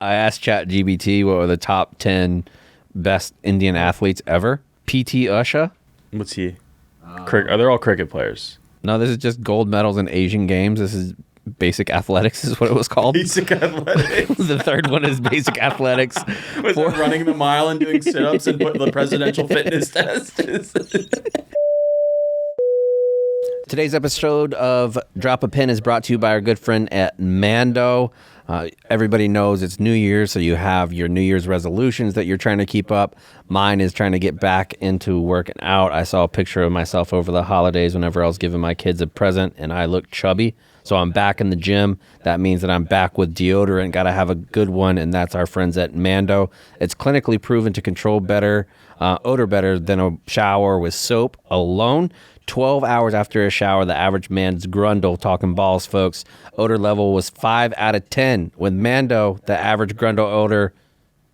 I asked ChatGPT what were the top 10 best Indian athletes ever. PT Usha. What's he? They're all cricket players. No, this is just gold medals in Asian games. This is basic athletics is what it was called. Basic athletics. The third one is basic athletics. Was it running the mile and doing sit-ups and put the presidential fitness test? Today's episode of Drop a Pin is brought to you by our good friend at Mando. Everybody knows it's New Year's, so you have your New Year's resolutions that you're trying to keep up. Mine is trying to get back into working out. I saw a picture of myself over the holidays whenever I was giving my kids a present, and I looked chubby. So I'm back in the gym. That means that I'm back with deodorant. Got to have a good one, and that's our friends at Mando. It's clinically proven to control odor better than a shower with soap alone. 12 hours after a shower, the average man's grundle, talking balls, folks, odor level was 5 out of 10. With Mando, the average grundle odor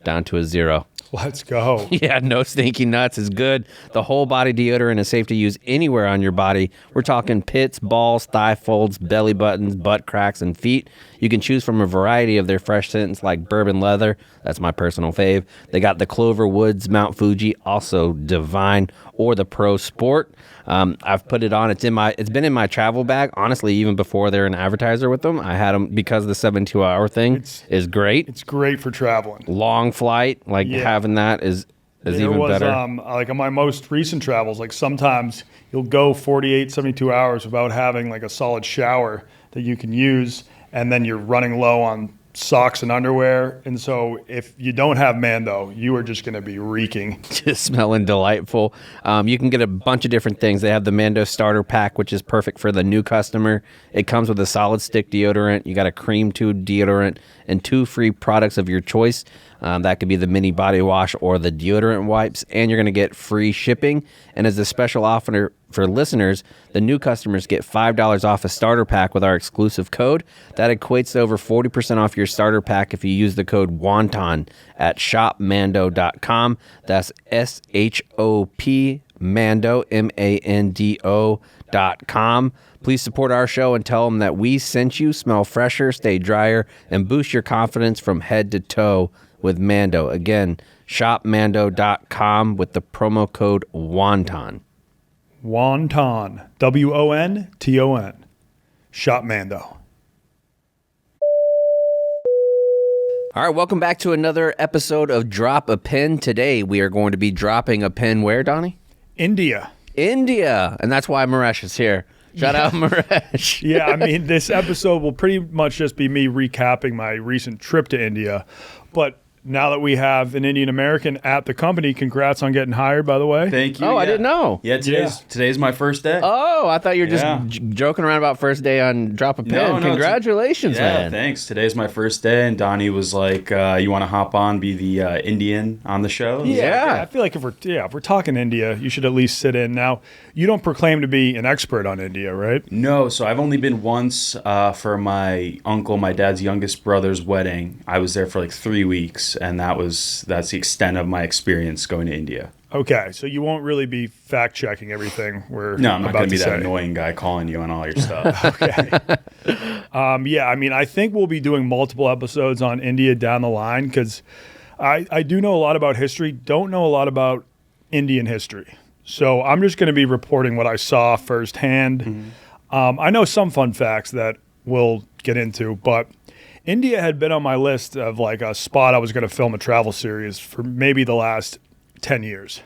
down to a 0. Let's go. Yeah, no stinky nuts is good. The whole body deodorant is safe to use anywhere on your body. We're talking pits, balls, thigh folds, belly buttons, butt cracks, and feet. You can choose from a variety of their fresh scents like bourbon leather. That's my personal fave. They got the Clover Woods, Mount Fuji, also divine, or the Pro Sport. I've put it on. It's been in my travel bag. Honestly, even before they're an advertiser with them, I had them because the 72-hour thing is great. It's great for traveling. Long flight, having that is even better. Like on my most recent travels, like sometimes you'll go 48, 72 hours without having like a solid shower that you can use, and then you're running low on socks and underwear. And so if you don't have Mando, you are just going to be reeking. Just smelling delightful. You can get a bunch of different things. They have the Mando starter pack, which is perfect for the new customer. It comes with a solid stick deodorant. You got a cream tube deodorant and 2 free products of your choice. That could be the mini body wash or the deodorant wipes, and you're going to get free shipping. And as a special offer for listeners, the new customers get $5 off a starter pack with our exclusive code. That equates to over 40% off your starter pack if you use the code WONTON at shopmando.com. That's SHOP Mando, MANDO.com. Please support our show and tell them that we sent you. Smell fresher, stay drier, and boost your confidence from head to toe with Mando. Again, shopmando.com with the promo code WONTON. Wonton. WONTON. Shop Mando. All right, welcome back to another episode of Drop a Pin. Today we are going to be dropping a pin where, Donnie? India. And that's why Miresh is here. Shout out Miresh. Yeah, I mean, this episode will pretty much just be me recapping my recent trip to India. But now that we have an Indian American at the company, congrats on getting hired, by the way. Thank you. Oh, I didn't know. Yeah, today's my first day. Oh, I thought you were just joking around about first day on Drop a Pin. No, Congratulations, man. Thanks. Today's my first day, and Donnie was like, you want to hop on, be the Indian on the show? Yeah. I feel like if we're talking India, you should at least sit in. Now, you don't proclaim to be an expert on India, right? No, so I've only been once for my uncle, my dad's youngest brother's wedding. I was there for like 3 weeks, and that's the extent of my experience going to India. Okay, so you won't really be fact-checking everything we're No, I'm not going to be say. that annoying guy calling you on all your stuff. Okay. I mean, I think we'll be doing multiple episodes on India down the line because I do know a lot about history, don't know a lot about Indian history. So I'm just going to be reporting what I saw firsthand. Mm-hmm. I know some fun facts that we'll get into, but India had been on my list of like a spot I was going to film a travel series for maybe the last 10 years.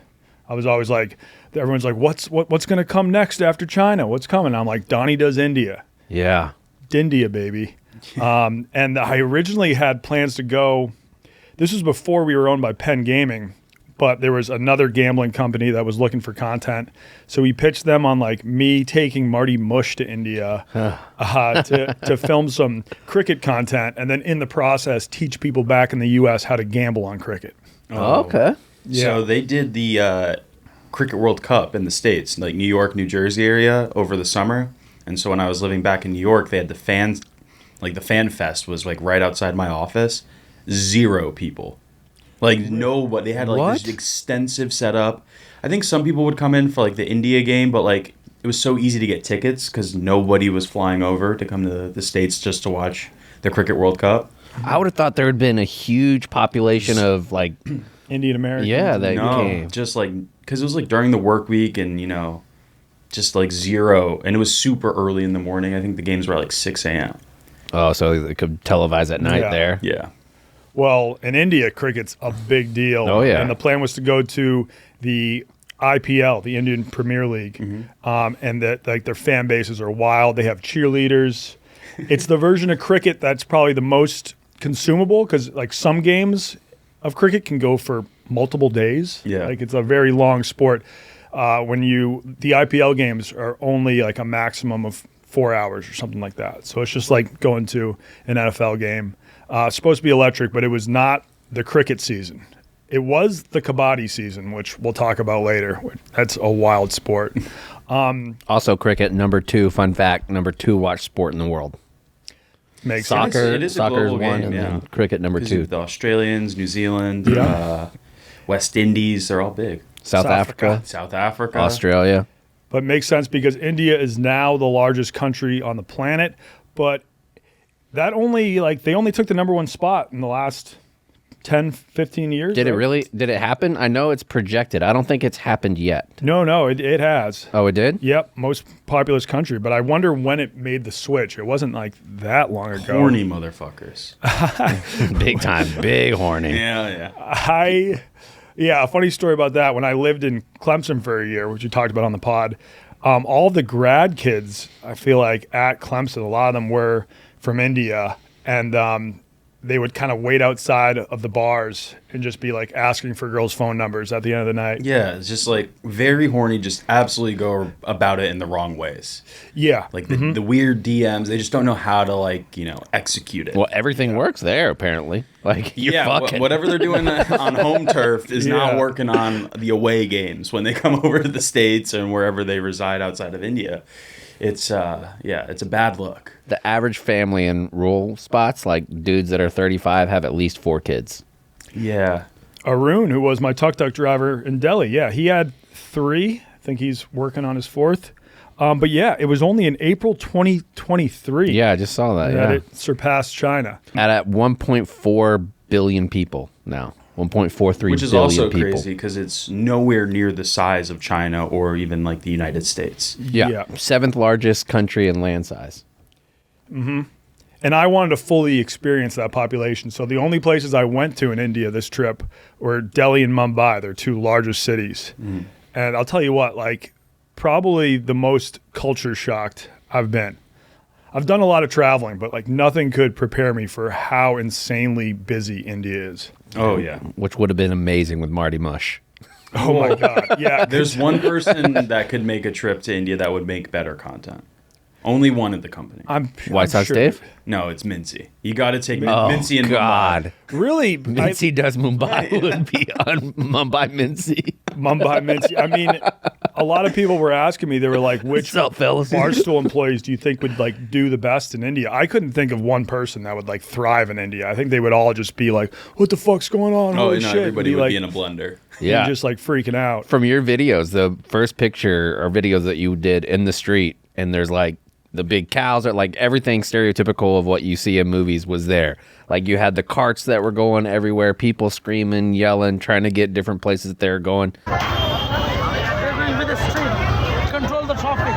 I was always like, everyone's like, what's going to come next after China? What's coming? I'm like, Donnie does India. Yeah. India, baby. And I originally had plans to go. This was before we were owned by Penn Gaming, but there was another gambling company that was looking for content. So we pitched them on like me taking Marty Mush to India to film some cricket content, and then in the process teach people back in the U.S. how to gamble on cricket. Oh, okay. Yeah. So they did the Cricket World Cup in the States, like New York, New Jersey area over the summer. And so when I was living back in New York, they had the fans, like the fan fest was like right outside my office. 0 people. Like nobody. They had like this extensive setup. I think some people would come in for like the India game, but like it was so easy to get tickets because nobody was flying over to come to the States just to watch the Cricket World Cup. I would have thought there had been a huge population of like, Indian Americans. yeah, that No, came. just like because it was like during the work week, and just like zero, and it was super early in the morning. I think the games were at like 6 a.m. Oh, so they could televise at night Yeah. there. Yeah. Well, in India, cricket's a big deal. Oh, yeah. And the plan was to go to the IPL, the Indian Premier League, and that like their fan bases are wild. They have cheerleaders. It's the version of cricket that's probably the most consumable because like some games of cricket can go for multiple days. Yeah. Like it's a very long sport. The IPL games are only like a maximum of 4 hours or something like that. So it's just like going to an NFL game. It's supposed to be electric, but it was not the cricket season. It was the kabaddi season, which we'll talk about later. That's a wild sport. Also, cricket, number 2, fun fact, number 2 watch sport in the world. Makes sense. Soccer, It is a soccer's global 1, game, and yeah. then cricket number 2. The Australians, New Zealand, Yeah. West Indies, they're all big. South Africa, South Africa. Australia. But it makes sense because India is now the largest country on the planet. But that they only took the number 1 spot in the last 10, 15 years. Did it right? really? Did it happen? I know it's projected. I don't think it's happened yet. No, it has. Oh, it did? Yep, most populous country. But I wonder when it made the switch. It wasn't like that long ago. Horny motherfuckers. Big time. Big horny. Yeah. Yeah, a funny story about that. When I lived in Clemson for a year, which you talked about on the pod, all of the grad kids, I feel like at Clemson, a lot of them were from India, and they would kind of wait outside of the bars and just be like asking for girls' phone numbers at the end of the night. Yeah, it's just like very horny, just absolutely go about it in the wrong ways. Yeah. Like the weird DMs, they just don't know how to execute it. Well, everything works there, apparently. Like, you're fucking. Whatever they're doing on home turf is not Yeah. working on the away games when they come over to the States and wherever they reside outside of India. It's it's a bad look. The average family in rural spots, like dudes that are 35, have at least 4 kids. Yeah. Arun, who was my tuk-tuk driver in Delhi, yeah, he had 3. I think he's working on his 4th. But yeah, it was only in April 2023 Yeah, I just saw that. that Yeah. it surpassed China. At 1.4 billion people now. 1.43 Which is billion also people. crazy because it's nowhere near the size of China or even like the United States. Yeah. Yeah. 7th largest country in land size. And I wanted to fully experience that population. So the only places I went to in India this trip were Delhi and Mumbai. They're 2 largest cities. And I'll tell you what, like probably the most culture shocked I've been. I've done a lot of traveling, but like nothing could prepare me for how insanely busy India is. Oh, yeah. Which would have been amazing with Marty Mush. Oh my God. Yeah. There's one person that could make a trip to India that would make better content. Only one at the company. White Sox sure. Dave? No, it's Mincy. You got to take Oh, Mincy and God. Really? Mincy does Mumbai would be on Mumbai Mincy. Mumbai Mincy. I mean, a lot of people were asking me, they were like, which What's up, fellas? Barstool employees do you think would like do the best in India? I couldn't think of one person that would like thrive in India. I think they would all just be like, what the fuck's going on? Oh, Holy no, shit. everybody would like, be in a blender. Yeah. and just like freaking out. From your videos, the first picture or videos that you did in the street, and there's like the big cows, are like everything stereotypical of what you see in movies was there. Like you had the carts that were going everywhere, people screaming, yelling, trying to get different places that they were going. They're going with the street. Control the traffic.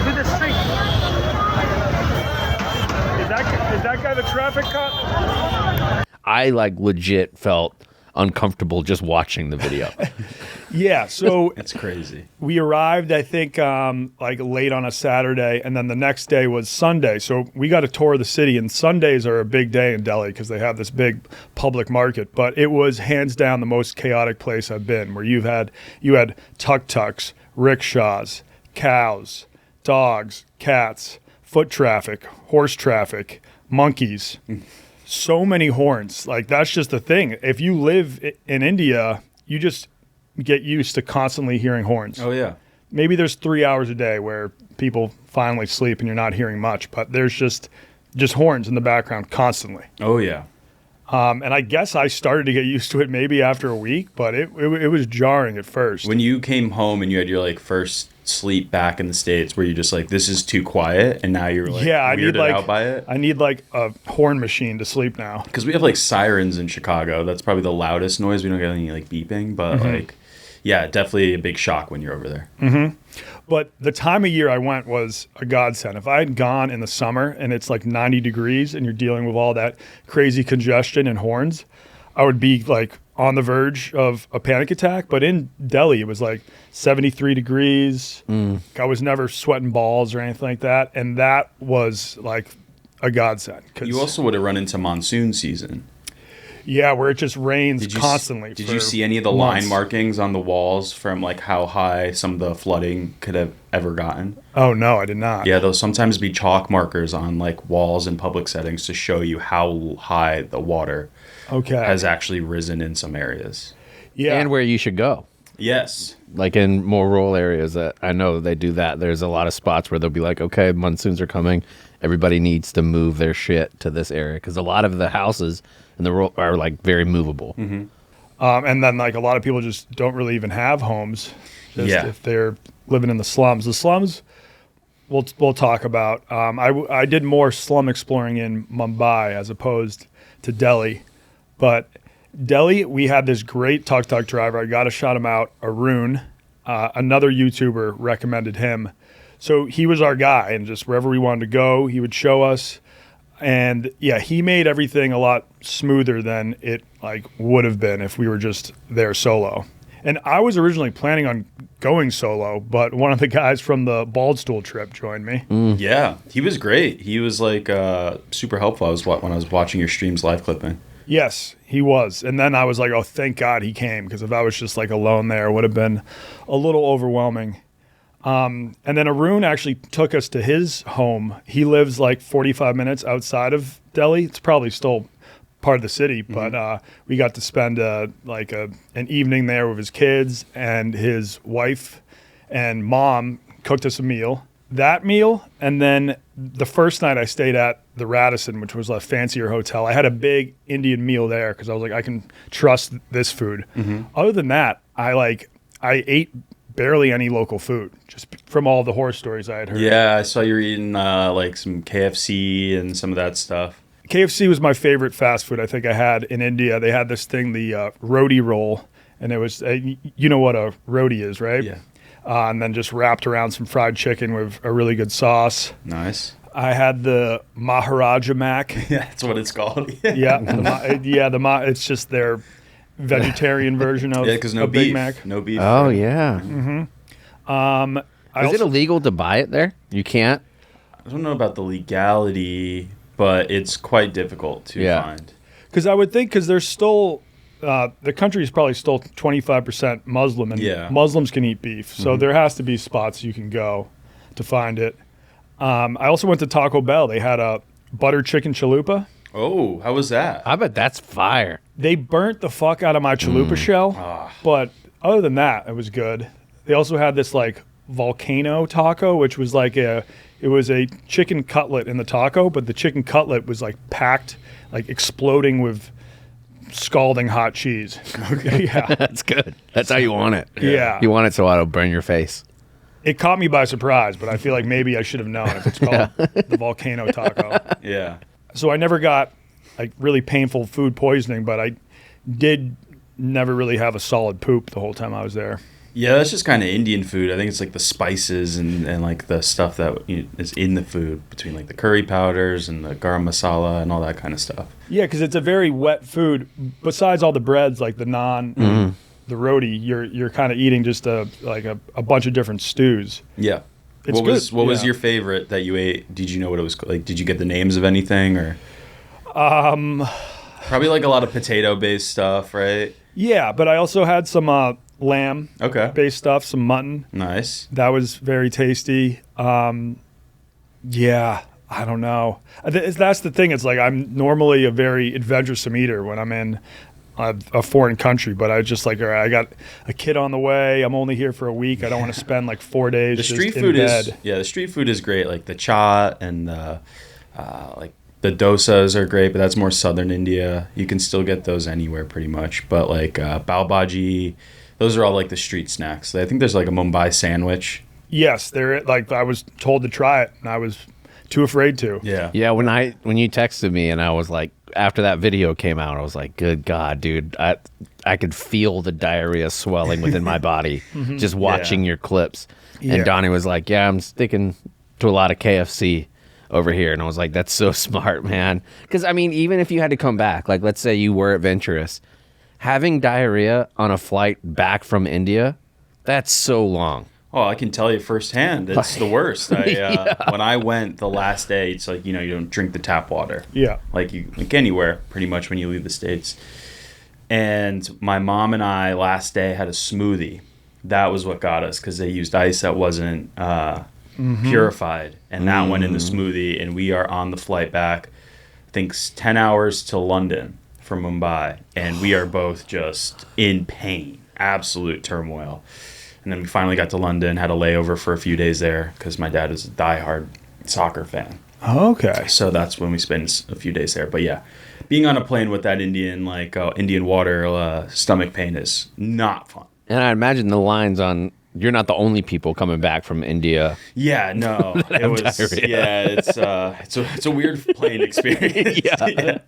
With the street. Is that guy the traffic cop? I like legit felt uncomfortable just watching the video. Yeah, so It's crazy. we arrived, I think, like late on a Saturday, and then the next day was Sunday. So we got a tour of the city, and Sundays are a big day in Delhi because they have this big public market. But it was hands down the most chaotic place I've been, where you had tuk-tuks, rickshaws, cows, dogs, cats, foot traffic, horse traffic, monkeys. So many horns. Like that's just the thing. If you live in India, you just get used to constantly hearing horns. Oh, yeah. Maybe there's 3 hours a day where people finally sleep and you're not hearing much, but there's just horns in the background constantly. Oh, yeah. And I guess I started to get used to it maybe after a week, but it was jarring at first. When you came home and you had your like first sleep back in the States, where you just like, this is too quiet, and now you're like weirded out by it? I need like a horn machine to sleep now. Because we have like sirens in Chicago. That's probably the loudest noise. We don't get any like beeping, but like, yeah, definitely a big shock when you're over there. But the time of year I went was a godsend. If I had gone in the summer and it's like 90 degrees and you're dealing with all that crazy congestion and horns, I would be like on the verge of a panic attack. But in Delhi, it was like 73 degrees. I was never sweating balls or anything like that. And that was like a godsend. You also would have run into monsoon season. Yeah, where it just rains constantly. Did you see any of the line markings on the walls from like how high some of the flooding could have ever gotten? Oh, no, I did not. Yeah, there'll sometimes be chalk markers on like walls in public settings to show you how high the water has actually risen in some areas. Yeah. And where you should go. Yes. Like in more rural areas, that I know they do that. There's a lot of spots where they'll be like, okay, monsoons are coming. Everybody needs to move their shit to this area, because a lot of the houses in the rural are like very movable. And then like a lot of people just don't really even have homes if they're living in the slums. The slums we'll talk about. I did more slum exploring in Mumbai as opposed to Delhi. But Delhi, we had this great tuk-tuk driver. I got to shout him out, Arun. Another YouTuber recommended him. So he was our guy, and just wherever we wanted to go, he would show us. And yeah, he made everything a lot smoother than it like would have been if we were just there solo. And I was originally planning on going solo, but one of the guys from the Barstool trip joined me. Yeah, he was great. He was like super helpful. When I was watching your streams live clipping. Yes, he was. And then I was like, oh, thank God he came, because if I was just like alone there, it would have been a little overwhelming. And then Arun actually took us to his home. He lives like 45 minutes outside of Delhi. It's probably still part of the city, but we got to spend an evening there with his kids, and his wife and mom cooked us a meal. That meal, and then the first night I stayed at the Radisson, which was a fancier hotel. I had a big Indian meal there because I was like, I can trust this food. Other than that, I ate barely any local food, just from all the horror stories I had heard. Yeah, I saw you were eating like some KFC and some of that stuff. KFC was my favorite fast food I think I had in India. They had this thing, the roti roll, and it was, you know what a roti is, right? Yeah. And then just wrapped around some fried chicken with a really good sauce. Nice. I had the Maharaja Mac. Yeah, that's what it's called. It's just their vegetarian version of because no Big beef. Mac. No beef. Oh, yeah. Is it illegal to buy it there? You can't? I don't know about the legality, but it's quite difficult to find. Because I would think, because there's still, the country is probably still 25% Muslim, and Muslims can eat beef. So there has to be spots you can go to find it. I also went to Taco Bell. They had a butter chicken chalupa. Oh, how was that? I bet that's fire. They burnt the fuck out of my chalupa shell, but other than that, it was good. They also had this like volcano taco, which was like it was a chicken cutlet in the taco, but the chicken cutlet was like packed, like exploding with scalding hot cheese. Okay. Yeah, That's good. That's how you want it. Yeah. You want it so it'll burn your face. It caught me by surprise, but I feel like maybe I should have known if it's called the volcano taco. Yeah. So I never got like really painful food poisoning, but I did never really have a solid poop the whole time I was there. Yeah, that's just kind of Indian food. I think it's like the spices and like the stuff that is in the food, between like the curry powders and the garam masala and all that kind of stuff. Yeah, because it's a very wet food. Besides all the breads, like the naan, the roti, you're kind of eating just a bunch of different stews. Yeah. It's what was your favorite that you ate? Did you know what it was like? Did you get the names of anything, or? Probably like a lot of potato-based stuff, right? Yeah, but I also had some lamb-based stuff, some mutton. Nice. That was very tasty. Yeah, I don't know. That's the thing. It's like I'm normally a very adventuresome eater when I'm in a foreign country, but I just like, all right, I got a kid on the way. I'm only here for a week. I don't want to spend like 4 days The just street in food bed. the street food is great, like the chaat and like The dosas are great, but that's more southern India. You can still get those anywhere pretty much. But like pav bhaji, those are all like the street snacks. I think there's like a Mumbai sandwich. Yes, they're like I was told to try it, and I was too afraid to. Yeah, when you texted me and I was like, after that video came out, I was like, good God, dude, I could feel the diarrhea swelling within my body just watching your clips. Yeah. And Donnie was like, yeah, I'm sticking to a lot of KFC over here. And I was like, that's so smart, man. Because, I mean, even if you had to come back, like let's say you were adventurous, having diarrhea on a flight back from India, that's so long. Oh, I can tell you firsthand. It's the worst. When I went the last day, it's like, you don't drink the tap water. Yeah. Like anywhere, pretty much, when you leave the States. And my mom and I last day had a smoothie. That was what got us, because they used ice that wasn't purified. And that went in the smoothie. And we are on the flight back, I think 10 hours to London from Mumbai. And we are both just in pain, absolute turmoil. And then we finally got to London, had a layover for a few days there because my dad is a diehard soccer fan. Okay. So that's when we spent a few days there. But yeah, being on a plane with that Indian water stomach pain is not fun. And I imagine the lines on, you're not the only people coming back from India. Yeah, no. It was diarrhea. Yeah, it's a weird plane experience. Yeah.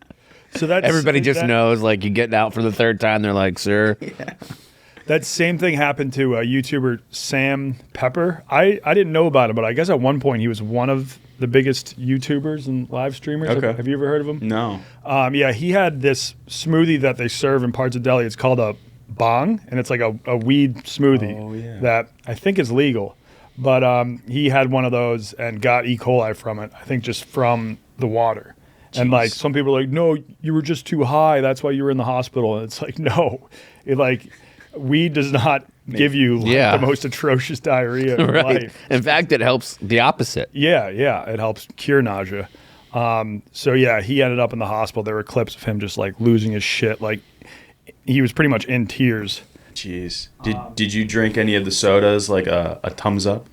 So that's Everybody just knows, like, you get out for the third time, they're like, sir. Yeah. That same thing happened to YouTuber Sam Pepper. I didn't know about him, but I guess at one point he was one of the biggest YouTubers and live streamers. Okay. Have you ever heard of him? No. Yeah, he had this smoothie that they serve in parts of Delhi. It's called a bong, and it's like a weed smoothie that I think is legal. But he had one of those and got E. coli from it, I think just from the water. Jeez. And like some people are like, no, you were just too high. That's why you were in the hospital. And it's like, no, weed does not give you the most atrocious diarrhea in life. In fact, it helps the opposite. Yeah, it helps cure nausea. So yeah, he ended up in the hospital. There were clips of him just like losing his shit. Like he was pretty much in tears. Jeez. Did you drink any of the sodas, like a Tums Up?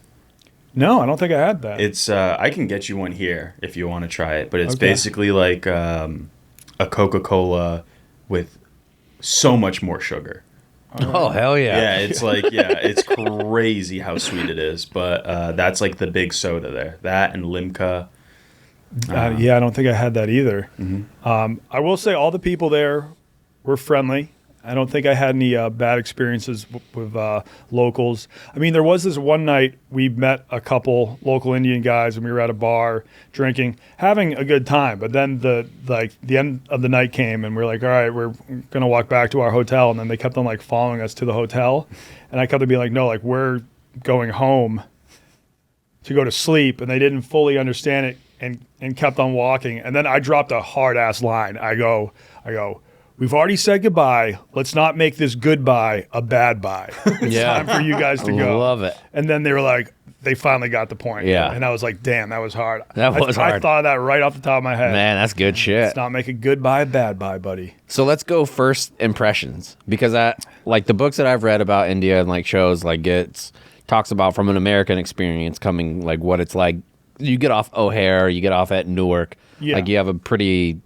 No, I don't think I had that. It's I can get you one here if you want to try it, but it's basically like a Coca-Cola with so much more sugar. Oh, hell yeah. Yeah, it's like, it's crazy how sweet it is. But that's like the big soda there. That and Limca. I don't think I had that either. Mm-hmm. I will say all the people there were friendly. I don't think I had any bad experiences with locals. I mean, there was this one night we met a couple local Indian guys and we were at a bar drinking, having a good time. But then the end of the night came and we're like, all right, we're going to walk back to our hotel. And then they kept on like following us to the hotel. And I kept on being like, no, like we're going home to go to sleep. And they didn't fully understand it and kept on walking. And then I dropped a hard ass line. I go, we've already said goodbye. Let's not make this goodbye a bad bye. It's time for you guys to go. Love it. And then they were like, they finally got the point. Yeah. And I was like, damn, that was hard. That was hard. I thought of that right off the top of my head. Man, that's good shit. Let's not make a goodbye a bad bye, buddy. So let's go first impressions, because like the books that I've read about India and like shows, like talks about from an American experience coming, like what it's like. You get off O'Hare, you get off at Newark. Yeah. Like you have a pretty,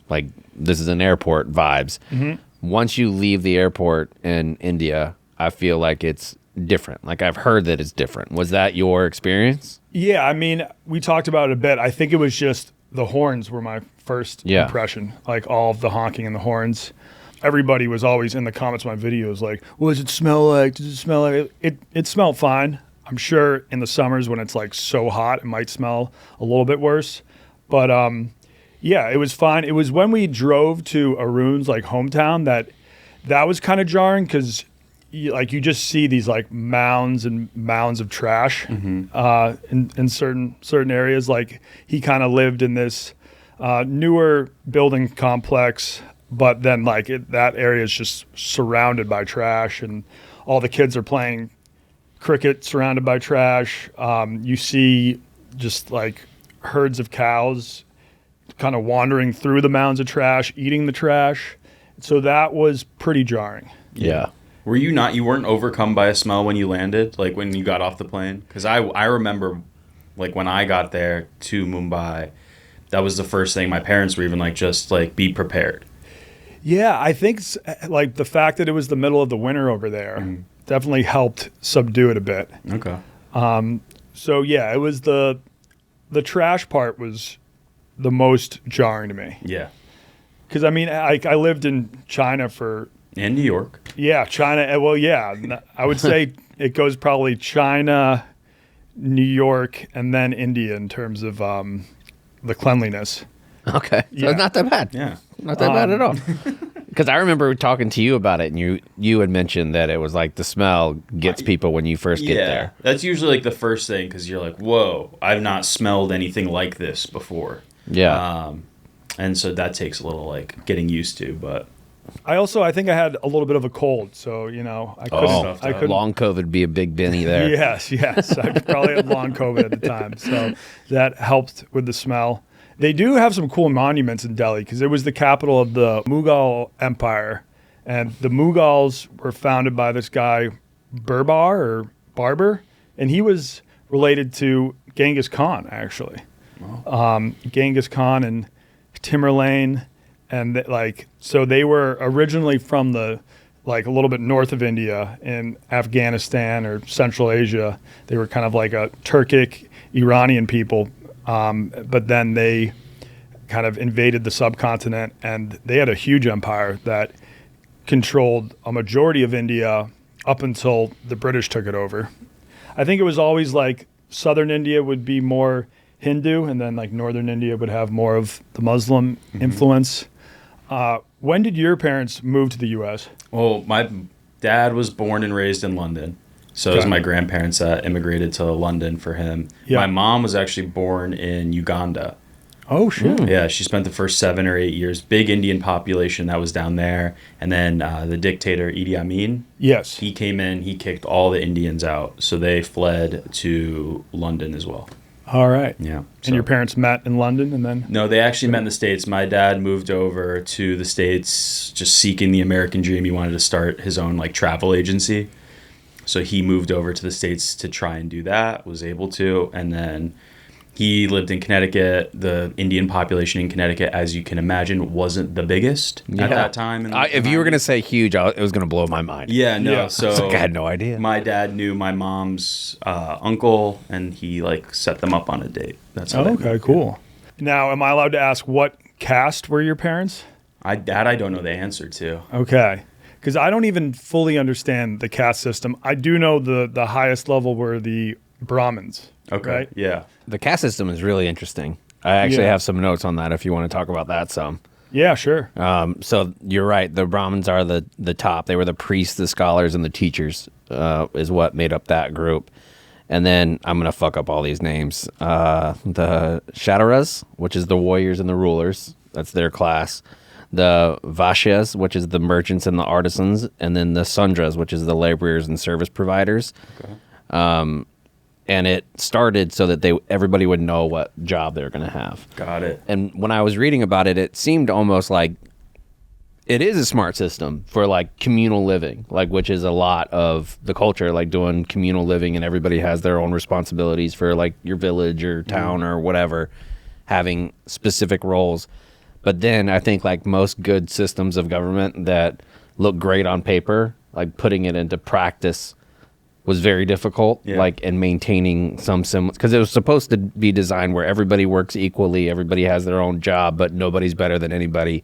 like, this is an airport vibes. Mm-hmm. Once you leave the airport in India, I feel like it's different. Like I've heard that it's different. Was that your experience? Yeah, I mean, we talked about it a bit. I think it was just the horns were my first impression. Like all of the honking and the horns. Everybody was always in the comments of my videos like, what does it smell like? Does it smell like it smelled fine. I'm sure in the summers when it's like so hot, it might smell a little bit worse. But yeah, it was fine. It was when we drove to Arun's like hometown that was kind of jarring because you just see these like mounds and mounds of trash in certain areas. Like he kind of lived in this newer building complex, but then like that area is just surrounded by trash, and all the kids are playing cricket surrounded by trash. You see just like herds of cows kind of wandering through the mounds of trash, eating the trash. So that was pretty jarring. Yeah. Were you weren't overcome by a smell when you landed, like when you got off the plane? Because I remember like when I got there to Mumbai, that was the first thing my parents were even like, just like be prepared. Yeah, I think like the fact that it was the middle of the winter over there definitely helped subdue it a bit. Okay. So yeah, it was the trash part was the most jarring to me. Yeah. Because I mean, I lived in China for And New York. China. Well, yeah, I would say it goes probably China, New York, and then India in terms of the cleanliness. Okay. So Yeah. it's not that bad. Yeah. Not that bad at all. Because I remember talking to you about it, and you had mentioned that it was like the smell gets people when you first get there. That's usually like the first thing because you're like, whoa, I've not smelled anything like this before. Yeah. And so that takes a little like getting used to, but I think I had a little bit of a cold, so I couldn't. Oh, I couldn't. long COVID be a big Benny there. Yes. I probably had long COVID at the time, so that helped with the smell. They do have some cool monuments in Delhi because it was the capital of the Mughal Empire, and the Mughals were founded by this guy Barber, and he was related to Genghis Khan actually. wow. Genghis Khan and Tamerlane, and so they were originally from the a little bit north of India in Afghanistan or Central Asia. They were kind of like a Turkic Iranian people, but then they kind of invaded the subcontinent, and they had a huge empire that controlled a majority of India up until the British took it over. I think it was always like southern India would be more Hindu, and then like northern India would have more of the Muslim influence. When did your parents move to the U.S.? Well, my dad was born and raised in London. So it was my grandparents that immigrated to London for him. Yeah. My mom was actually born in Uganda. Oh, shit. Yeah, she spent the first 7 or 8 years. Big Indian population that was down there. And then the dictator Idi Amin, Yes. he came in, he kicked all the Indians out. So they fled to London as well. All right. Yeah. And your parents met in London, and then? No, they actually met in the States. My dad moved over to the States just seeking the American dream. He wanted to start his own like travel agency. So he moved over to the States to try and do that, was able to. And then he lived in Connecticut. The Indian population in Connecticut, as you can imagine, wasn't the biggest at that time. If you were going to say huge, it was going to blow my mind. Yeah, no. Yeah. So It's like I had no idea. my dad knew my mom's uncle, and he like set them up on a date. That's how. Oh, okay, cool. Now, am I allowed to ask what caste were your parents? I don't know the answer to. Okay. Because I don't even fully understand the caste system. I do know the highest level were the Brahmins. Okay. Right? Yeah. The caste system is really interesting. I actually Yeah. have some notes on that if you want to talk about that some. Yeah, sure. So you're right. The Brahmins are the top. They were the priests, the scholars, and the teachers is what made up that group. And then I'm going to fuck up all these names. The Kshatriyas, which is the warriors and the rulers. That's their class. The Vaishyas, which is the merchants and the artisans. And then the Sudras, which is the laborers and service providers. Okay. And it started so that everybody would know what job they were going to have. Got it. And when I was reading about it, it seemed almost like it is a smart system for like communal living, like which is a lot of the culture, like doing communal living, and everybody has their own responsibilities for like your village or town or whatever, having specific roles. But then I think like most good systems of government that look great on paper, like putting it into practice was very difficult, and maintaining some semblance, because it was supposed to be designed where everybody works equally, everybody has their own job, but nobody's better than anybody.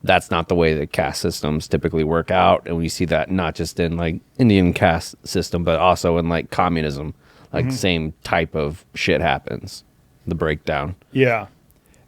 That's not the way that caste systems typically work out, and we see that not just in like Indian caste system, but also in like communism, like same type of shit happens, the breakdown. Yeah.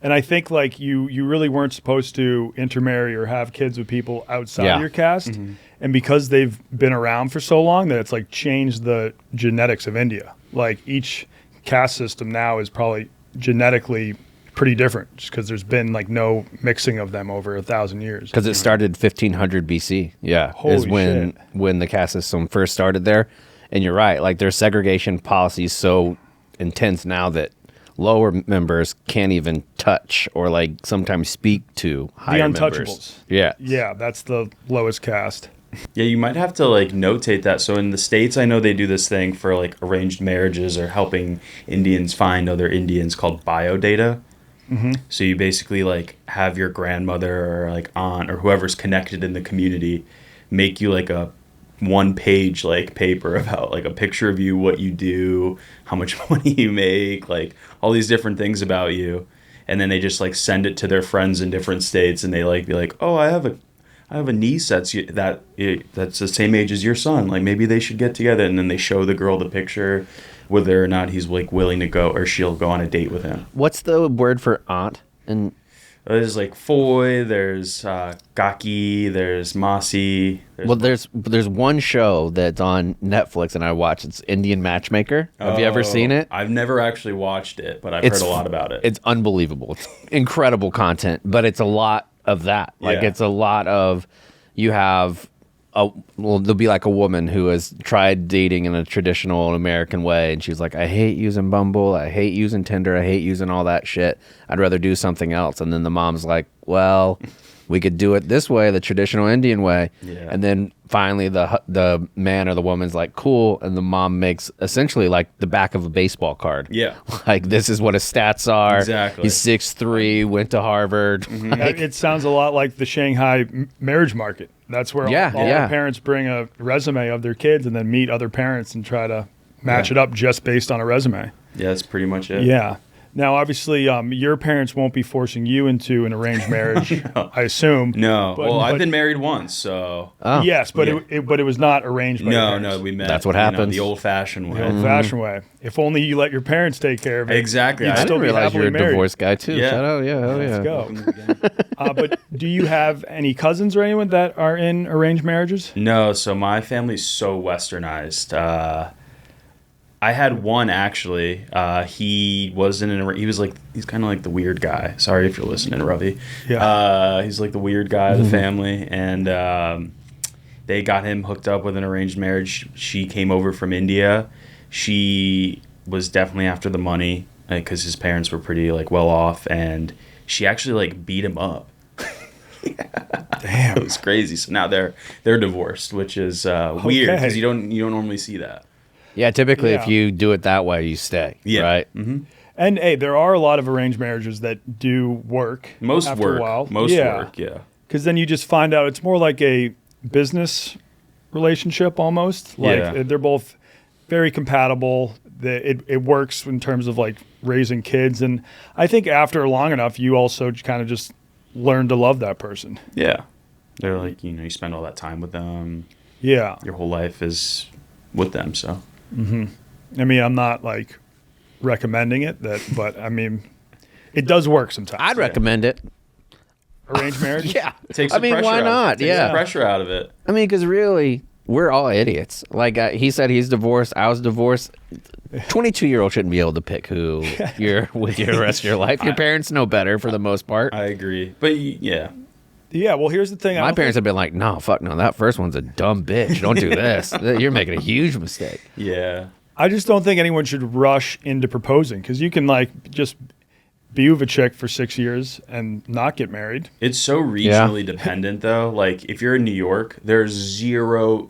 And I think like you really weren't supposed to intermarry or have kids with people outside of your caste. And because they've been around for so long, that it's like changed the genetics of India. Like each caste system now is probably genetically pretty different, just because there's been like no mixing of them over 1,000 years. Because it started 1500 BC. Yeah, Holy is when shit. when the caste system first started there. And you're right, like their segregation policy is so intense now that lower members can't even touch or like sometimes speak to higher The members. untouchables. Yeah. Yeah, that's the lowest caste. Yeah, you might have to like notate that. So in the States, I know they do this thing for like arranged marriages or helping Indians find other Indians called biodata. So you basically like have your grandmother or like aunt or whoever's connected in the community make you like a 1-page like paper about like a picture of you, what you do, how much money you make, like all these different things about you. And then they just like send it to their friends in different states, and they like be like, "Oh, I have a niece that's the same age as your son. Like maybe they should get together." And then they show the girl the picture, whether or not he's like willing to go or she'll go on a date with him. What's the word for aunt? And There's like Foy, there's Gaki, there's Masi. there's one show that's on Netflix and I watch. It's Indian Matchmaker. Have you ever seen it? I've never actually watched it, but I've heard a lot about it. It's unbelievable. It's incredible content, but it's a lot of that. Like it's a lot of you have there'll be like a woman who has tried dating in a traditional American way, and she's like, I hate using Bumble, I hate using Tinder, I hate using all that shit. I'd rather do something else. And then the mom's like, well, we could do it this way, the traditional Indian way. Yeah. And then finally the man or the woman's like, cool. And the mom makes essentially like the back of a baseball card. Yeah. Like, this is what his stats are. Exactly. He's 6'3", went to Harvard. Like, It sounds a lot like the Shanghai marriage market. That's where all the parents bring a resume of their kids and then meet other parents and try to match it up just based on a resume. Yeah, that's pretty much it. Yeah. Now, obviously, your parents won't be forcing you into an arranged marriage, I assume. No. Well, I've been married once, so. Oh. Yes, but it was not arranged by your parents. No, we met. That's what happens. The old-fashioned way. The old-fashioned way. If only you let your parents take care of it. Exactly. I didn't realize you're a divorced guy, too. Yeah. Shout out. Yeah, hell yeah. Let's go. But do you have any cousins or anyone that are in arranged marriages? No, so my family's so westernized. I had one actually. He was he's kind of like the weird guy. Sorry if you're listening, Ravi. Yeah. He's like the weird guy of the family, and they got him hooked up with an arranged marriage. She came over from India. She was definitely after the money because his parents were pretty like well off, and she actually like beat him up. Damn, it was crazy. So now they're divorced, which is weird because you don't normally see that. Yeah, typically if you do it that way, you stay. Yeah. Right? Mm-hmm. And, hey, there are a lot of arranged marriages that do work after a while. Most work, yeah. Because then you just find out it's more like a business relationship almost. Like they're both very compatible. It works in terms of like raising kids. And I think after long enough, you also kind of just learn to love that person. Yeah. They're like, you spend all that time with them. Yeah. Your whole life is with them, so. Mm-hmm. I mean, I'm not like recommending it, but I mean, it does work sometimes. I'd recommend it. Arranged marriage? Yeah. It takes the pressure why out. not? Takes the pressure out of it. I mean, because really, we're all idiots. Like he said he's divorced, I was divorced. 22-year-old shouldn't be able to pick who you're with your rest of your life. Your parents know better for the most part. I agree. But yeah. Yeah, well, here's the thing. My parents have been like, no, fuck no, that first one's a dumb bitch. Don't do this. You're making a huge mistake. Yeah. I just don't think anyone should rush into proposing because you can like just be with a chick for 6 years and not get married. It's so regionally dependent though. Like if you're in New York, there's zero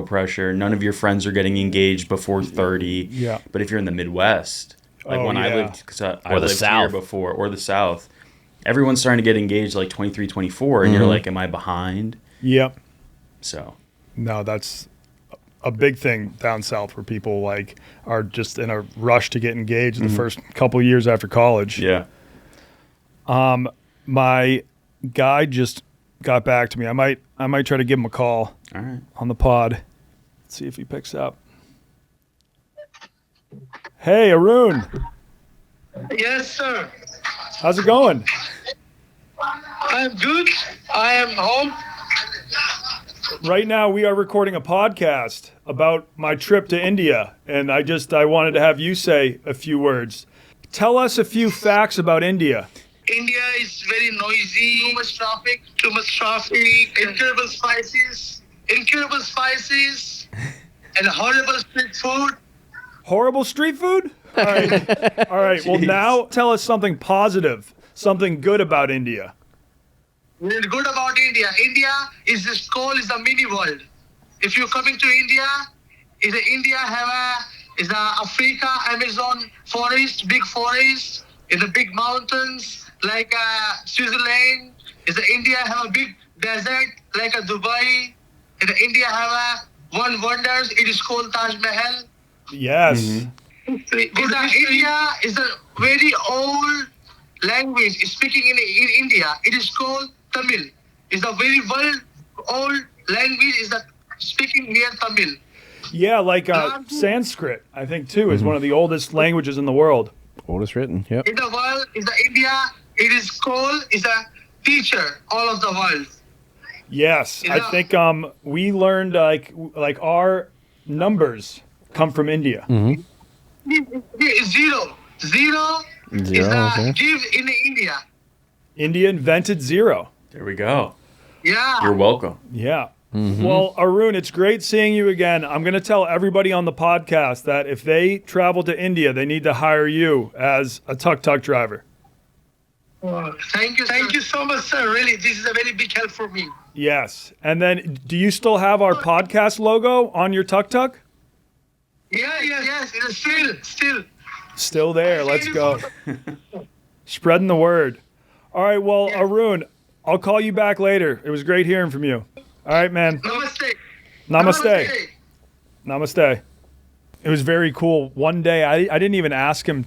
pressure. None of your friends are getting engaged before 30. Yeah. But if you're in the Midwest, like I lived, because I lived here before, or the South, everyone's starting to get engaged like 23, 24, and you're like, am I behind? Yep. So. No, that's a big thing down south where people like are just in a rush to get engaged the first couple of years after college. Yeah. My guy just got back to me. I might try to give him a call. All right. On the pod. Let's see if he picks up. Hey, Arun. Yes, sir. How's it going? I'm good. I am home. Right now, we are recording a podcast about my trip to India, and I wanted to have you say a few words. Tell us a few facts about India. India is very noisy, too much traffic, incredible spices, and horrible street food. Horrible street food? All right. All right. Well, now tell us something positive, something good about India. Good about India. India is a mini world. If you're coming to India, India is a Africa, Amazon forest, big forest. in the big mountains like Switzerland. Is India have a big desert like a Dubai. In India have a one wonders. It is called Taj Mahal. Yes. India is a very old language speaking in India. It is called Tamil. It's a very old language. Is the speaking here Tamil. Yeah, like Sanskrit, I think too, is one of the oldest languages in the world. Oldest written. Yep. In the world, is the India. It is called is a teacher all of the world. Yes, Yeah. I think we learned like our numbers come from India. Zero is the okay. give in India. India invented zero. There we go. Yeah. You're welcome. Yeah. Well, Arun, it's great seeing you again. I'm going to tell everybody on the podcast that if they travel to India, they need to hire you as a tuk-tuk driver. Thank you so much, sir. Really, this is a very big help for me. Yes. And then do you still have our podcast logo on your tuk-tuk? Yes. It is still. Still there. Let's go. Spreading the word. All right. Well, Arun, I'll call you back later. It was great hearing from you. All right, man. Namaste. Namaste. Namaste. It was very cool. One day, I didn't even ask him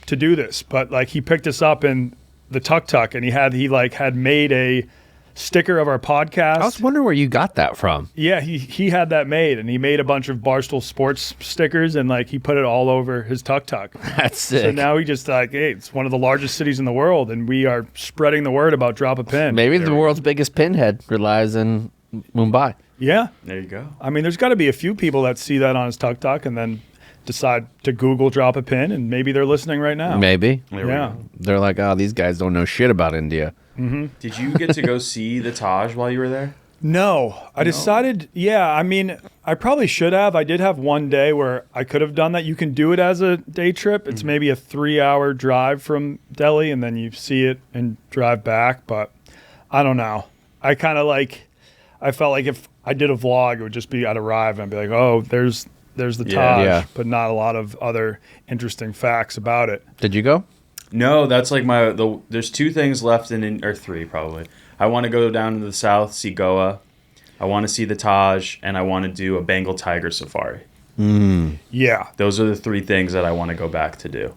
to do this, but like he picked us up in the tuk-tuk and he had made a sticker of our podcast. I was wondering where you got that from. Yeah, he had that made, and he made a bunch of Barstool Sports stickers, and like he put it all over his tuk-tuk. That's sick. So now he just like, hey, it's one of the largest cities in the world, and we are spreading the word about Drop a Pin. Maybe the world's biggest pinhead relies in Mumbai. Yeah, There you go. I mean, there's got to be a few people that see that on his tuk-tuk and then decide to Google Drop a Pin, and maybe they're listening right now. Maybe. There we Yeah. go. They're like, oh, these guys don't know shit about India. Did you get to go see the Taj while you were there? No, I decided, I mean, I probably should have. I did have one day where I could have done that. You can do it as a day trip. It's maybe a 3-hour drive from Delhi, and then you see it and drive back. But I don't know. I kind of I felt like if I did a vlog, it would just be I'd arrive and I'd be like, oh, there's the Taj, Yeah. but not a lot of other interesting facts about it. Did you go? No, that's like there's 2 things left or 3 probably. I want to go down to the south, see Goa. I want to see the Taj, and I want to do a Bengal tiger safari. Yeah. Those are the 3 things that I want to go back to do.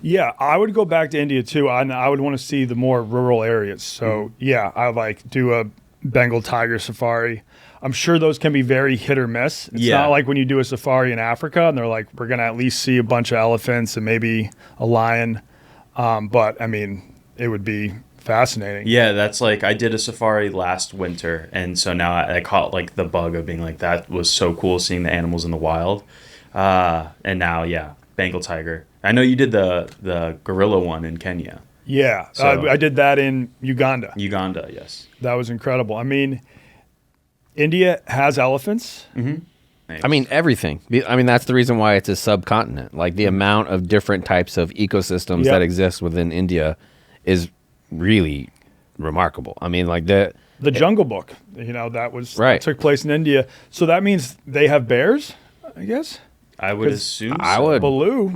Yeah, I would go back to India too. I would want to see the more rural areas. So yeah, I do a Bengal tiger safari. I'm sure those can be very hit or miss. It's Yeah. not like when you do a safari in Africa and they're like, we're going to at least see a bunch of elephants and maybe a lion. But I mean, it would be fascinating. Yeah, that's like I did a safari last winter, and so now I caught like the bug of being like that was so cool seeing the animals in the wild. And now, yeah, Bengal tiger. I know you did the gorilla one in Kenya, Yeah. So- I did that in Uganda. Uganda. Yes. That was incredible. I mean, India has elephants. I mean, everything. I mean, that's the reason why it's a subcontinent. Like, the amount of different types of ecosystems Yep. that exist within India is really remarkable. I mean, like, The Jungle Book, that Right. took place in India. So that means they have bears, I guess? I would 'Cause assume. I so. would. Baloo,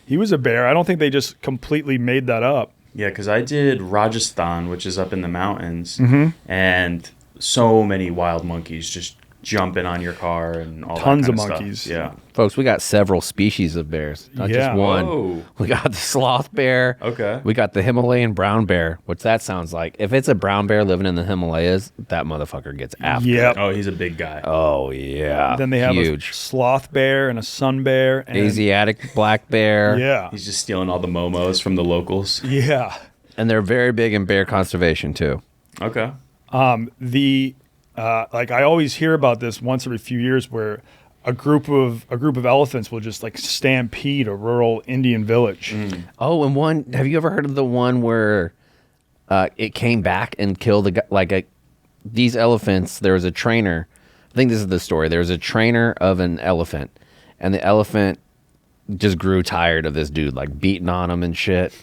he was a bear. I don't think they just completely made that up. Yeah, because I did Rajasthan, which is up in the mountains, Mm-hmm. and so many wild monkeys just jumping on your car and all Tons that of kind of monkeys. Stuff. Yeah. folks, we got several species of bears, not Yeah. just one. Oh. We got the sloth bear. Okay. We got the Himalayan brown bear, which that sounds like. If it's a brown bear living in the Himalayas, that motherfucker gets after. Yep. Oh, he's a big guy. Oh, yeah. Then they have huge. a sloth bear and a sun bear. And, Asiatic black bear. Yeah. He's just stealing all the momos from the locals. Yeah. And they're very big in bear conservation, too. Okay. I always hear about this once every few years where a group of elephants will just like stampede a rural Indian village. Oh, and have you ever heard of the one where it came back and killed these elephants? There was a trainer. I think this is the story. There was a trainer of an elephant, and the elephant just grew tired of this dude, like beating on him and shit.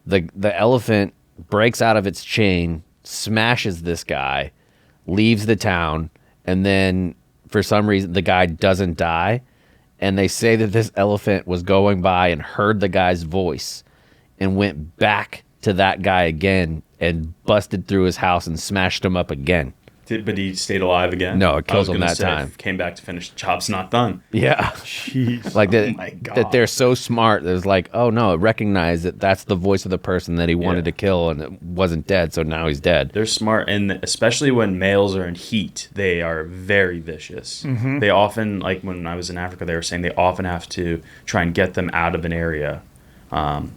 The elephant breaks out of its chain, smashes this guy, leaves the town, and then for some reason the guy doesn't die. And they say that this elephant was going by and heard the guy's voice and went back to that guy again and busted through his house and smashed him up again. But he stayed alive again? No, it I was killed him gonna that say, time. Came back to finish. Job's not done. Yeah. Jeez. Like Oh my that, God. that they're so smart. There's like, oh no, it recognized that that's the voice of the person that he wanted Yeah. to kill, and it wasn't dead, so now he's dead. They're smart, and especially when males are in heat, they are very vicious. They often, like when I was in Africa, they were saying they often have to try and get them out of an area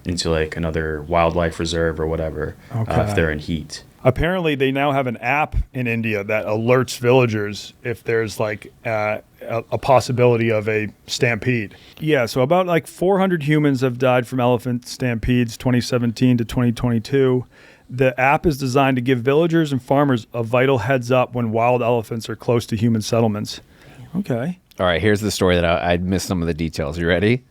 into like another wildlife reserve or whatever if they're in heat. Apparently, they now have an app in India that alerts villagers if there's like a possibility of a stampede. Yeah, so about like 400 humans have died from elephant stampedes 2017 to 2022. The app is designed to give villagers and farmers a vital heads up when wild elephants are close to human settlements. Okay. All right, here's the story that I missed some of the details. You ready?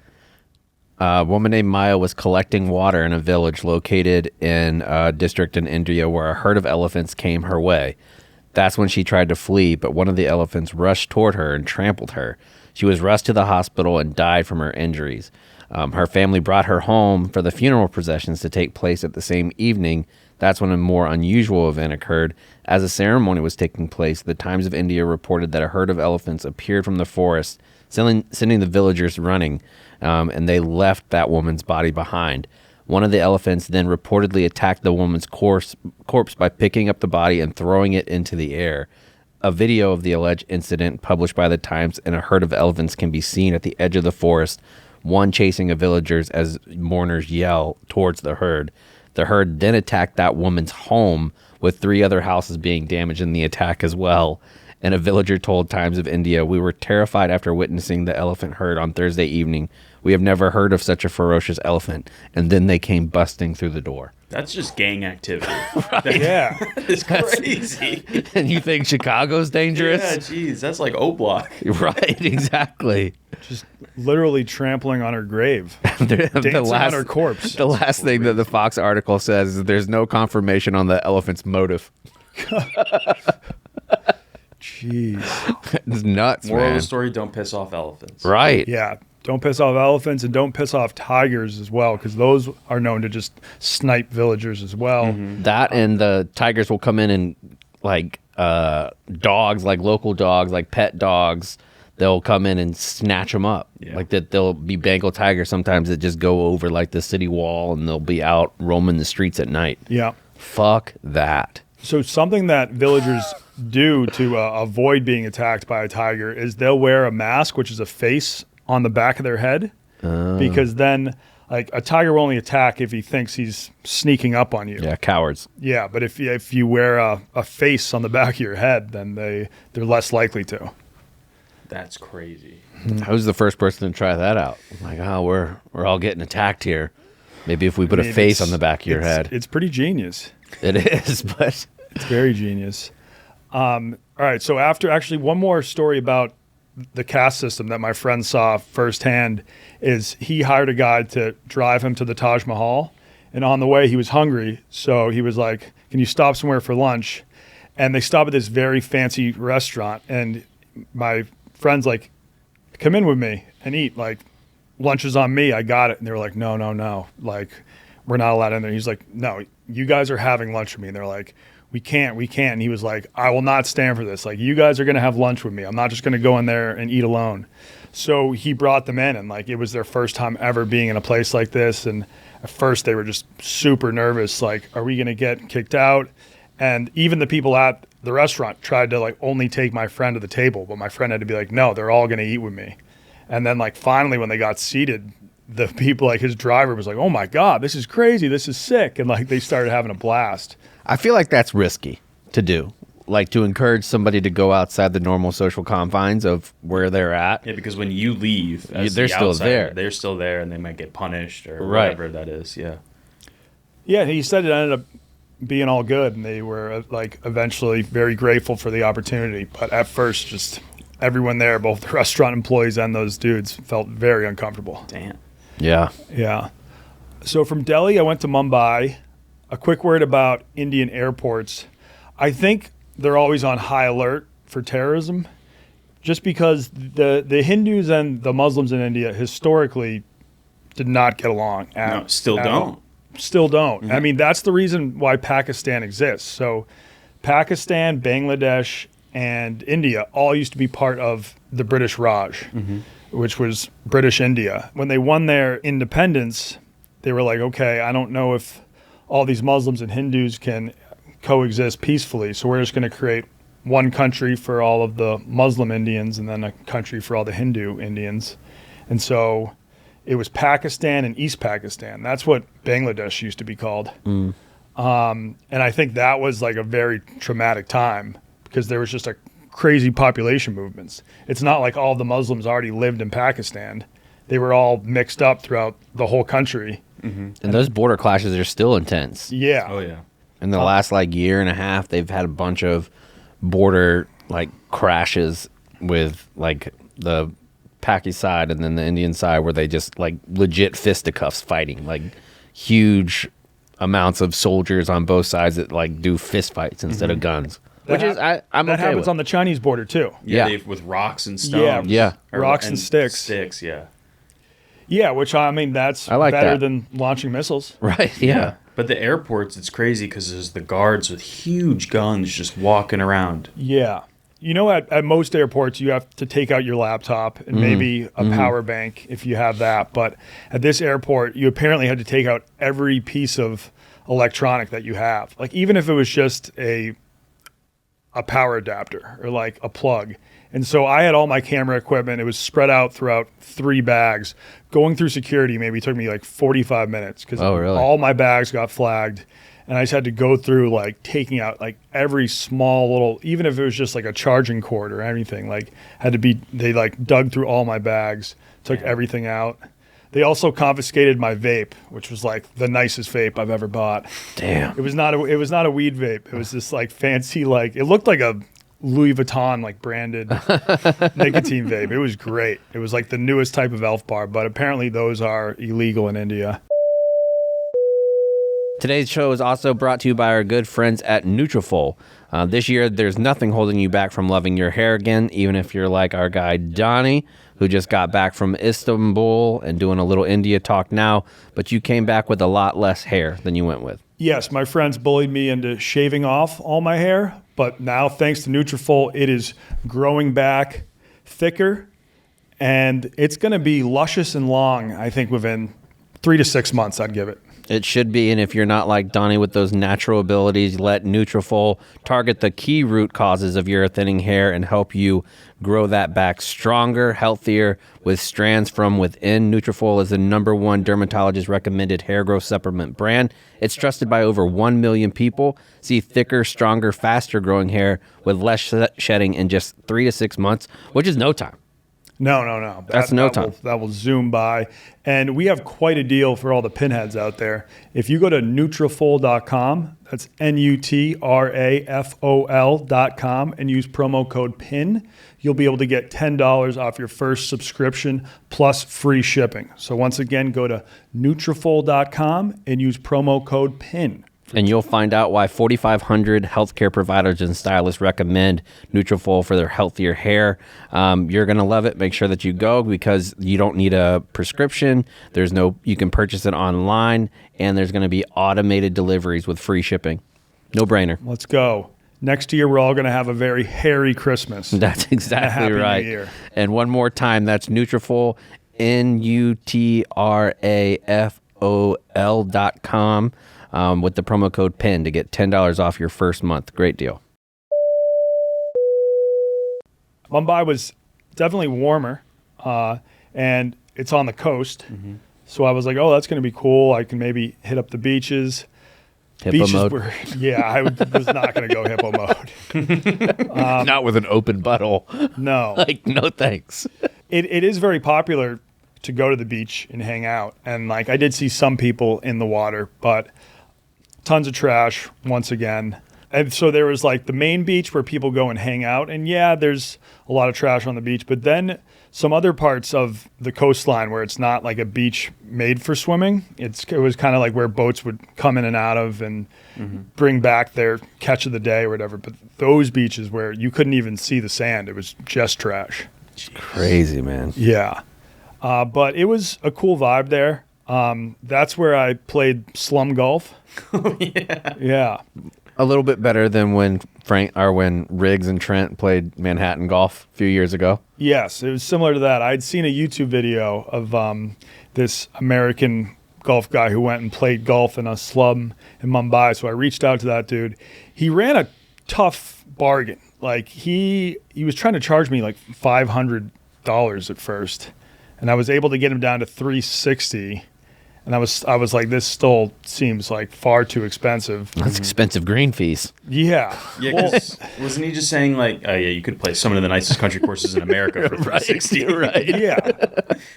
A woman named Maya was collecting water in a village located in a district in India where a herd of elephants came her way. That's when she tried to flee, but one of the elephants rushed toward her and trampled her. She was rushed to the hospital and died from her injuries. Her family brought her home for the funeral processions to take place at the same evening. That's when a more unusual event occurred. As the ceremony was taking place, the Times of India reported that a herd of elephants appeared from the forest, sending the villagers running, and they left that woman's body behind. One of the elephants then reportedly attacked the woman's corpse by picking up the body and throwing it into the air. A video of the alleged incident published by the Times and a herd of elephants can be seen at the edge of the forest, one chasing a villagers as mourners yell towards the herd. The herd then attacked that woman's home, with 3 other houses being damaged in the attack as well. And a villager told Times of India, "We were terrified after witnessing the elephant herd on Thursday evening. We have never heard of such a ferocious elephant." And then they came busting through the door. That's just gang activity. Yeah. It's crazy. And you think Chicago's dangerous? Yeah, geez, that's like O Block. Right, exactly. Just literally trampling on her grave. the Dancing on her corpse. The last thing that the Fox article says is there's no confirmation on the elephant's motive. Jeez. It's nuts, Moral of man. the story, don't piss off elephants. Right. Yeah. Don't piss off elephants and don't piss off tigers as well, because those are known to just snipe villagers as well. That and the tigers will come in and like dogs, like local dogs, like pet dogs, they'll come in and snatch them up. Yeah. Like that, they'll be Bengal tigers sometimes that just go over like the city wall and they'll be out roaming the streets at night. Yeah. Fuck that. So something that villagers do to avoid being attacked by a tiger is they'll wear a mask, which is a face on the back of their head, because then like a tiger will only attack if he thinks he's sneaking up on you. Yeah, cowards. Yeah, but if you wear a face on the back of your head, then they're less likely to. That's crazy. I was the first person to try that out. I'm like, oh, we're all getting attacked here. Maybe if we put I mean, a face it's- on the back of your it's- head. It's pretty genius. It is, but It's very genius. All right, so after actually one more story about the caste system that my friend saw firsthand is he hired a guy to drive him to the Taj Mahal, and on the way he was hungry, so he was like, "Can you stop somewhere for lunch?" And they stop at this very fancy restaurant, and my friend's like, "Come in with me and eat. Like, lunch is on me. I got it." And they were like, "No, no, no. Like, we're not allowed in there." He's like, "No, you guys are having lunch with me." And they're like, we can't. And he was like, "I will not stand for this. Like, you guys are going to have lunch with me. I'm not just going to go in there and eat alone." So he brought them in, and like, it was their first time ever being in a place like this. And at first they were just super nervous. Like, are we going to get kicked out? And even the people at the restaurant tried to like only take my friend to the table, but my friend had to be like, "No, they're all going to eat with me." And then like finally when they got seated, the people, like his driver was like, "Oh my God, this is crazy. This is sick." And like they started having a blast. I feel like that's risky to do. Like to encourage somebody to go outside the normal social confines of where they're at. Yeah, because when you leave, as They're the still outsider, there. They're still there, and they might get punished or Right. whatever that is. Yeah. Yeah, he said it ended up being all good, and they were like eventually very grateful for the opportunity. But at first, just everyone there, both the restaurant employees and those dudes, felt very uncomfortable. Damn. Yeah. Yeah. So from Delhi, I went to Mumbai. A quick word about Indian airports. I think they're always on high alert for terrorism, just because the Hindus and the Muslims in India historically did not get along. No, still at all. don't. still don't. I mean, that's the reason why Pakistan exists. So Pakistan, Bangladesh, and India all used to be part of the British Raj, which was British India. When they won their independence, they were like, okay, I don't know if all these Muslims and Hindus can coexist peacefully, so we're just going to create one country for all of the Muslim Indians and then a country for all the Hindu Indians. And so it was Pakistan and East Pakistan. That's what Bangladesh used to be called. And I think that was like a very traumatic time because there was just a crazy population movements. It's not like all the Muslims already lived in Pakistan. They were all mixed up throughout the whole country. And those border clashes are still intense. Yeah. Oh yeah. In the last like year and a half, they've had a bunch of border like crashes with like the Paki side and then the Indian side where they just like legit fisticuffs fighting, like huge amounts of soldiers on both sides that like do fist fights instead of guns. That Which is I'm that okay happens with. on the Chinese border too. Yeah. With rocks and stones. Yeah. Rocks and sticks. Sticks, yeah. Yeah, which I mean, that's I like better that. than launching missiles. Right. Yeah. But the airports, it's crazy because there's the guards with huge guns just walking around. Yeah. You know, at most airports, you have to take out your laptop and maybe a power bank if you have that. But at this airport, you apparently had to take out every piece of electronic that you have. Like, even if it was just a power adapter or like a plug. And so I had all my camera equipment. It was spread out throughout 3 bags. Going through security maybe took me like 45 minutes because all my bags got flagged. And I just had to go through like taking out like every small little, even if it was just like a charging cord or anything, like they like dug through all my bags, took everything out. They also confiscated my vape, which was like the nicest vape I've ever bought. Damn. It was not a weed vape. It was this like fancy, like it looked like a Louis Vuitton like branded nicotine vape. It was great. It was like the newest type of Elf bar, but apparently those are illegal in India. Today's show is also brought to you by our good friends at Nutrafol. This year, there's nothing holding you back from loving your hair again, even if you're like our guy Donnie, who just got back from Istanbul and doing a little India talk now, but you came back with a lot less hair than you went with. Yes, my friends bullied me into shaving off all my hair, but now thanks to Nutrafol, it is growing back thicker, and it's going to be luscious and long, I think, within 3 to 6 months, I'd give it. It should be, and if you're not like Donnie with those natural abilities, let Nutrafol target the key root causes of your thinning hair and help you grow that back stronger, healthier, with strands from within. Nutrafol is the #1 dermatologist recommended hair growth supplement brand. It's trusted by over 1 million people. See thicker, stronger, faster growing hair with less shedding in just 3 to 6 months, which is no time. No. That's no time. That will zoom by. And we have quite a deal for all the pinheads out there. If you go to Nutrafol.com, that's Nutrafol.com, and use promo code PIN, you'll be able to get $10 off your first subscription plus free shipping. So once again, go to Nutrafol.com and use promo code PIN. And you'll find out why 4,500 healthcare providers and stylists recommend Nutrafol for their healthier hair. You're going to love it. Make sure that you go because you don't need a prescription. You can purchase it online, and there's going to be automated deliveries with free shipping. No brainer. Let's go. Next year, we're all going to have a very hairy Christmas. That's exactly Happy right. New Year. And one more time, that's Nutrafol, Nutrafol.com. With the promo code PIN to get $10 off your first month. Great deal. Mumbai was definitely warmer, and it's on the coast. So I was like, oh, that's going to be cool. I can maybe hit up the beaches. Hippo mode. I was not going to go hippo mode. Not with an open butthole. No. Like, no thanks. It is very popular to go to the beach and hang out. And like I did see some people in the water, but tons of trash once again. And so there was like the main beach where people go and hang out. And yeah, there's a lot of trash on the beach, but then some other parts of the coastline where it's not like a beach made for swimming. It was kind of like where boats would come in and out of and bring back their catch of the day or whatever. But those beaches where you couldn't even see the sand, it was just trash. Crazy, man. Yeah. But it was a cool vibe there. That's where I played slum golf. Yeah. A little bit better than when when Riggs and Trent played Manhattan golf a few years ago. Yes, it was similar to that. I'd seen a YouTube video of this American golf guy who went and played golf in a slum in Mumbai. So I reached out to that dude. He ran a tough bargain. Like he was trying to charge me like $500 at first, and I was able to get him down to $360. And I was like, this still seems like far too expensive. That's expensive green fees. Yeah. Yeah, 'cause wasn't he just saying like, oh yeah, you could play some of the nicest country courses in America for $360? Right. Yeah.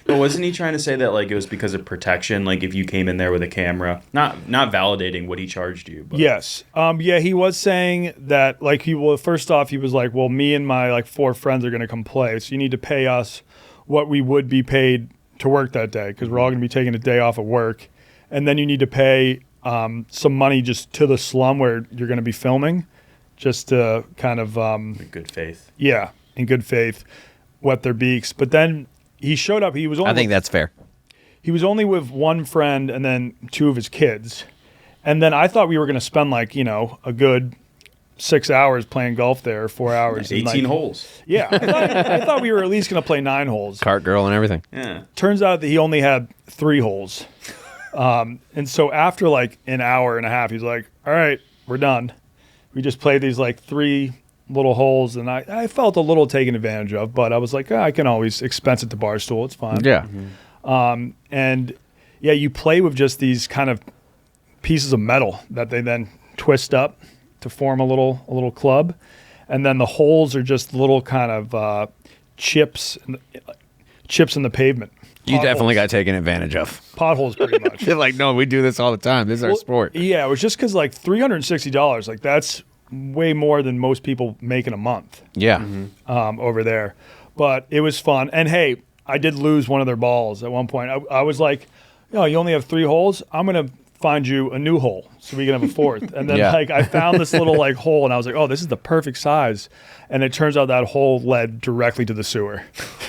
But wasn't he trying to say that like it was because of protection? Like if you came in there with a camera, not validating what he charged you. But. Yes. Yeah, he was saying that like first off, he was like, well, me and my like 4 friends are going to come play. So you need to pay us what we would be paid to work that day because we're all going to be taking a day off of work. And then you need to pay some money just to the slum where you're going to be filming just to kind of... in good faith. Yeah, in good faith, wet their beaks. But then he showed up. I think that's fair. He was only with one friend and then 2 of his kids. And then I thought we were going to spend like, a good 6 hours playing golf there, 4 hours. 18 holes. Yeah, I thought we were at least going to play 9 holes. Cart girl and everything. Yeah. Turns out that he only had 3 holes. And so after like an hour and a half, he's like, all right, we're done. We just played these like 3 little holes, and I felt a little taken advantage of, but I was like, I can always expense it to Barstool. It's fine. Yeah. And yeah, you play with just these kind of pieces of metal that they then twist up to form a little club, and then the holes are just little kind of chips in the pavement. You definitely got taken advantage of. Potholes, pretty much. They're like, no, we do this all the time. This is our sport. Yeah, it was just because like $360, like that's way more than most people make in a month. Yeah. Over there, but it was fun. And hey, I did lose one of their balls at one point. I was like, you only have 3 holes. I'm gonna find you a new hole so we can have a 4th. And then like I found this little like hole, and I was like, oh, this is the perfect size. And it turns out that hole led directly to the sewer.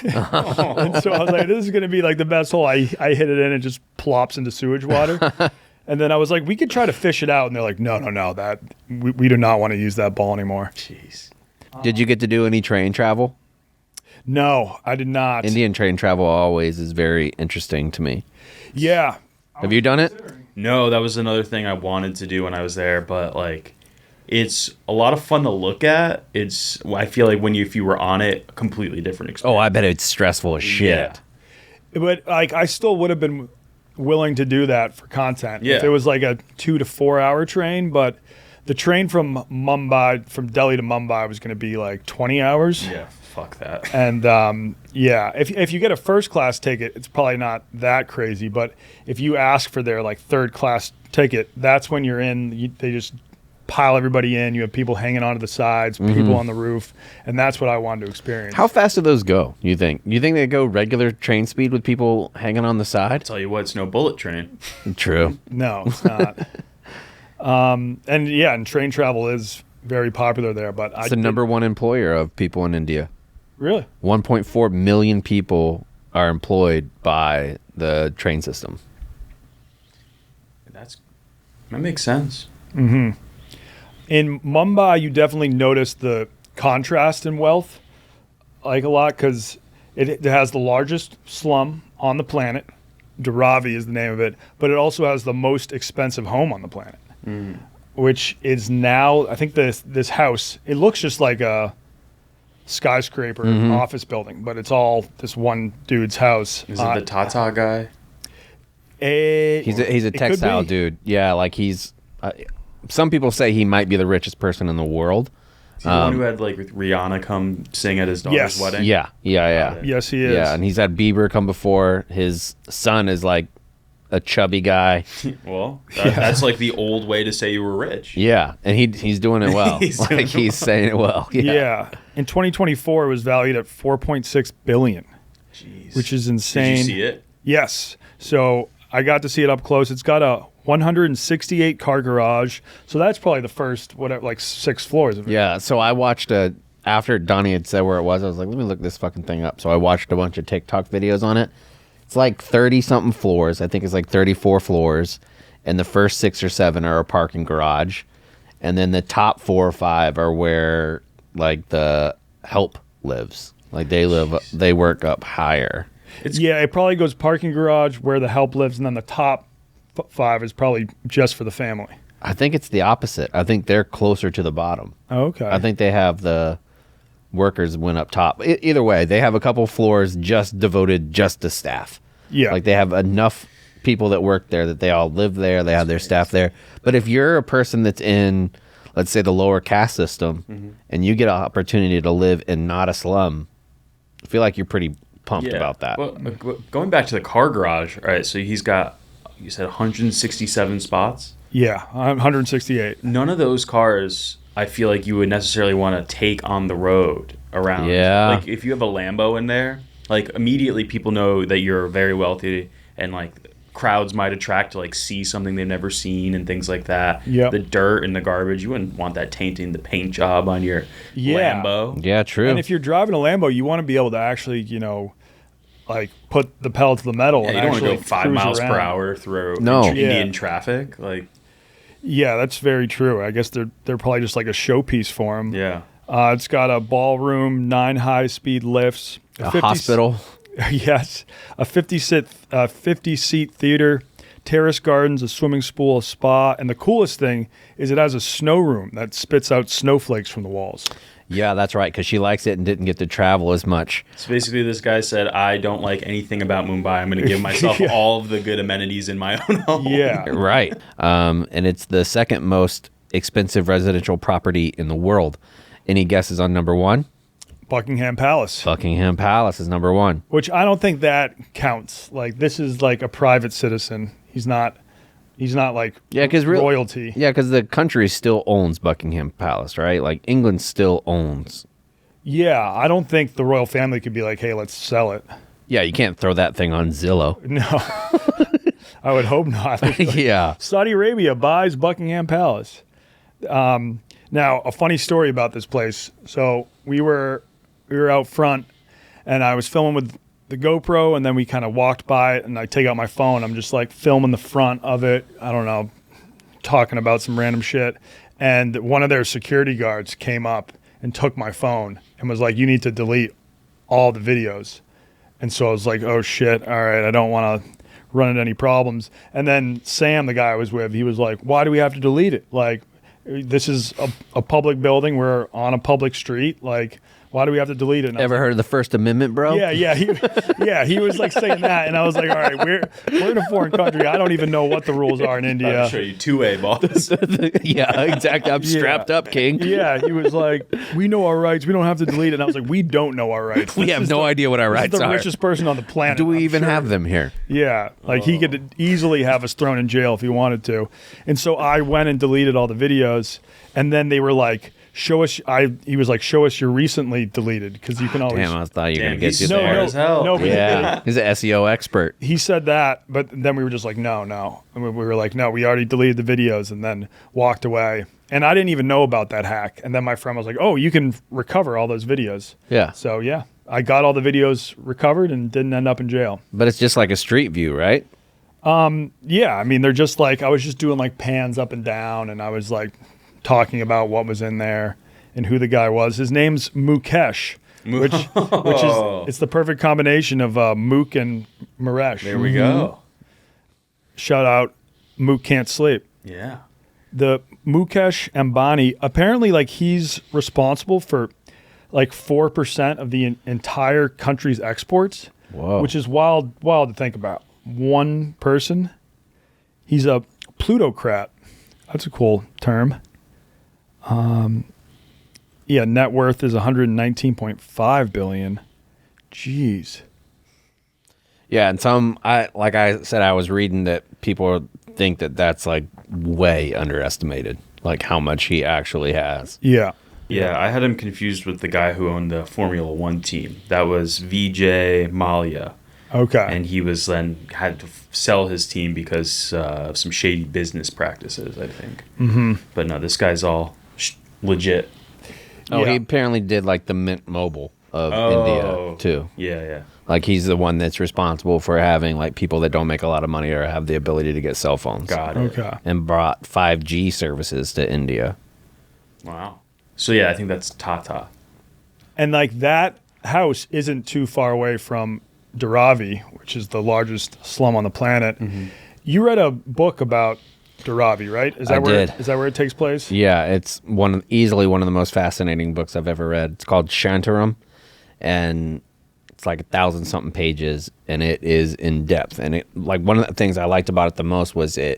And so I was like, this is gonna be like the best hole. I hit it in, and it just plops into sewage water. And then I was like, we could try to fish it out. And they're like, no, that we do not want to use that ball anymore. Jeez. Did you get to do any train travel? No, I did not. Indian train travel always is very interesting to me. Yeah. Have you done it? No, that was another thing I wanted to do when I was there, but like it's a lot of fun to look at. I feel like if you were on it, a completely different experience. Oh, I bet it's stressful as shit. Yeah. But like I still would have been willing to do that for content. Yeah. If it was like a 2 to 4 hour train, but the train from Delhi to Mumbai was going to be like 20 hours. Yeah, fuck that. And if you get a first class ticket, it's probably not that crazy. But if you ask for their like 3rd class ticket, that's when you're in. They just pile everybody in. You have people hanging onto the sides, people on the roof, and that's what I wanted to experience. How fast do those go, you think? You think they go regular train speed with people hanging on the side? Tell you what, it's no bullet train. True. No, it's not. And train travel is very popular there. But It's the number 1 employer of people in India. Really? 1.4 million people are employed by the train system. That makes sense. Mm-hmm. In Mumbai, you definitely notice the contrast in wealth, like a lot, because it has the largest slum on the planet. Dharavi is the name of it, but it also has the most expensive home on the planet, which is now, I think this house, it looks just like a skyscraper office building, but it's all this one dude's house. Is it the Tata guy? He's a textile dude. Yeah, like he's... some people say he might be the richest person in the world. Is he the one who had like Rihanna come sing at his daughter's wedding? Yeah. Yes, he is. Yeah, and he's had Bieber come before. His son is like a chubby guy. Well, that's like the old way to say you were rich. Yeah, and he's doing it well. He's saying it well. Yeah. In 2024, it was valued at $4.6 billion, Jeez. which is insane. Did you see it? Yes. So I got to see it up close. It's got a 168 car garage. So that's probably the first, 6 floors of it. Yeah, so I watched after Donnie had said where it was, I was like, let me look this fucking thing up. So I watched a bunch of TikTok videos on it. It's like 30 something floors. I think it's like 34 floors, and the first 6 or 7 are a parking garage, and then the top 4 or 5 are where like the help lives. Like they work up higher. It probably goes parking garage where the help lives, and then the top 5 is probably just for the family. I think it's the opposite. I think they're closer to the bottom. Oh, okay. I think they have the workers went up top. Either way, they have a couple floors just devoted just to staff. Yeah. Like they have enough people that work there that they all live there. They have their staff there. But if you're a person that's in, let's say, the lower caste system, and you get an opportunity to live in not a slum, I feel like you're pretty pumped about that. Well, going back to the car garage, all right, so he's got, you said 167 spots? Yeah, 168. None of those cars I feel like you would necessarily want to take on the road around. Yeah. Like if you have a Lambo in there, like immediately people know that you're very wealthy, and like crowds might attract to like see something they've never seen and things like that. Yep. The dirt and the garbage, you wouldn't want that tainting the paint job on your Lambo. Yeah, true. And if you're driving a Lambo, you want to be able to actually, like put the pedal to the metal. Yeah, and you don't want to actually go 5 cruise miles per around. hour through No. Indian Yeah. traffic. Like, Yeah, that's very true. I guess they're probably just like a showpiece for them. yeah. It's got a ballroom, 9 high-speed lifts, a hospital. Yes, a 50-seat theater, terrace gardens, a swimming pool, a spa, and the coolest thing is it has a snow room that spits out snowflakes from the walls. Yeah, that's right, because she likes it and didn't get to travel as much. So basically, this guy said, I don't like anything about Mumbai. I'm going to give myself all of the good amenities in my own home. Yeah, Right. And it's the second most expensive residential property in the world. Any guesses on number 1? Buckingham Palace, Buckingham Palace is number 1. which I don't think that counts. Like this is like a private citizen. He's not like royalty. Yeah, because the country still owns Buckingham Palace, right? Like England still owns. Yeah, I don't think the royal family could be like, hey, let's sell it. Yeah, you can't throw that thing on Zillow. No, I would hope not. Yeah. Saudi Arabia buys Buckingham Palace. Now, a funny story about this place. So we were out front, and I was filming with the GoPro, and then we kind of walked by it, and I take out my phone. I'm just like filming the front of it. I don't know, talking about some random shit. And one of their security guards came up and took my phone and was like, you need to delete all the videos. And so I was like, oh shit, all right, I don't want to run into any problems. And then Sam, the guy I was with, he was like, why do we have to delete it? Like, this is a public building. We're on a public street. Like, why do we have to delete it? And I was Ever heard of the First Amendment, bro? Yeah, he was like saying that, and I was like, all right, we're in a foreign country. I don't even know what the rules are in India. I'll show you 2A balls. Yeah, exactly. I'm strapped up, King. Yeah, he was like, we know our rights. We don't have to delete it. And I was like, we don't know our rights. We have no idea what our This is rights the are. richest person on the planet. Do we I'm even sure. have them here? Yeah, like he could easily have us thrown in jail if he wanted to. And so I went and deleted all the videos, and then they were like, show us. He was like, show us your recently deleted, because you can always. Damn, I thought you were Damn, going to get he's you smart there. as hell. No, but Yeah, he's an SEO expert. he said that, but then we were just like, no. And we were like, no, we already deleted the videos, and then walked away. And I didn't even know about that hack. And then my friend was like, oh, you can recover all those videos. Yeah. So yeah, I got all the videos recovered and didn't end up in jail. But it's just like a street view, right? Yeah, I mean, they're just like, I was just doing like pans up and down, and I was like talking about what was in there and who the guy was. His name's Mukesh, which is, it's the perfect combination of Mook and Miresh. There we go. Shout out, Mook Can't Sleep. Yeah. The Mukesh Ambani, apparently like he's responsible for like 4% of the entire country's exports, Whoa. which is wild to think about. One person, he's a plutocrat. That's a cool term. Yeah, net worth is 119.5 billion. Jeez. Yeah, and like I said, I was reading that people think that that's like way underestimated, like how much he actually has. Yeah. Yeah, I had him confused with the guy who owned the Formula One team. That was Vijay Mallya. Okay. And he was then had to sell his team because of some shady business practices, I think. Mm-hmm. But no, this guy's all legit. Oh, Yeah. he apparently did like the Mint Mobile of Oh. India too. Yeah. Like he's the one that's responsible for having like people that don't make a lot of money or have the ability to get cell phones. Got it. Okay. And brought 5G services to India. Wow. So yeah, I think that's Tata. And like that house isn't too far away from Dharavi, which is the largest slum on the planet. Mm-hmm. You read a book about Dharavi, right? Is that I where did. Is that where it takes place? Yeah, it's easily one of the most fascinating books I've ever read. It's called Shantaram, and it's like 1,000-something pages, and it is in depth. And it like one of the things I liked about it the most was I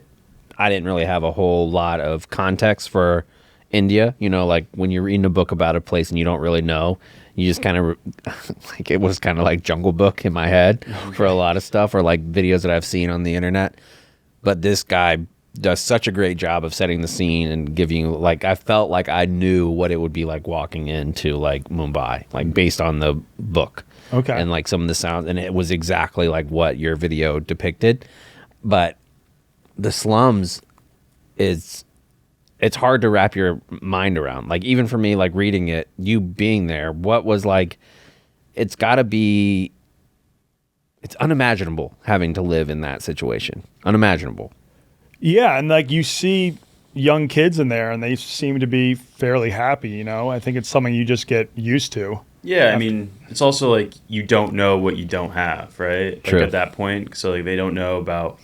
didn't really have a whole lot of context for India. You know, like when you're reading a book about a place and you don't really know, you just kind of like it was kind of like Jungle Book in my head for a lot of stuff, or like videos that I've seen on the internet. But this guy does such a great job of setting the scene and giving you like I felt like I knew what it would be like walking into like Mumbai, like based on the book. Okay. And like some of the sounds, and it was exactly like what your video depicted. But the slums it's hard to wrap your mind around. Like even for me, like reading it, you being there, what was like, it's unimaginable having to live in that situation. Unimaginable. Yeah, and like you see young kids in there and they seem to be fairly happy, you know? I think it's something you just get used to. Yeah, I mean, it's also like you don't know what you don't have, right? True. Like at that point, so like they don't know about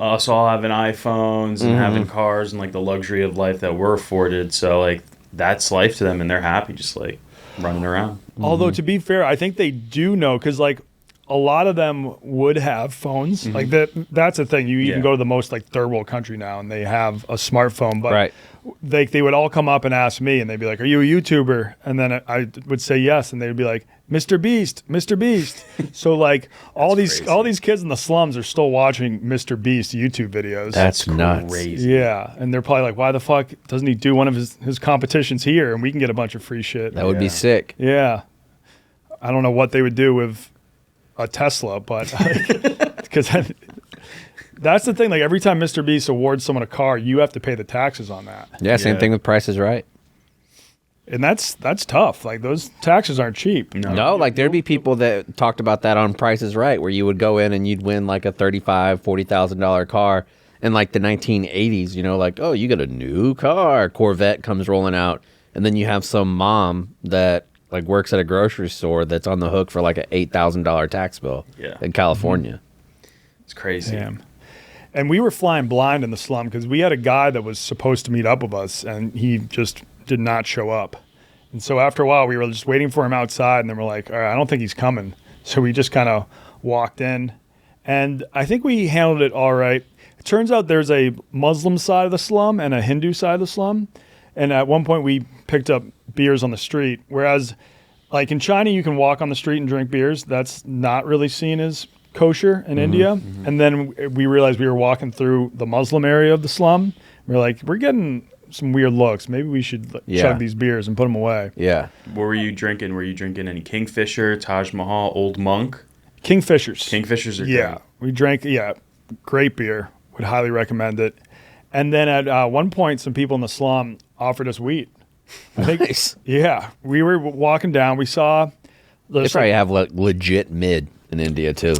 us all having iPhones and having cars and like the luxury of life that we're afforded. So like that's life to them, and they're happy just like running around. Although to be fair, I think they do know because like a lot of them would have phones. Like that's the thing. You even go to the most like third world country now and they have a smartphone. But Right. they would all come up and ask me and they'd be like, "Are you a YouTuber?" And then I would say yes, and they'd be like, "Mr. Beast, Mr. Beast." So like all these kids in the slums are still watching Mr. Beast YouTube videos. That's nuts. Crazy. Yeah, and they're probably like, "Why the fuck doesn't he do one of his competitions here and we can get a bunch of free shit?" That would be sick. Yeah. I don't know what they would do with a Tesla, but because that's the thing. Like every time Mr. Beast awards someone a car, you have to pay the taxes on that, Yeah, same Yeah. thing with Price is Right. and that's tough. Like those taxes aren't cheap. No, like there'd be people that talked about that on Price is Right, where you would go in and you'd win like a $40,000 car in like the 1980s. You know, like, oh, you got a new car, Corvette comes rolling out, and then you have some mom that like works at a grocery store that's on the hook for like an $8,000 tax bill in California. It's crazy. Damn. And we were flying blind in the slum because we had a guy that was supposed to meet up with us, and he just did not show up. And so after a while, we were just waiting for him outside, and then we're like, all right, I don't think he's coming. So we just kind of walked in, and I think we handled it all right. It turns out there's a Muslim side of the slum and a Hindu side of the slum. And at one point, we picked up beers on the street, whereas like in China, you can walk on the street and drink beers. That's not really seen as kosher in India. And then we realized we were walking through the Muslim area of the slum. We're like, we're getting some weird looks. Maybe we should chug these beers and put them away. Yeah. What were you drinking? Were you drinking any Kingfisher, Taj Mahal, Old Monk? Kingfishers. Kingfishers are Yeah. great. We drank, great beer. Would highly recommend it. And then at one point, some people in the slum offered us weed. I think, Nice. yeah. We were walking down. We saw. They probably have like legit mid in India too.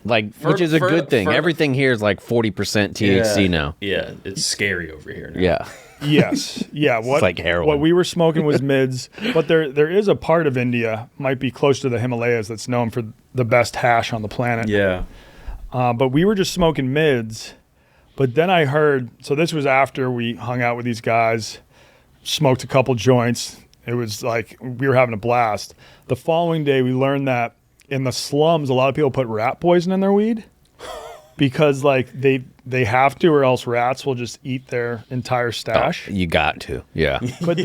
Like, which is a good thing. Everything here is like 40% THC now. Yeah, it's scary over here now. Yeah. Yes. Yeah. What, like heroin. What we were smoking was mids, but there is a part of India, might be close to the Himalayas, that's known for the best hash on the planet. Yeah. But we were just smoking mids. But then I heard, so this was after we hung out with these guys, smoked a couple joints. It was like we were having a blast. The following day, we learned that in the slums, a lot of people put rat poison in their weed because like they have to, or else rats will just eat their entire stash. You got to. Yeah. But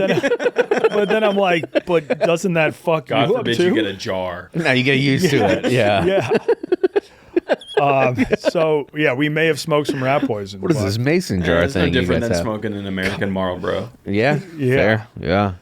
then I'm like, but doesn't that fuck God you up forbid too? you get a jar. Now you get used to it. Yeah. Yeah. So yeah, we may have smoked some rat poison. What is but- this mason jar It's no thing you different guys than have? smoking an American Marlboro. Yeah. Yeah. Fair. Yeah.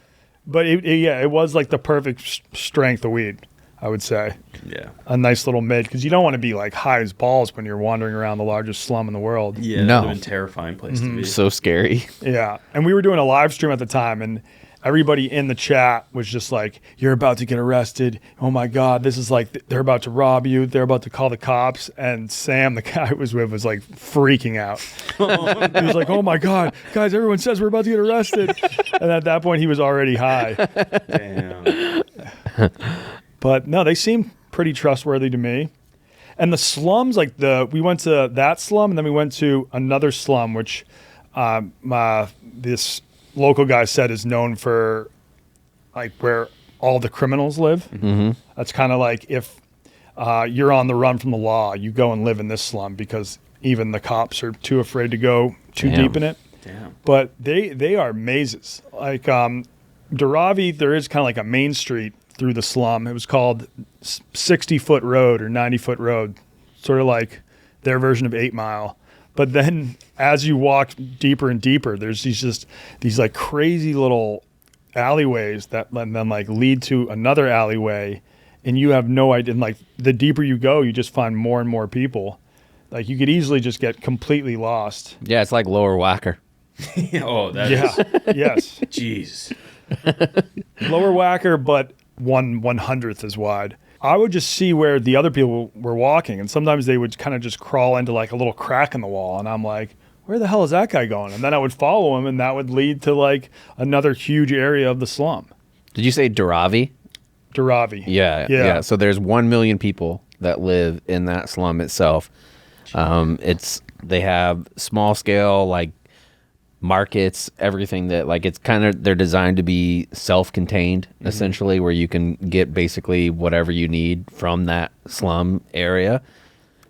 But it was like the perfect strength of weed, I would say. Yeah. A nice little mid, because you don't want to be like high as balls when you're wandering around the largest slum in the world. Yeah, No. that would have been a terrifying place to be. So scary. Yeah. And we were doing a live stream at the time, and everybody in the chat was just like, "You're about to get arrested. Oh my God, this is like they're about to rob you. They're about to call the cops." And Sam, the guy I was with, was like freaking out. He was like, "Oh my God, guys! Everyone says we're about to get arrested." And at that point, he was already high. Damn. But no, they seem pretty trustworthy to me. And the slums, like we went to that slum, and then we went to another slum, which this local guy said is known for like where all the criminals live. Mm-hmm. That's kind of like if you're on the run from the law, you go and live in this slum because even the cops are too afraid to go too Damn. deep in it. Damn. But they are mazes. Like Dharavi, there is kind of like a main street through the slum. It was called 60-foot road or 90-foot road, sort of like their version of 8 Mile. But then as you walk deeper and deeper, there's these like crazy little alleyways that then like lead to another alleyway, and you have no idea. And like the deeper you go, you just find more and more people. Like you could easily just get completely lost. Yeah, it's like Lower Whacker. Oh, that Yeah. is. Yes. Jeez. Lower Whacker, but 1/100th as wide. I would just see where the other people were walking, and sometimes they would kind of just crawl into like a little crack in the wall, and I'm like, where the hell is that guy going? And then I would follow him, and that would lead to like another huge area of the slum. Did you say Dharavi? Dharavi. Yeah. So there's 1 million people that live in that slum itself. They have small scale like markets, everything that like it's kind of they're designed to be self-contained essentially, where you can get basically whatever you need from that slum area.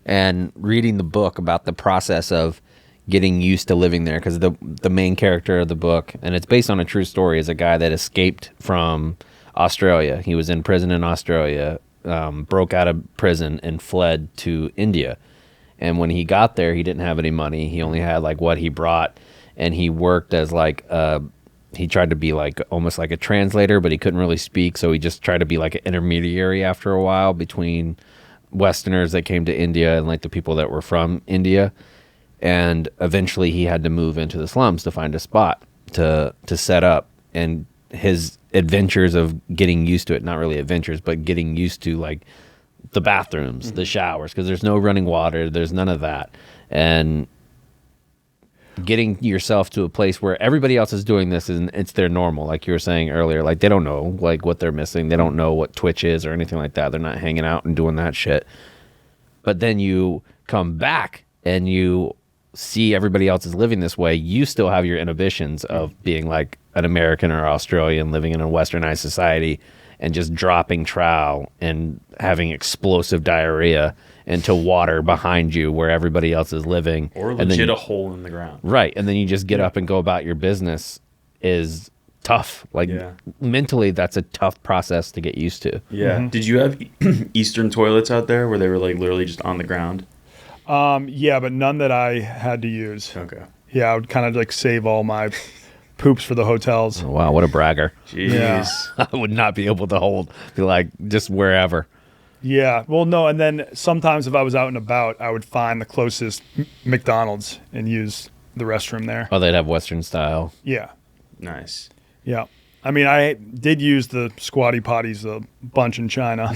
And reading the book about the process of getting used to living there, because the main character of the book, and it's based on a true story, is a guy that escaped from Australia. He was in prison in Australia, broke out of prison and fled to India. And when he got there, he didn't have any money. He only had like what he brought. And he worked as like he tried to be like almost like a translator, but he couldn't really speak, so he just tried to be like an intermediary after a while between Westerners that came to India and like the people that were from India. And eventually he had to move into the slums to find a spot to set up. And his adventures of getting used to it, not really adventures, but getting used to like the bathrooms, the showers, because there's no running water, there's none of that. And getting yourself to a place where everybody else is doing this and it's their normal, like you were saying earlier. Like they don't know like what they're missing. They don't know what Twitch is or anything like that. They're not hanging out and doing that shit. But then you come back and you see everybody else is living this way. You still have your inhibitions of being like an American or Australian living in a westernized society and just dropping trowel and having explosive diarrhea into water behind you where everybody else is living. Or and legit then a hole in the ground. Right. And then you just get up and go about your business is tough. Like mentally, that's a tough process to get used to. Yeah. Mm-hmm. Did you have Eastern toilets out there where they were like literally just on the ground? Yeah, but none that I had to use. Okay. Yeah, I would kind of like save all my poops for the hotels. Oh, wow, what a bragger. Jeez. Yeah. I would not be able to be like, just wherever. Yeah, well, no, and then sometimes if I was out and about, I would find the closest McDonald's and use the restroom there. Oh, they'd have Western style. Yeah, Nice. yeah. I mean, I did use the squatty potties a bunch in China.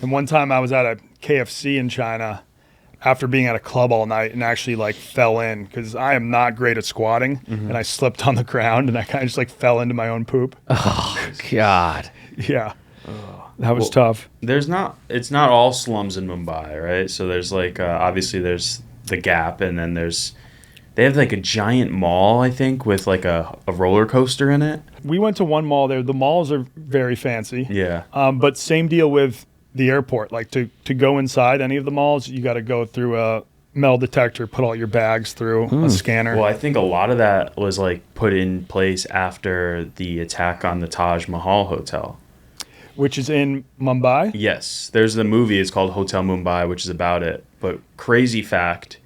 And one time I was at a KFC in China after being at a club all night and actually like fell in because I am not great at squatting. And I slipped on the ground and I kind of just like fell into my own poop. Oh, God. Yeah. That was tough. It's not all slums in Mumbai, right? So there's like, obviously there's the Gap, and then they have like a giant mall, I think, with like a roller coaster in it. We went to one mall there. The malls are very fancy. Yeah. But same deal with the airport. Like to go inside any of the malls, you got to go through a metal detector, put all your bags through a scanner. Well, I think a lot of that was like put in place after the attack on the Taj Mahal Hotel. Which is in Mumbai? Yes. There's the movie, it's called Hotel Mumbai, which is about it. But crazy fact,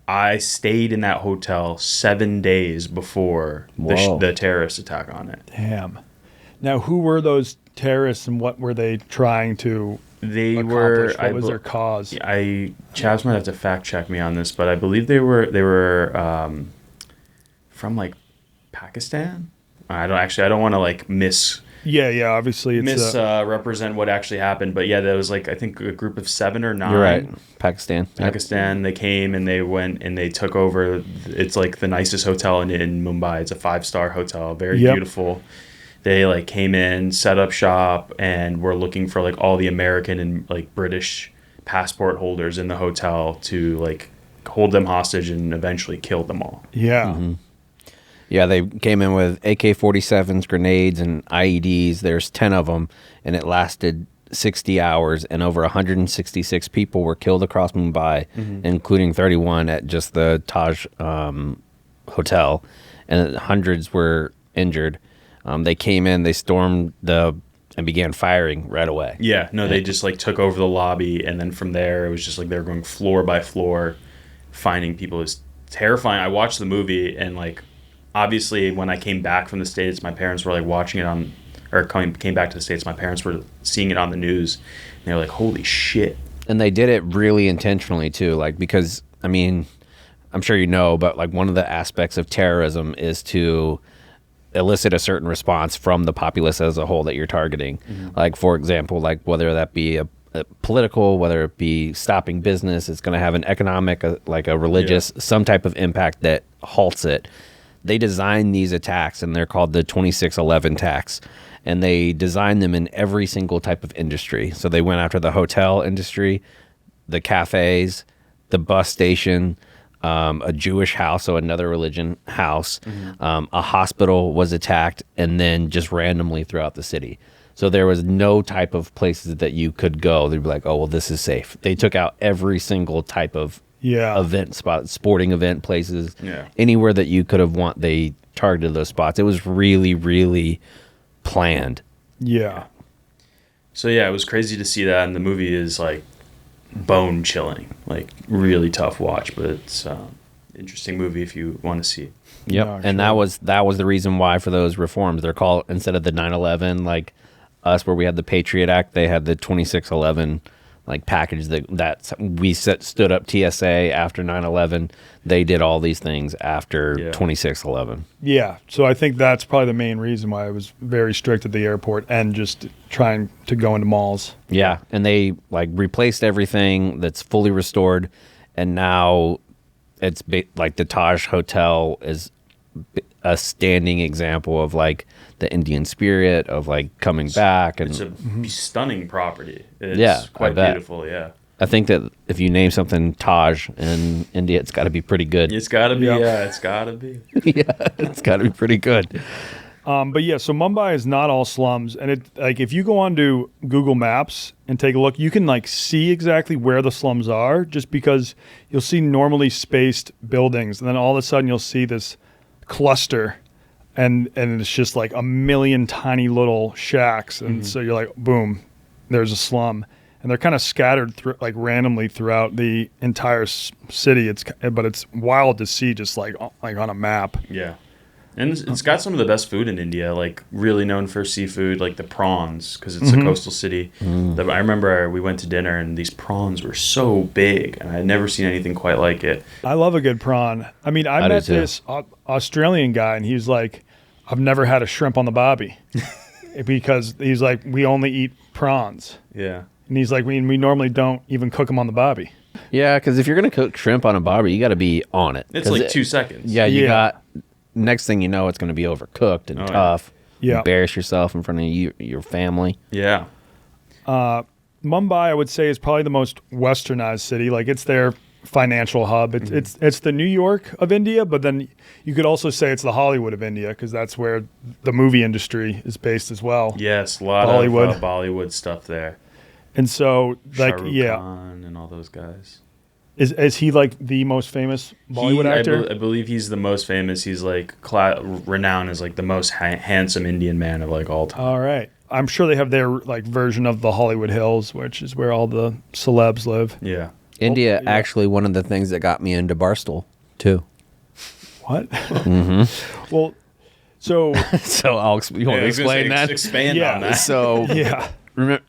I stayed in that hotel 7 days before the terrorist attack on it. Damn. Now, who were those terrorists and what were they trying to accomplish? What was their cause? Chaps might have to fact check me on this, but I believe they were from like Pakistan. I don't want to like Yeah, obviously it's misrepresent what actually happened, but yeah, there was like I think a group of 7 or 9. You're right. Pakistan. They came and they went and they took over. It's like the nicest hotel in Mumbai. It's a 5-star hotel, very beautiful. They like came in, set up shop, and were looking for like all the American and like British passport holders in the hotel to like hold them hostage and eventually kill them all. Yeah. Yeah, they came in with AK-47s, grenades, and IEDs. There's 10 of them, and it lasted 60 hours, and over 166 people were killed across Mumbai, including 31 at just the Taj hotel, and hundreds were injured. They came in, they stormed and began firing right away. Yeah, no, they just like took over the lobby, and then from there it was just like they were going floor by floor, finding people. It was terrifying. I watched the movie, and like obviously when I came back from the States, my parents were like watching it came back to the States. My parents were seeing it on the news, and they were like, "Holy shit!" And they did it really intentionally too, like because I mean, I'm sure you know, but like one of the aspects of terrorism is to elicit a certain response from the populace as a whole that you're targeting. Like, for example, like whether that be a political, whether it be stopping business, it's going to have an economic, like a religious, some type of impact that halts it. They design these attacks, and they're called the 2611 attacks. And they design them in every single type of industry. So they went after the hotel industry, the cafes, the bus station, a Jewish house, so another religion house, a hospital was attacked, and then just randomly throughout the city. So there was no type of places that you could go. They'd be like, oh, well, this is safe. They took out every single type of event spot, sporting event places, anywhere that you could have they targeted those spots. It was really, really planned. Yeah. So yeah, it was crazy to see that, and the movie is like bone chilling, like really tough watch, but it's interesting movie if you want to see. Yep. No, And sure. that was the reason why for those reforms. They're called, instead of the 9/11, like us where we had the Patriot Act, they had the 2611 like package that we stood up TSA after 9/11. They did all these things after 2611. Yeah. So I think that's probably the main reason why I was very strict at the airport and just trying to go into malls. Yeah, and they like replaced everything that's fully restored, and now it's like the Taj Hotel is a standing example of like the Indian spirit of like coming back. And It's a stunning property. It's quite beautiful. Yeah. I think that if you name something Taj in India, it's got to be pretty good. It's got to be. Yeah, it's got to be. It's got to be pretty good. But yeah, so Mumbai is not all slums, and it like if you go onto Google Maps and take a look, you can like see exactly where the slums are, just because you'll see normally spaced buildings, and then all of a sudden you'll see this cluster, and it's just like a million tiny little shacks, and so you're like, boom, there's a slum, and they're kind of scattered like randomly throughout the entire city. But it's wild to see, just like on a map. Yeah. And it's got some of the best food in India, like really known for seafood, like the prawns, because it's a coastal city. I remember we went to dinner, and these prawns were so big, and I had never seen anything quite like it. I love a good prawn. I mean, I met this Australian guy, and he's like, I've never had a shrimp on the barbie. Because he's like, we only eat prawns. Yeah. And he's like, we normally don't even cook them on the barbie. Yeah, because if you're gonna cook shrimp on a barbie, you got to be on it. It's like 2 seconds. Yeah, you got. Next thing you know, it's going to be overcooked and tough. Yeah. Embarrass yourself in front of your family. Yeah. Mumbai, I would say, is probably the most westernized city. Like, it's their financial hub. It's the New York of India, but then you could also say it's the Hollywood of India, because that's where the movie industry is based as well. Yes, a lot Bollywood. of Bollywood stuff there. And so, like, Shah Rukh Khan and all those guys. Is he like the most famous Bollywood actor? I believe he's the most famous. He's like renowned as like the most handsome Indian man of like all time. All right. I'm sure they have their like version of the Hollywood Hills, which is where all the celebs live. Yeah. India, actually, one of the things that got me into Barstool, too. What? Well, so So you want to explain that? Expand Yeah. on that. So yeah. remember,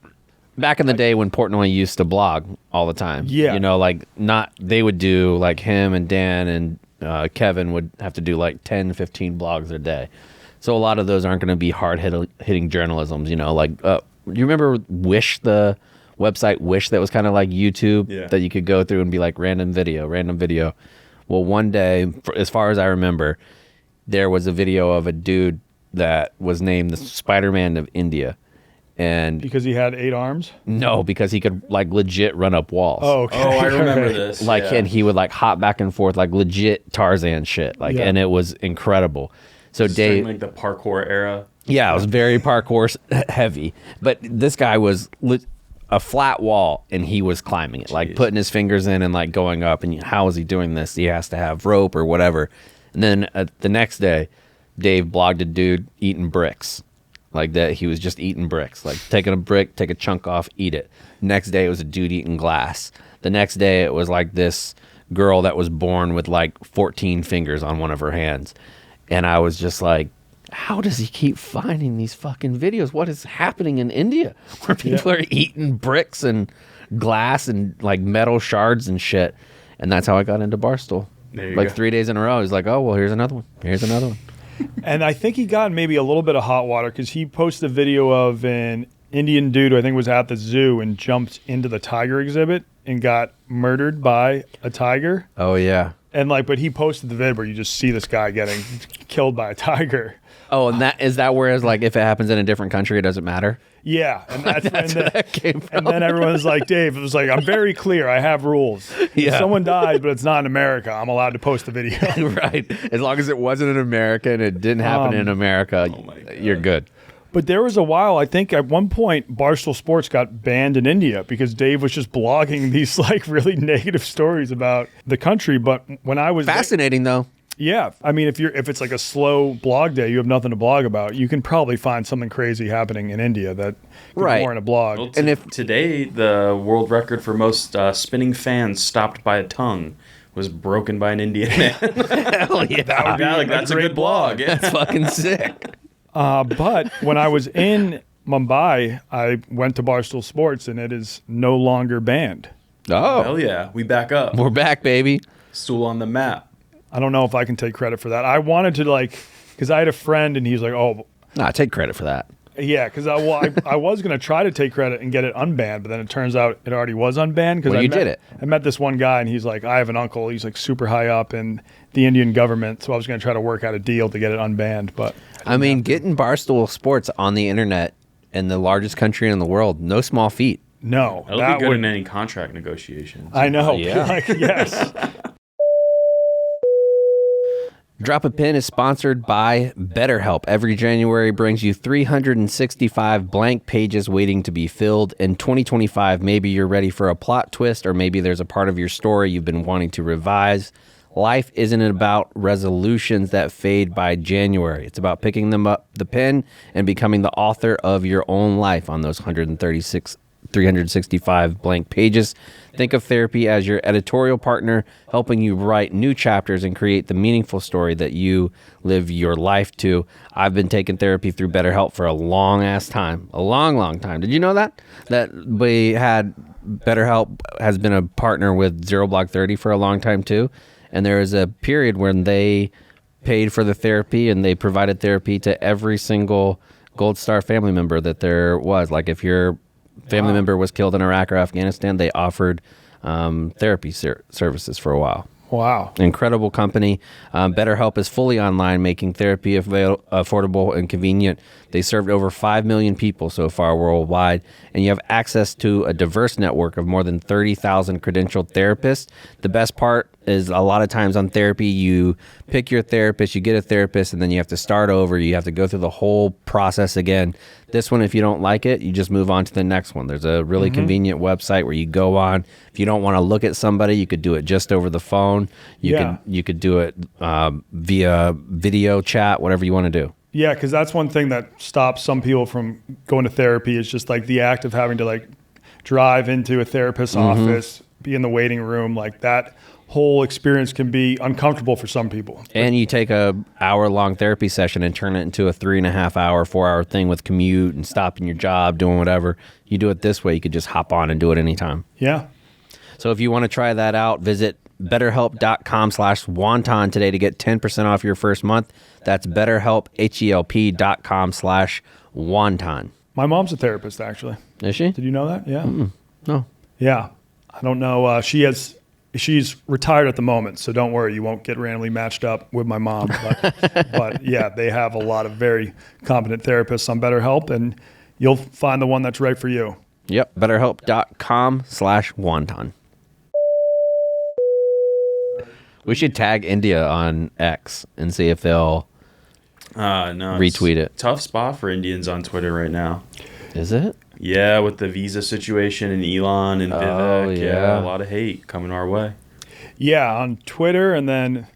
back in the day when Portnoy used to blog all the time. Yeah. You know, like they would do like him and Dan and Kevin would have to do like 10, 15 blogs a day. So a lot of those aren't going to be hitting journalisms, you know, like, do you remember Wish, the website Wish that was kind of like YouTube that you could go through and be like random video. Well, one day, as far as I remember, there was a video of a dude that was named the Spider-Man of India. And Because he had 8 arms? no, because he could like legit run up walls. Oh, okay. Oh, I remember this. Like, yeah. and he would like hop back and forth like legit Tarzan shit. Like, and it was incredible. So During, Dave, like the parkour era. yeah, it was very parkour heavy. But this guy was a flat wall and he was climbing it, like putting his fingers in and like going up. And how is he doing this? He has to have rope or whatever. And then the next day, Dave blogged a dude eating bricks. Like that, he was just eating bricks, like taking a brick, take a chunk off, eat it. Next day, it was a dude eating glass. The next day, it was like this girl that was born with like 14 fingers on one of her hands. And I was just like, how does he keep finding these fucking videos? What is happening in India where people are eating bricks and glass and like metal shards and shit? And that's how I got into Barstool. Like 3 days in a row, he's like, oh, well, here's another one. Here's another one. And I think he got maybe a little bit of hot water because he posted a video of an Indian dude who I think was at the zoo and jumped into the tiger exhibit and got murdered by a tiger. Oh, yeah. And like, but he posted the vid where you just see this guy getting killed by a tiger. Oh, and that is that whereas like if it happens in a different country, it doesn't matter? Yeah. And that's where that came from. And then everyone's like, Dave, it was like, I'm very clear. I have rules. Yeah. If someone dies, but it's not in America, I'm allowed to post the video. Right. As long as it wasn't in America and it didn't happen in America, you're good. But there was a while, I think at one point, Barstool Sports got banned in India because Dave was just blogging these like really negative stories about the country. But when I was Fascinating though. yeah, I mean, if it's like a slow blog day, you have nothing to blog about. You can probably find something crazy happening in India that could be more in a blog. Well, And if today the world record for most spinning fans stopped by a tongue was broken by an Indian man. hell yeah, That's a good blog. Yeah. that's fucking sick. But when I was in Mumbai, I went to Barstool Sports, and it is no longer banned. Oh, Hell yeah, we back up. we're back, baby. Stool on the map. I don't know if I can take credit for that. I wanted to because I had a friend, and he's like, oh, Nah, take credit for that. yeah, because I was going to try to take credit and get it unbanned, but then it turns out it already was unbanned. Well, you did it. I met this one guy, and he's like, I have an uncle. He's like super high up in the Indian government, so I was going to try to work out a deal to get it unbanned. But I mean, getting Barstool Sports on the internet in the largest country in the world, no small feat. no, That'll that be good would- in any contract negotiations. I know. Yeah. Like, yes. Drop a Pin is sponsored by BetterHelp. Every January brings you 365 blank pages waiting to be filled. In 2025, maybe you're ready for a plot twist, or maybe there's a part of your story you've been wanting to revise. Life isn't about resolutions that fade by January. It's about picking them up the pen and becoming the author of your own life on those 365 blank pages. Think of therapy as your editorial partner, helping you write new chapters and create the meaningful story that you live your life to. I've been taking therapy through BetterHelp for a long-ass time. A long, long time. Did you know that? That we had BetterHelp has been a partner with Zero Block 30 for a long time too. And there was a period when they paid for the therapy and they provided therapy to every single Gold Star family member that there was. Like if your family member was killed in Iraq or Afghanistan, they offered therapy services for a while. Wow. Incredible company. BetterHelp is fully online, making therapy affordable and convenient. They served over 5 million people so far worldwide, and you have access to a diverse network of more than 30,000 credentialed therapists. The best part is a lot of times on therapy, you pick your therapist, you get a therapist, and then you have to start over. You have to go through the whole process again. This one, if you don't like it, you just move on to the next one. There's a really convenient website where you go on. If you don't want to look at somebody, you could do it just over the phone. You could do it via video chat, whatever you want to do. Yeah, because that's one thing that stops some people from going to therapy is just like the act of having to like drive into a therapist's office, be in the waiting room. Like that whole experience can be uncomfortable for some people. And you take a hour-long therapy session and turn it into a 3.5 hour, 4 hour thing with commute and stopping your job, doing whatever. You do it this way, you could just hop on and do it anytime. Yeah. So if you want to try that out, visit BetterHelp.com/wonton today to get 10% off your first month. That's BetterHelp, HELP.com/wonton. My mom's a therapist, actually. Is she? Did you know that? Yeah. No. Yeah. I don't know. She's retired at the moment, so don't worry. You won't get randomly matched up with my mom. But yeah, they have a lot of very competent therapists on BetterHelp, and you'll find the one that's right for you. Yep. BetterHelp.com/wonton. We should tag India on X and see if they'll No, retweet it. Tough spot for Indians on Twitter right now. Is it? Yeah, with the visa situation and Elon and Vivek. Yeah. A lot of hate coming our way. Yeah, on Twitter, and then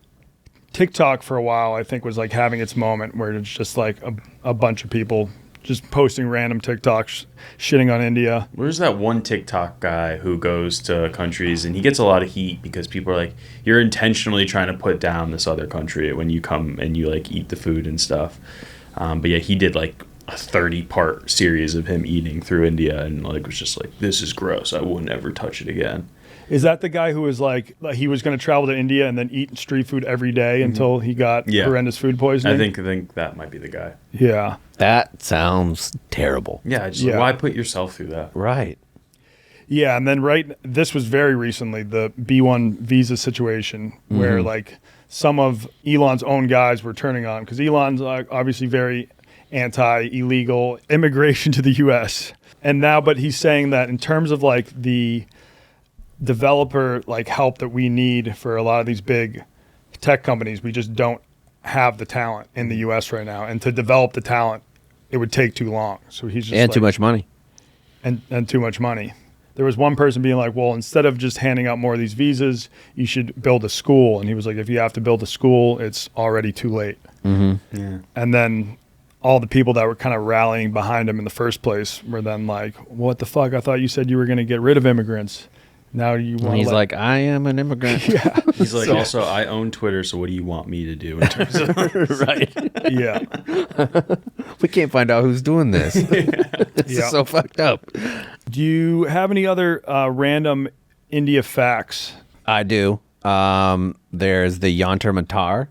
TikTok for a while, I think, was like having its moment where it's just like a bunch of people just posting random TikToks shitting on India. Where's that one TikTok guy who goes to countries and he gets a lot of heat because people are like, you're intentionally trying to put down this other country when you come and you like eat the food and stuff. But yeah, he did like a 30-part series of him eating through India and like was just like, this is gross. I will never touch it again. Is that the guy who was like he was going to travel to India and then eat street food every day until he got horrendous food poisoning? I think that might be the guy. Yeah. That sounds terrible. Yeah, just why put yourself through that? Right. Yeah, and then this was very recently, the B1 visa situation where like some of Elon's own guys were turning on because Elon's obviously very anti-illegal immigration to the U.S. And now, but he's saying that in terms of like the developer like help that we need for a lot of these big tech companies, we just don't have the talent in the U.S. right now, and to develop the talent, it would take too long. So he's just Too much money. and too much money. There was one person being like, well, instead of just handing out more of these visas, you should build a school. And he was like, if you have to build a school, it's already too late. Yeah. And then all the people that were kind of rallying behind him in the first place were then like, what the fuck? I thought you said you were going to get rid of immigrants. Now you want. He's like, I am an immigrant. yeah, He's like, also, I own Twitter, so what do you want me to do in terms of Right. yeah. We can't find out who's doing this. This is so fucked up. Do you have any other random India facts? I do. There's the Yantar Mantar.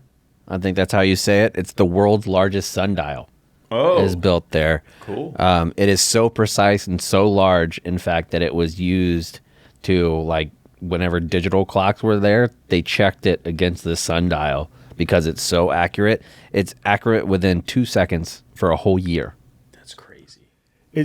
I think that's how you say it. It's the world's largest sundial. Oh, Is built there. cool. It is so precise and so large, in fact, that it was used to, like, whenever digital clocks were there, they checked it against the sundial because it's so accurate. It's accurate within 2 seconds for a whole year. That's crazy.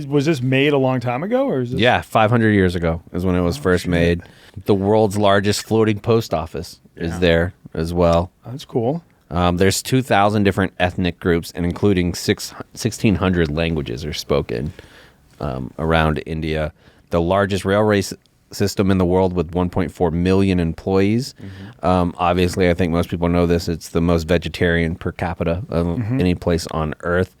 Was this made a long time ago, or is this? Yeah, 500 years ago is when it was first made. The world's largest floating post office is there as well. That's cool. There's 2,000 different ethnic groups, and including 1,600 languages are spoken around India. The largest railway system in the world with 1.4 million employees. Obviously, I think most people know this. It's the most vegetarian per capita of any place on Earth.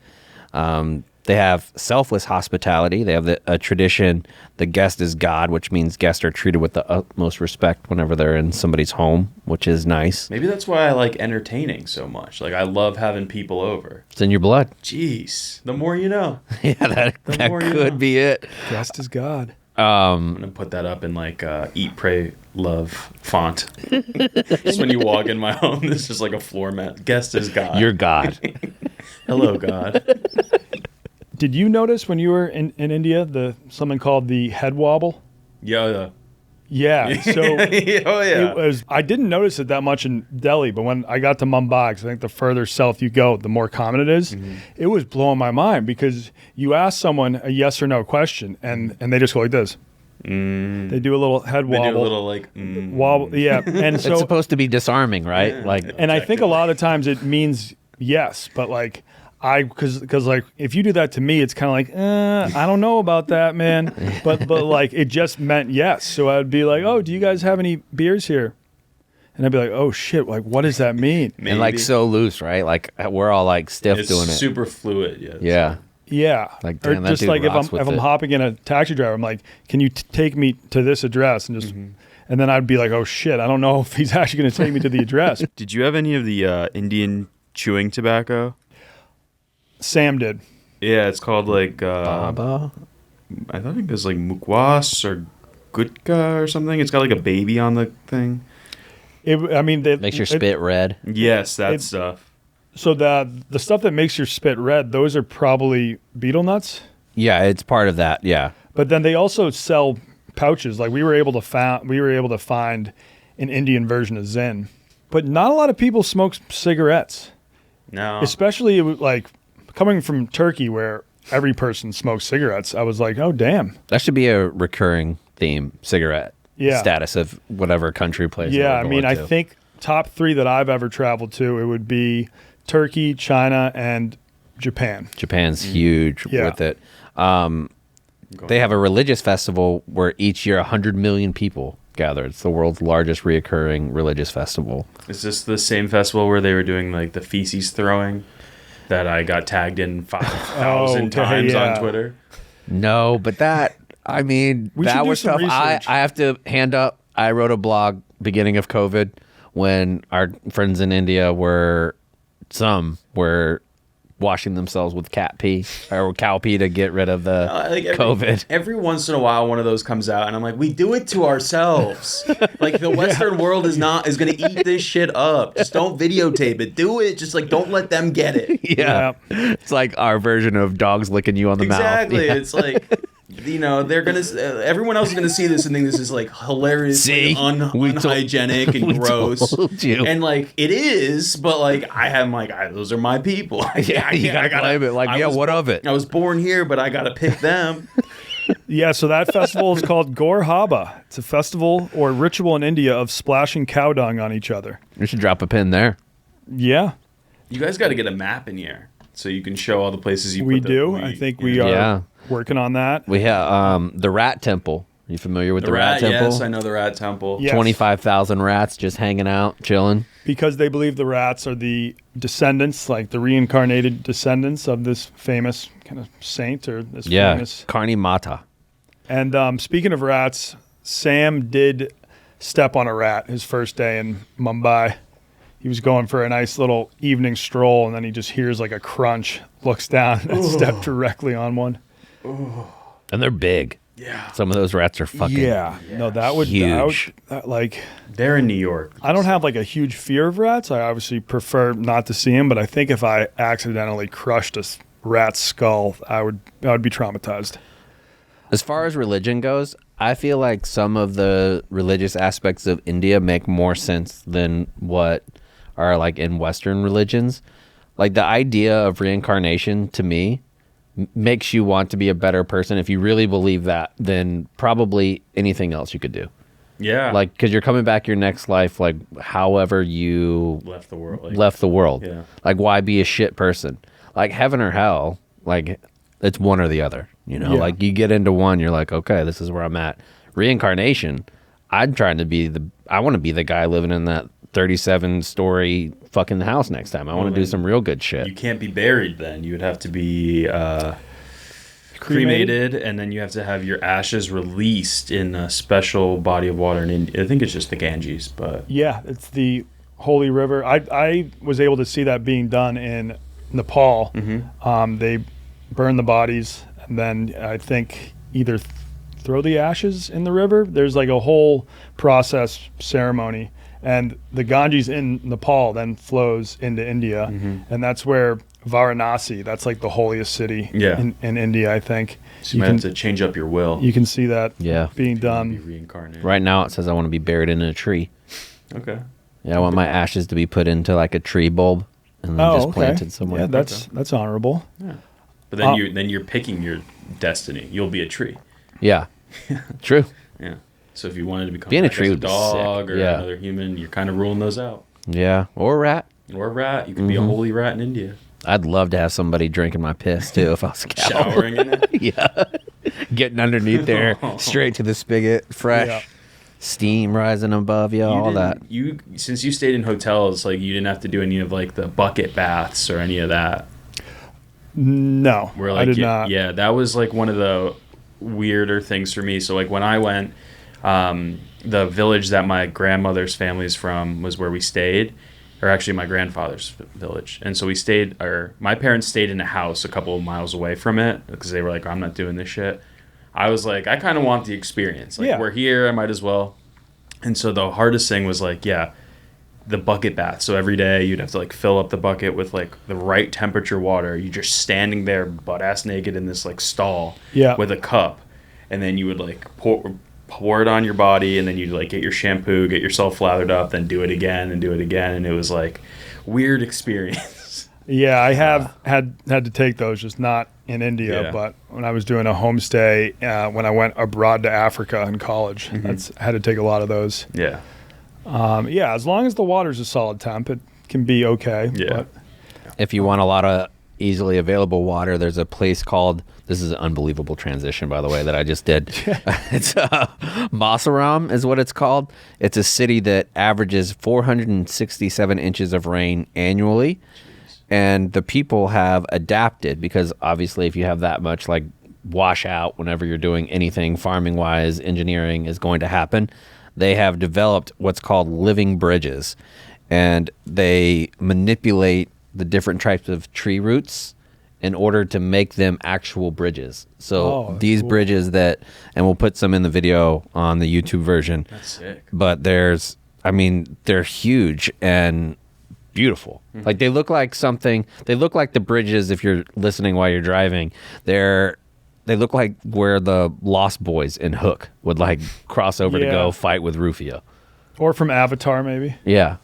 They have selfless hospitality. They have a tradition, the guest is God, which means guests are treated with the utmost respect whenever they're in somebody's home, which is nice. Maybe that's why I like entertaining so much. Like, I love having people over. It's in your blood. Jeez. The more you know. Yeah, that more you could know. be it. Guest is God. I'm going to put that up in, like, Eat, Pray, Love font. Just when you walk in my home, there's just like a floor mat. Guest is God. You're God. Hello, God. Did you notice when you were in India something called the head wobble? Yeah. Yeah. So it was. I didn't notice it that much in Delhi, but when I got to Mumbai, 'cause I think the further south you go, the more common it is. It was blowing my mind because you ask someone a yes or no question, and they just go like this. They do a little head They wobble. do a little, like, wobble. Yeah. And so It's supposed to be disarming, right? Yeah. Like, and I think a lot of times it means yes, but like because like if you do that to me, it's kind of like I don't know about that, man. but like it just meant yes. So I'd be like, oh, do you guys have any beers here? And I'd be like, oh shit, like what does that mean? and like so loose, right? Like we're all like stiff It's doing it. super fluid. Yeah. Yeah. Yeah, Like, or damn, that just dude like if rocks I'm with it. hopping in a taxi driver, I'm like, can you take me to this address and just. And then I'd be like, oh shit, I don't know if he's actually going to take me to the address. Did you have any of the Indian chewing tobacco? Sam did. Yeah, it's called like Baba? I think it's like mukwas or gutka or something. It's got like a baby on the thing. Makes your spit red. Yes, that stuff. So the stuff that makes your spit red, those are probably beetle nuts. Yeah, it's part of that. Yeah. But then they also sell pouches. Like we were able to find an Indian version of Zyn, but not a lot of people smoke cigarettes. No. Especially like coming from Turkey, where every person smokes cigarettes. I was like, oh damn, That should be a recurring theme, cigarette Yeah. status of whatever country place. yeah. we're I mean, going I to. think top 3 that I've ever traveled to, it would be Turkey, China, and Japan. Japan's huge Yeah. with it. They have a religious festival where each year 100 million people gather. It's the world's largest reoccurring religious festival. Is this the same festival where they were doing like the feces throwing that I got tagged in 5,000 times yeah. on Twitter? No, but that, I mean, We that should do was some tough. I research. have to hand up. I wrote a blog beginning of COVID when our friends in India were washing themselves with cat pee or cow pee to get rid of the COVID. Every once in a while, one of those comes out, and I'm like, we do it to ourselves. Like the Western world is going to eat this shit up. Just don't videotape it. Do it. Just like don't let them get it. Yeah. It's like our version of dogs licking you on the Exactly. mouth. Yeah. It's like, they're gonna. Everyone else is gonna see this and think this is like hilariously See? We unhygienic and we gross. told you. And like it is, but like those are my people. Yeah, you gotta claim it. Like, I yeah, was what of it? I was born here, but I gotta pick them. Yeah, so that festival is called Gor Haba. It's a festival or ritual in India of splashing cow dung on each other. We should drop a pin there. Yeah, You guys got to get a map in here so you can show all the places you. we put do. I think we are Yeah. working on that. We have the Rat Temple. You familiar with the, Rat Temple? Yes, I know the Rat Temple. Yes. 25,000 rats just hanging out, chilling. Because they believe the rats are the descendants, like the reincarnated descendants of this famous kind of saint or this Yeah, famous. Karni Mata. And speaking of rats, Sam did step on a rat his first day in Mumbai. He was going for a nice little evening stroll, and then he just hears like a crunch, looks down, and stepped directly on one. And they're big. Yeah. Some of those rats are fucking No, that would huge. like. They're in New York. I don't have like a huge fear of rats. I obviously prefer not to see them, but I think if I accidentally crushed a rat's skull, I would be traumatized. As far as religion goes, I feel like some of the religious aspects of India make more sense than what are like in Western religions. Like the idea of reincarnation to me makes you want to be a better person if you really believe that than probably anything else you could do. Yeah. Like, because you're coming back your next life, like however you left the world. left the world. Yeah. Like, why be a shit person? Like heaven or hell, like it's one or the other. You know, Yeah. like you get into one, you're like, okay, this is where I'm at. Reincarnation, I'm trying to be I want to be the guy living in that 37-story fucking house next time. I want to do some real good shit. You can't be buried then. You would have to be cremated, and then you have to have your ashes released in a special body of water in India. I think it's just the Ganges, but Yeah, it's the Holy River. I was able to see that being done in Nepal. They burn the bodies, and then I think either throw the ashes in the river. There's like a whole process ceremony. And the Ganges in Nepal then flows into India. And that's where Varanasi, that's like the holiest city in India, I think. so you might have to change up your will. You can see that Yeah. being be done. reincarnated. Right now, it says I want to be buried in a tree. Okay. Yeah, I want my ashes to be put into like a tree bulb and then just planted somewhere. Yeah, that's honorable. But then you're picking your destiny. You'll be a tree. Yeah, true. Yeah. So if you wanted to become Being a like tree as would be dog sick. or Yeah. another human, you're kind of ruling those out. Yeah, or a rat. Or a rat. You could be a holy rat in India. I'd love to have somebody drinking my piss too if I was a cow. Showering in it. Yeah, getting underneath there, straight to the spigot, fresh Yeah. steam rising above you, all that. Since you stayed in hotels, like you didn't have to do any of like the bucket baths or any of that. No, Where, like, I did not. Yeah, that was like one of the weirder things for me. So like when I went, the village that my grandmother's family is from was where we stayed, or actually my grandfather's village. And so my parents stayed in a house a couple of miles away from it because they were like, I'm not doing this shit. I was like, I kind of want the experience. Like, Yeah. we're here, I might as well. And so the hardest thing was like, the bucket bath. So every day you'd have to like fill up the bucket with like the right temperature water. You're just standing there butt ass naked in this like stall with a cup, and then you would like pour it on your body, and then you'd like get your shampoo, get yourself lathered up, then do it again, and it was like weird experience. Yeah, I have had to take those, just not in India, but when I was doing a homestay, when I went abroad to Africa in college, I had to take a lot of those. Yeah. As long as the water's a solid temp, it can be okay. Yeah. But If you want a lot of easily available water, there's a place called, this is an unbelievable transition, by the way, that I just did. It's Masaram is what it's called. It's a city that averages 467 inches of rain annually. And the people have adapted because obviously if you have that much like washout whenever you're doing anything farming wise, engineering is going to happen. They have developed what's called living bridges, and they manipulate the different types of tree roots in order to make them actual bridges. So these bridges and we'll put some in the video on the YouTube version. That's sick. But they're huge and beautiful. Like they look like the bridges, if you're listening while you're driving, they look like where the Lost Boys in Hook would like cross over to go fight with Rufio. or from Avatar, maybe. Yeah.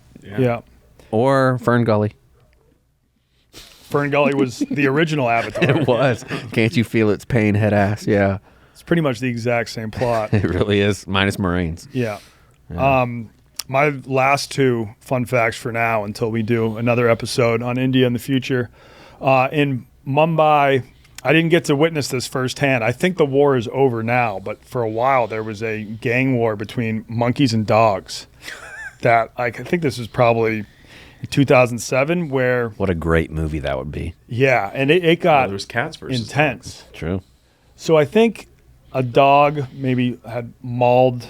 Or Fern Gully. Fern Gully was the original Avatar. It was. Can't you feel its pain, head ass? Yeah. It's pretty much the exact same plot. It really is. Minus Marines. Yeah. My last two fun facts for now until we do another episode on India in the future. In Mumbai, I didn't get to witness this firsthand. I think the war is over now, but for a while there was a gang war between monkeys and dogs. That I think this was probably 2007 where... What a great movie that would be. Yeah, and it got there was cats versus intense. dogs. True. So I think a dog maybe had mauled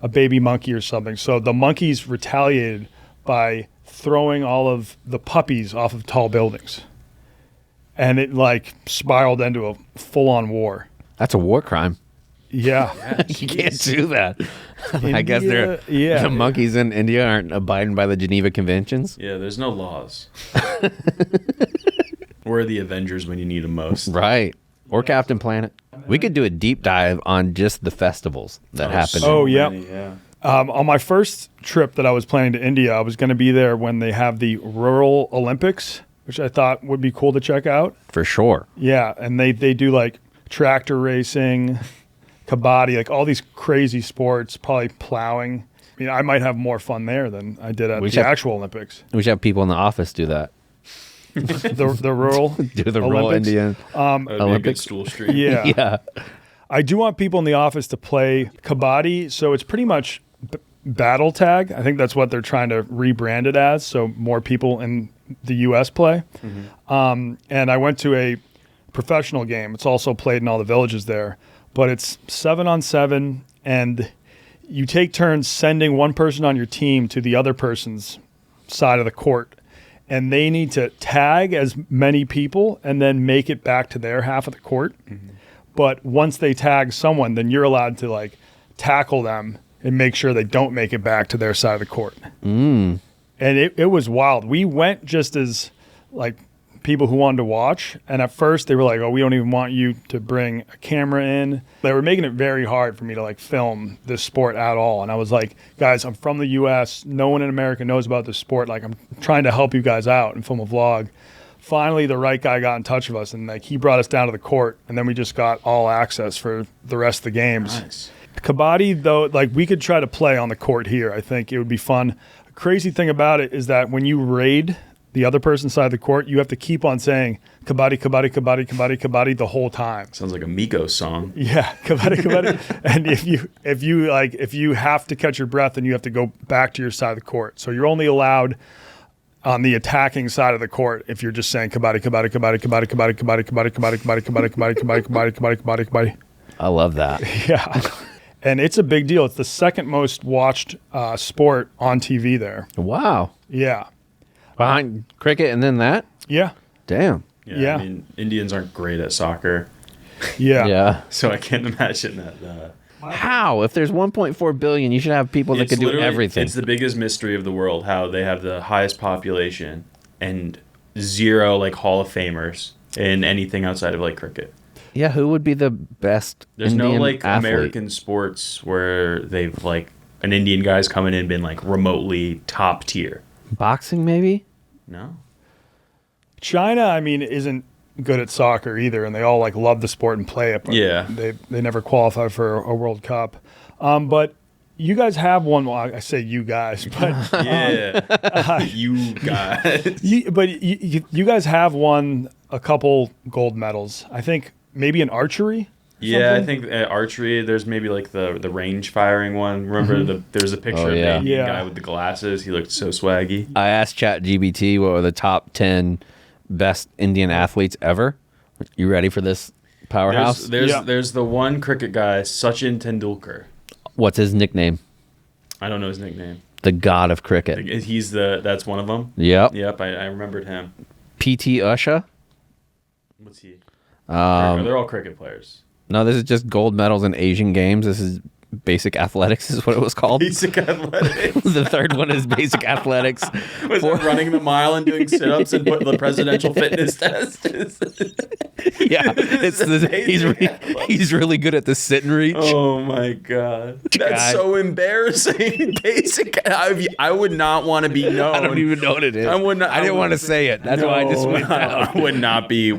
a baby monkey or something. So the monkeys retaliated by throwing all of the puppies off of tall buildings. And it like spiraled into a full-on war. That's a war crime. Yeah. You can't do that. I guess the monkeys in India aren't abiding by the Geneva Conventions. Yeah, there's no laws. We're the Avengers when you need them most. Right. Or Captain Planet. We could do a deep dive on just the festivals that happen. Yeah. On my first trip that I was planning to India, I was going to be there when they have the Rural Olympics, which I thought would be cool to check out. For sure. Yeah, and they do like tractor racing, kabaddi, like all these crazy sports, probably plowing. I mean, I might have more fun there than I did at the actual Olympics. We should have people in the office do that. the rural Do the rural Olympics. Indian Olympics stool stream. Yeah. I do want people in the office to play kabaddi, so it's pretty much battle tag. I think that's what they're trying to rebrand it as, so more people in the U.S. play. And I went to a professional game. It's also played in all the villages there, but it's 7-on-7, and you take turns sending one person on your team to the other person's side of the court, and they need to tag as many people and then make it back to their half of the court. But once they tag someone, then you're allowed to like tackle them and make sure they don't make it back to their side of the court. And it was wild. We went just as like people who wanted to watch. And at first they were like, oh, we don't even want you to bring a camera in. They were making it very hard for me to like film this sport at all. And I was like, guys, I'm from the US. No one in America knows about this sport. Like I'm trying to help you guys out and film a vlog. Finally, the right guy got in touch with us and like he brought us down to the court. And then we just got all access for the rest of the games. Nice. Kabaddi, though, like we could try to play on the court here. I think it would be fun. The crazy thing about it is that when you raid the other person's side of the court, you have to keep on saying kabaddi, kabaddi, kabaddi, kabaddi, kabaddi the whole time. Sounds like a Migos song. Yeah, kabaddi, kabaddi. And if you have to catch your breath, then you have to go back to your side of the court. So you're only allowed on the attacking side of the court if you're just saying kabaddi, kabaddi, kabaddi, kabaddi, kabaddi, kabaddi, kabaddi, kabaddi, kabaddi, kabaddi, kabaddi, kabaddi, kabaddi, kabaddi, kabaddi. I love that. Yeah. And it's a big deal. It's the second most watched sport on TV there. Wow. Yeah. Behind cricket and then that? Yeah. Damn. Yeah. I mean, Indians aren't great at soccer, Yeah. Yeah. so I can't imagine that How? If there's 1.4 billion, you should have people that can do literally- everything. It's the biggest mystery of the world, how they have the highest population and 0 like Hall of Famers in anything outside of like cricket. Yeah, who would be the best There's Indian no like athlete? American sports where they've like an Indian guy's come in and been like remotely top tier. Boxing, maybe? No. China, I mean, isn't good at soccer either, and they all like love the sport and play it. But Yeah. they never qualify for a World Cup. But you guys have one. Well, I say you guys, but Yeah. You guys. you guys have won a couple gold medals. I think maybe in archery. Yeah, I something? think archery. There's maybe like the range firing one. Remember there's a picture Oh, of yeah. the Indian Yeah. guy with the glasses. He looked so swaggy. I asked ChatGPT what were the top 10 best Indian athletes ever. You ready for this powerhouse? There's the one cricket guy, Sachin Tendulkar. What's his nickname? I don't know his nickname. The god of cricket. That's one of them. Yep. Yep, I remembered him. P.T. Usha. What's he? They're all cricket players. No, this is just gold medals in Asian games. This is basic athletics is what it was called. Basic athletics. The third one is basic athletics. Was it running the mile and doing sit-ups and put the presidential fitness test? Yeah, he's really good at the sit and reach. Oh my god, that's Guy. so embarrassing. Basic. I would not want to be known. I don't even know what it is. I would not- I didn't want to say it. That's why I just went I down. would not be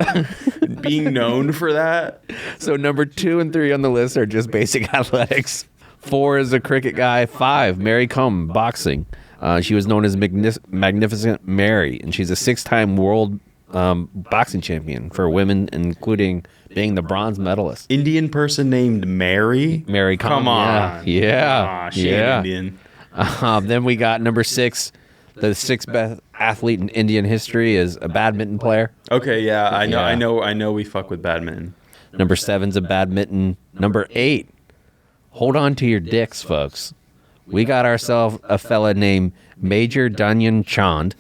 being known for that. So number 2 and 3 on the list are just basic athletics. 4 is a cricket guy. 5, Mary Kom, boxing. She was known as Magnificent Mary, and she's a 6-time world boxing champion for women, including being the bronze medalist. Indian person named Mary. Mary Kom. Come on. Yeah. She ain't Indian. Then we got number 6. The 6th best athlete in Indian history is a badminton player. Okay, yeah, I know, Yeah. I know. We fuck with badminton. Number 7's a badminton. Number 8. Hold on to your dicks, folks. We got ourselves a fella named Major Dhyan Chand.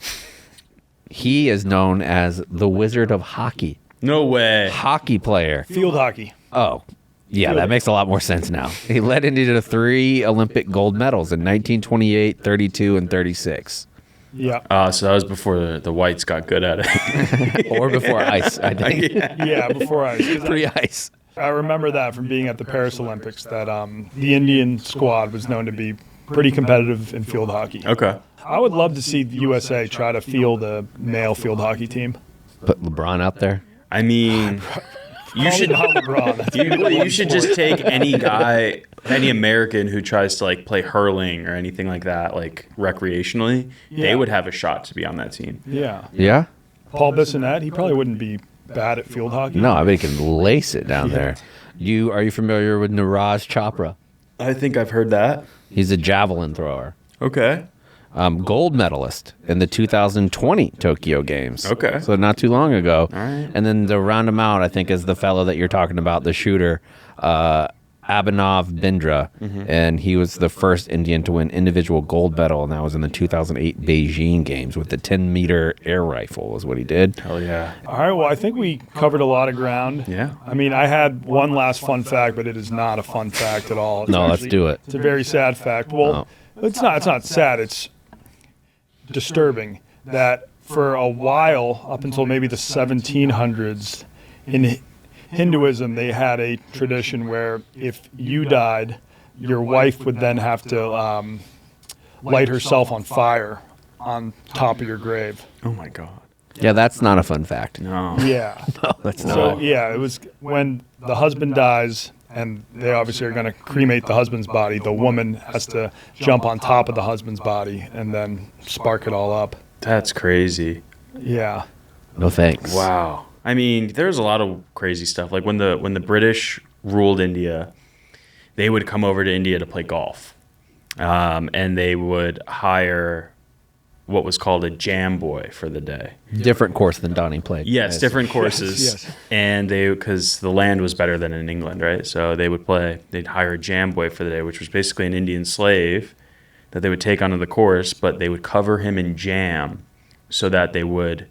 He is known as the Wizard of Hockey. No way. Hockey player. Field hockey. Oh, yeah, that makes a lot more sense now. He led India to 3 Olympic gold medals in 1928, 32, and 36. Yeah. So that was before the whites got good at it. Or before ice, I think. Yeah, before I Pre-ice. I remember that from being at the Paris Olympics that the Indian squad was known to be pretty competitive in field hockey. Okay. I would love to see the USA try to field a male field hockey team. Put LeBron out there. I mean, you should Probably not LeBron. That's you should just take any guy, any American who tries to like play hurling or anything like that, like recreationally. Yeah. They would have a shot to be on that team. Yeah. Yeah? Paul Bissonnette, he probably wouldn't be bad at field hockey. No, I bet he can lace it down there. Are you familiar with Niraj Chopra? I think I've heard that. He's a javelin thrower. Okay. Gold medalist in the 2020 Tokyo Games. Okay. So not too long ago. All right. And then to round him out, I think, is the fellow that you're talking about, the shooter, Abhinav Bindra. And he was the first Indian to win individual gold medal, and that was in the 2008 Beijing Games with the 10-meter air rifle is what he did. Hell yeah. All right, well, I think we covered a lot of ground. Yeah. I mean, I had one last fun fact, but it is not a fun fact at all. It's No, let's actually- do it. It's a very sad fact. Well, it's not sad. It's disturbing that for a while, up until maybe the 1700s, in Hinduism, they had a tradition where if you died, your wife would then have to light herself on fire on top of your grave. Oh my god. Yeah, that's not a fun fact. No. Yeah. No, that's not. So yeah, it was when the husband dies, and they obviously are going to cremate the husband's body. The woman has to jump on top of the husband's body and then spark it all up. That's crazy. Yeah. No thanks. Wow. I mean, there's a lot of crazy stuff. Like when the British ruled India, they would come over to India to play golf, and they would hire what was called a jam boy for the day. Different course than Donnie played. Yes, different courses. yes. And because the land was better than in England, right? So they'd hire a jam boy for the day, which was basically an Indian slave that they would take onto the course, but they would cover him in jam so that they would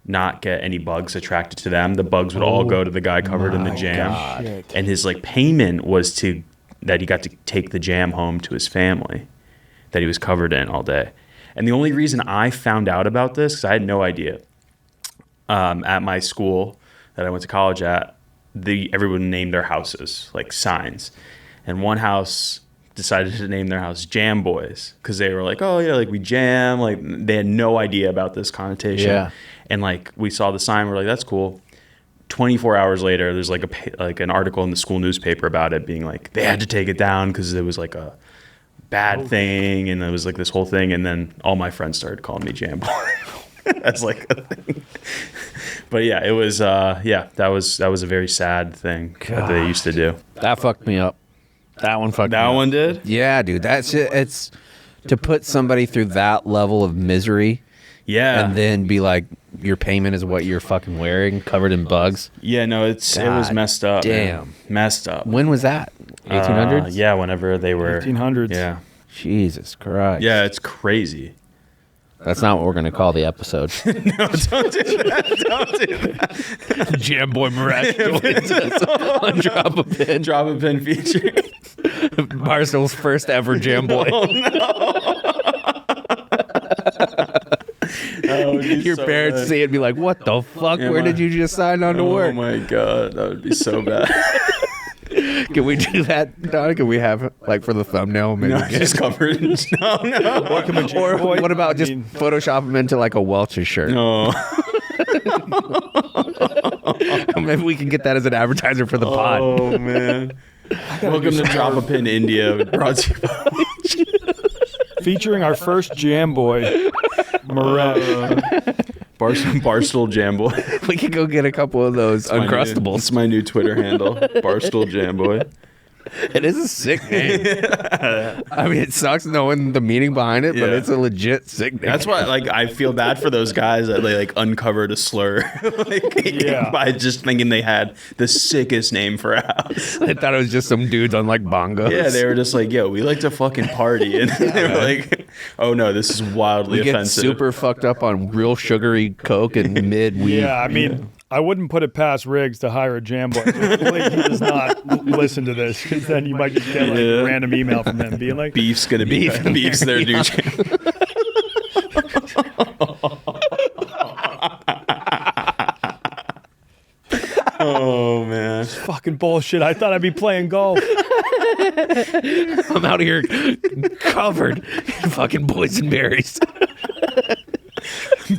not get any bugs attracted to them. The bugs would all go to the guy covered in the jam. Shit. And his like payment was to that he got to take the jam home to his family that he was covered in all day. And the only reason I found out about this, because I had no idea, at my school that I went to college at, everyone named their houses, like signs. And one house decided to name their house Jam Boys because they were like, oh, yeah, like we jam. Like they had no idea about this connotation. Yeah. And like we saw the sign, we're like, that's cool. 24 hours later, there's like an article in the school newspaper about it being like they had to take it down because it was like a bad thing, and it was like this whole thing. And then all my friends started calling me Jam Boy. That's like a thing. But yeah, it was that was a very sad thing that they used to do. That fucked me up. That one fucked me up. That one did? Yeah, dude. That's it. It's to put somebody through that level of misery. Yeah. And then be like, your payment is what you're fucking wearing, covered in bugs. Yeah, no, it was messed up. Damn. Man. Messed up. When was that? 1800s? Yeah, whenever they were 1800s. Yeah. Jesus Christ. Yeah, it's crazy. That's not what we're going to call the episode. No, don't do that. Don't do that. Jam Boy Miresh joins us on Drop a Pin. Drop a Pin feature. Barstool's first ever Jam Boy. Oh, no. Your so parents bad. see it and be like, what the fuck? Where did you just sign on to Oh work? my God, that would be so bad. Can we do that, Don? Can we have, like, for the thumbnail? Maybe No, just covered. No. or what about just Photoshop them into, like, a Welch's shirt? No. Maybe we can get that as an advertiser for the pod. Oh, man. Welcome to Drop a Pin India. Brought to you by Featuring our first Jam Boy, Miresh. Barstool Jam Boy. We could go get a couple of those Uncrustables. It's my new Twitter handle, Barstool Jam Boy. It is a sick name. I mean, it sucks knowing the meaning behind it, but Yeah. it's a legit sick name. That's why, like, I feel bad for those guys that they like uncovered a slur, by just thinking they had the sickest name for a house. I thought it was just some dudes on like bongos. Yeah, they were just like, "Yo, we like to fucking party," and they were like, "Oh no, this is wildly we get offensive." super fucked up on real sugary Coke and mid weed. Yeah, I mean, I wouldn't put it past Riggs to hire a Jam Boy. Hopefully he does not listen to this, because then you might just get like a random email from him being like, Beef's gonna be beef's their new jam. Oh man. fucking bullshit. I thought I'd be playing golf. I'm out here covered in fucking boysenberries.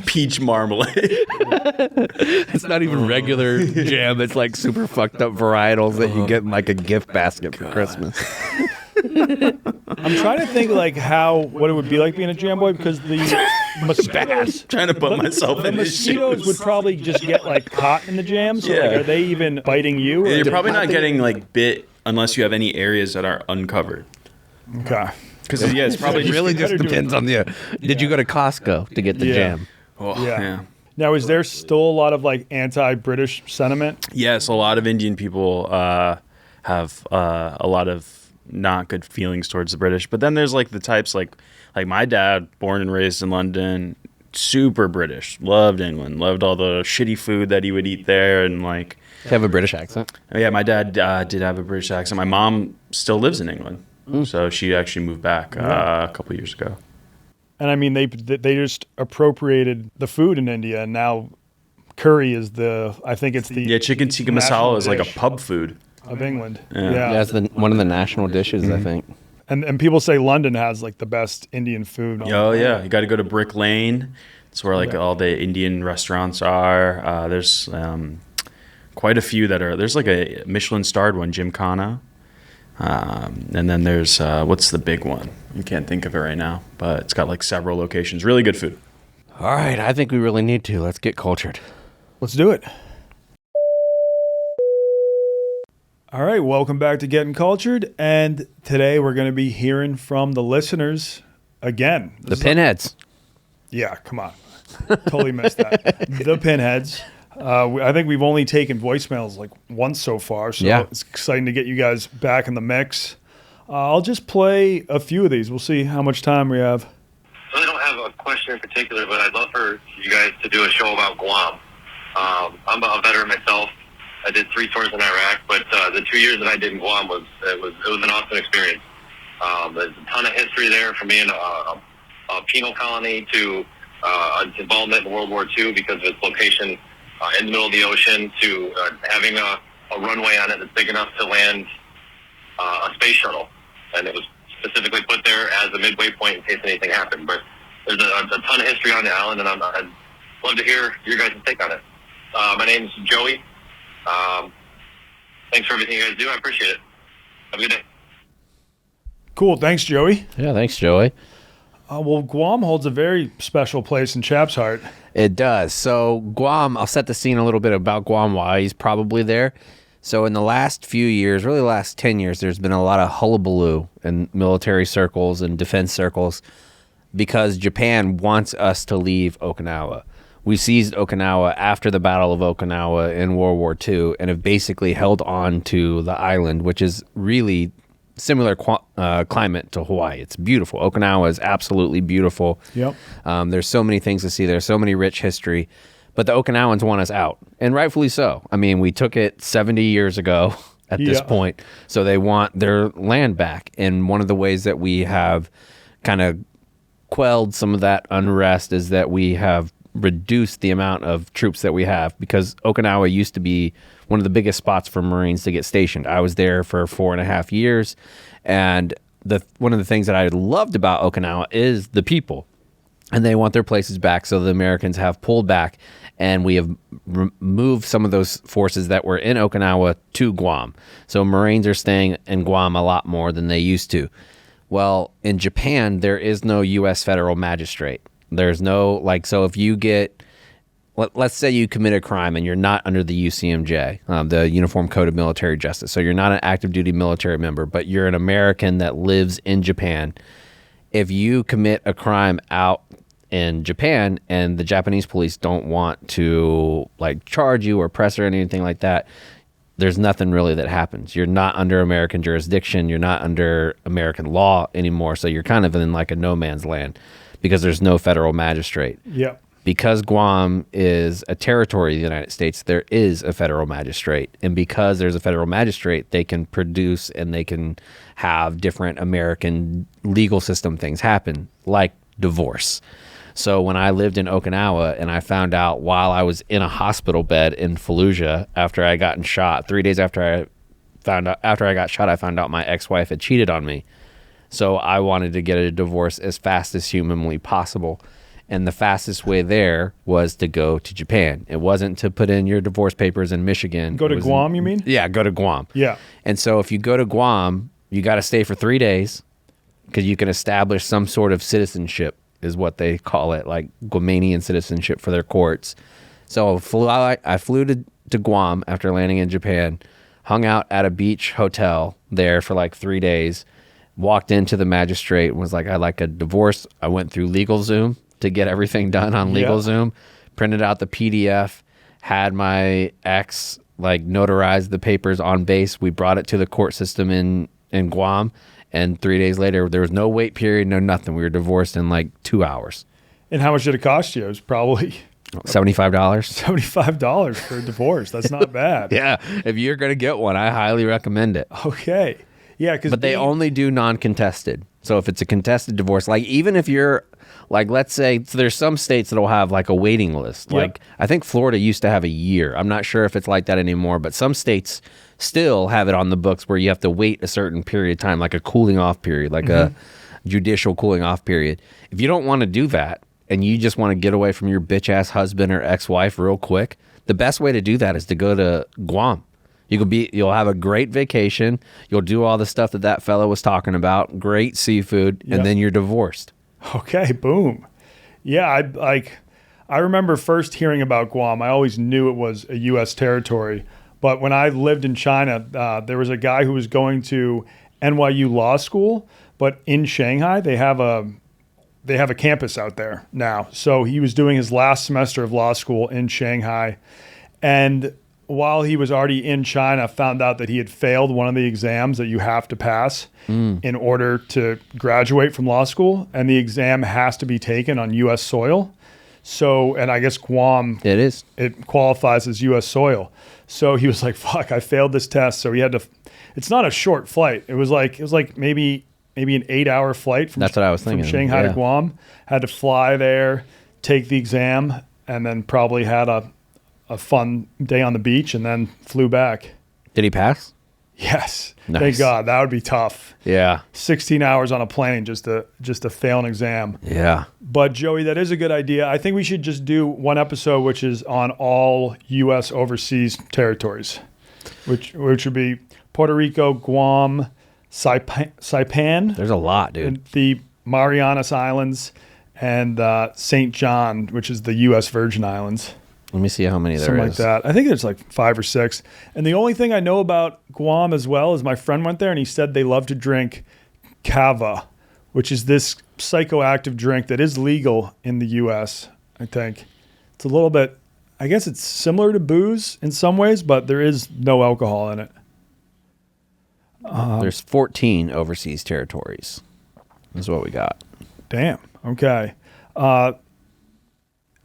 Peach marmalade. It's not even regular jam. It's like super fucked up varietals that you get in like a gift basket for Christmas. I'm trying to think like what it would be like being a Jam Boy, because the mosquitoes, Trying to put myself the in his mosquitoes shoes. would probably just get like caught in the jam. So like, Yeah. are they even biting you? Or You're probably not getting like bit unless you have any areas that are uncovered. Okay. Because yeah, it's probably It really just better do it. depends on the. Did you go to Costco to get the Yeah. jam? Oh, Yeah. yeah. Now, is there still a lot of like anti-British sentiment? Yes, a lot of Indian people have a lot of not good feelings towards the British. But then there's like the types like my dad, born and raised in London, super British, loved England, loved all the shitty food that he would eat there, and like Do you have a British accent? yeah, my dad did have a British accent. My mom still lives in England, so she actually moved back a couple years ago. And I mean, they just appropriated the food in India, and now curry is I think it's the Yeah, chicken tikka national masala is like a dish pub food. of England. Yeah. Yeah, it's one of the national dishes, I think. And people say London has like the best Indian food. Oh yeah, you got to go to Brick Lane. That's where like all the Indian restaurants are. There's quite a few that are. There's like a Michelin-starred one, Gymkhana. And then there's what's the big one? You can't think of it right now, but it's got like several locations. Really good food. All right, I think we really need to. Let's get cultured. Let's do it. All right, welcome back to Gettin Cultured, and today we're going to be hearing from the listeners again. The pinheads. Yeah, come on. Totally missed that. The pinheads. I think we've only taken voicemails like once so far, so Yeah. it's exciting to get you guys back in the mix. I'll just play a few of these. We'll see how much time we have. I really don't have a question in particular, but I'd love for you guys to do a show about Guam. I'm a veteran myself. I did 3 tours in Iraq, but the 2 years that I did in Guam was an awesome experience. There's a ton of history there, from being a penal colony to involvement in World War II because of its location in the middle of the ocean, to having a runway on it that's big enough to land a space shuttle, and it was specifically put there as a midway point in case anything happened. But there's a ton of history on the island, and I'd love to hear your guys' take on it. My name's Joey. Thanks for everything you guys do. I appreciate it. Have a good day. Cool. Thanks, Joey. Yeah, thanks, Joey. Well, Guam holds a very special place in Chap's heart. It does. So Guam, I'll set the scene a little bit about Guam, why he's probably there. So in the last few years, really the last 10 years, there's been a lot of hullabaloo in military circles and defense circles because Japan wants us to leave Okinawa. We seized Okinawa after the Battle of Okinawa in World War II and have basically held on to the island, which is really similar climate to Hawaii. It's beautiful. Okinawa is absolutely beautiful. Yep. There's so many things to see. There's so many rich history. But the Okinawans want us out, and rightfully so. I mean, we took it 70 years ago at this point, so they want their land back. And one of the ways that we have kind of quelled some of that unrest is that we have reduced the amount of troops that we have, because Okinawa used to be one of the biggest spots for Marines to get stationed. I was there for 4.5 years, and one of the things that I loved about Okinawa is the people. And they want their places back, so the Americans have pulled back, and we have moved some of those forces that were in Okinawa to Guam. So Marines are staying in Guam a lot more than they used to. Well, in Japan, there is no U.S. federal magistrate. There's no, so if you get, let's say you commit a crime and you're not under the UCMJ, the Uniform Code of Military Justice. So you're not an active duty military member, but you're an American that lives in Japan. If you commit a crime out in Japan and the Japanese police don't want to charge you or press or anything like that, there's nothing really that happens. You're not under American jurisdiction. You're not under American law anymore. So you're kind of in a no man's land because there's no federal magistrate. Yeah. Because Guam is a territory of the United States, there is a federal magistrate. And because there's a federal magistrate, they can produce and they can have different American legal system things happen, like divorce. So when I lived in Okinawa and I found out while I was in a hospital bed in Fallujah after I gotten shot, 3 days after I got shot, I found out my ex-wife had cheated on me. So I wanted to get a divorce as fast as humanly possible. And the fastest way there was to go to Japan. It wasn't to put in your divorce papers in Michigan. Go to Guam, you mean? Yeah, go to Guam. Yeah. And so if you go to Guam, you got to stay for 3 days because you can establish some sort of citizenship, is what they call it, like Guamanian citizenship for their courts. So I flew to Guam after landing in Japan, hung out at a beach hotel there for 3 days, walked into the magistrate and was like, I'd like a divorce. I went through LegalZoom to get everything done on LegalZoom, printed out the PDF, had my ex notarize the papers on base. We brought it to the court system in Guam. And 3 days later, there was no wait period, no nothing. We were divorced in 2 hours. And how much did it cost you? It was probably $75. $75 for a divorce. That's not bad. Yeah. If you're going to get one, I highly recommend it. Okay. Yeah. But they only do non-contested. So if it's a contested divorce, even if you're let's say, so there's some states that'll have a waiting list. Yep. I think Florida used to have a year. I'm not sure if it's like that anymore, but some states still have it on the books where you have to wait a certain period of time, like a cooling off period, a judicial cooling off period. If you don't want to do that and you just want to get away from your bitch ass husband or ex-wife real quick, the best way to do that is to go to Guam. You'll have a great vacation. You'll do all the stuff that fellow was talking about, great seafood, and then you're divorced. Okay, boom. Yeah, I remember first hearing about Guam. I always knew it was a U.S. territory. But when I lived in China, there was a guy who was going to NYU Law School, but in Shanghai, they have a campus out there now. So he was doing his last semester of law school in Shanghai. And while he was already in China, found out that he had failed one of the exams that you have to pass in order to graduate from law school. And the exam has to be taken on U.S. soil. So, and I guess Guam, It is. it qualifies as U.S. soil. So he was like, "Fuck, I failed this test." So he had to. It's not a short flight. It was like maybe an 8-hour flight from. That's what I was thinking. From Shanghai to Yeah. Guam. Had to fly there, take the exam, and then probably had a fun day on the beach, and then flew back. Did he pass? Yes, Nice. thank God. That would be tough. Yeah. 16 hours on a plane just to fail an exam. Yeah. But Joey, that is a good idea. I think we should just do one episode which is on all U.S. overseas territories, which would be Puerto Rico, Guam, Saipan, There's a lot, dude. and the Marianas Islands, and St. John, which is the U.S. Virgin Islands. Let me see how many there Something is. like that. I think there's like 5 or 6. And the only thing I know about Guam as well is my friend went there and he said they love to drink kava, which is this psychoactive drink that is legal in the U.S., I think. It's a little bit, I guess it's similar to booze in some ways, but there is no alcohol in it. There's 14 overseas territories. That's what we got. Damn. Okay.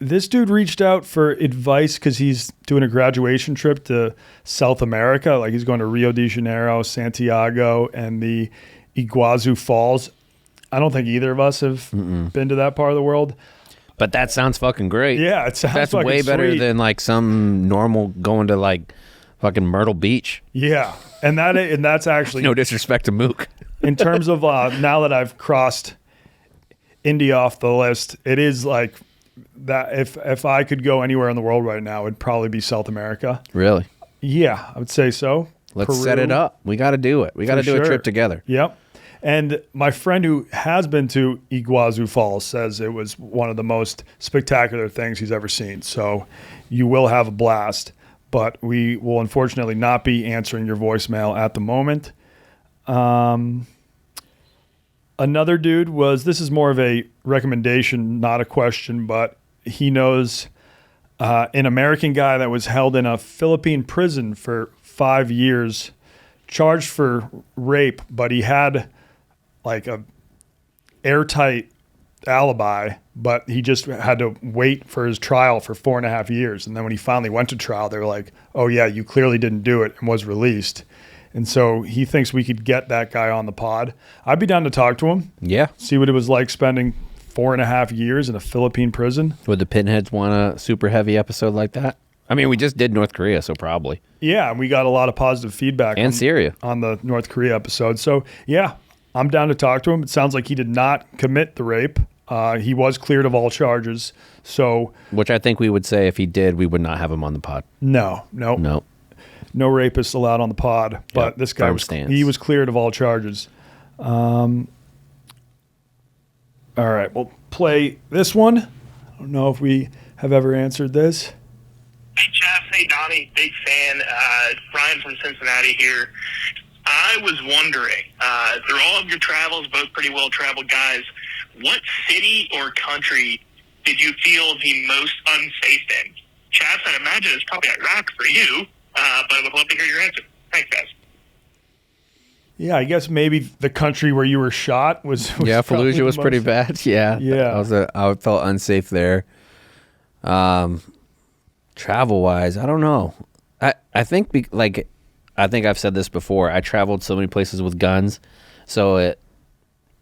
This dude reached out for advice because he's doing a graduation trip to South America. Like he's going to Rio de Janeiro, Santiago, and the Iguazu Falls. I don't think either of us have been to that part of the world. But that sounds fucking great. Yeah, it sounds That's fucking way better sweet. than like some normal going to like fucking Myrtle Beach. Yeah, and that's actually No disrespect to Mook. in terms of now that I've crossed India off the list, it is like that. If I could go anywhere in the world right now, it'd probably be South America. Really? Yeah, I would say so. Let's Peru. set it up. We got to do it. We got to For do a sure. trip together. Yep. And my friend who has been to Iguazu Falls says it was one of the most spectacular things he's ever seen. So you will have a blast, but we will unfortunately not be answering your voicemail at the moment. Another dude this is more of a recommendation, not a question, but he knows an American guy that was held in a Philippine prison for 5 years, charged for rape, but he had like a airtight alibi, but he just had to wait for his trial for 4.5 years. And then when he finally went to trial, they were like, "Oh yeah, you clearly didn't do it," and was released. And so he thinks we could get that guy on the pod. I'd be down to talk to him, Yeah. see what it was like spending 4.5 years in a Philippine prison. Would the Pinheads want a super heavy episode like that? I mean, we just did North Korea, so probably. Yeah, and we got a lot of positive feedback And Syria. on the North Korea episode. So yeah, I'm down to talk to him. It sounds like he did not commit the rape. He was cleared of all charges. So Which I think we would say if he did, we would not have him on the pod. no No. rapists allowed on the pod. But Yep, this guy firm was stance. he was cleared of all charges. All right, we'll play this one. I don't know if we have ever answered this. Hey, Chaps. Hey, Donnie. Big fan. Ryan from Cincinnati here. I was wondering, through all of your travels, both pretty well-traveled guys, what city or country did you feel the most unsafe in? Chaps, I'd imagine it's probably Iraq for you, but I would love to hear your answer. Thanks, guys. Yeah, I guess maybe the country where you were shot was Yeah, probably Fallujah the was pretty most- bad. Yeah. Yeah. I felt unsafe there. Travel wise, I don't know. I think I think I've said this before. I traveled so many places with guns, so it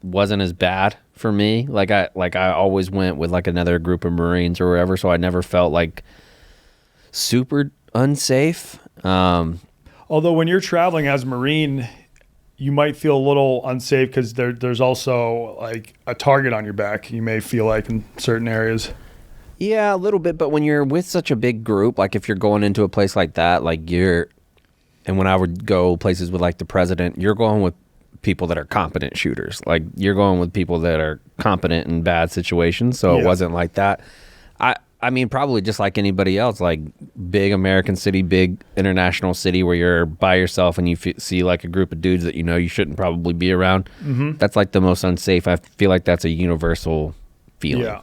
wasn't as bad for me. Like I always went with like another group of Marines or wherever, so I never felt like super unsafe. Although when you're traveling as a Marine, you might feel a little unsafe because there's also like a target on your back. You may feel like in certain areas. Yeah, a little bit, but when you're with such a big group, like if you're going into a place like that, and when I would go places with like the president, you're going with people that are competent shooters. Like you're going with people that are competent in bad situations, so Yeah. it wasn't like that. I mean, probably just like anybody else, like big American city, big international city where you're by yourself and you see like a group of dudes that you know you shouldn't probably be around. Mm-hmm. That's like the most unsafe. I feel like that's a universal feeling. Yeah.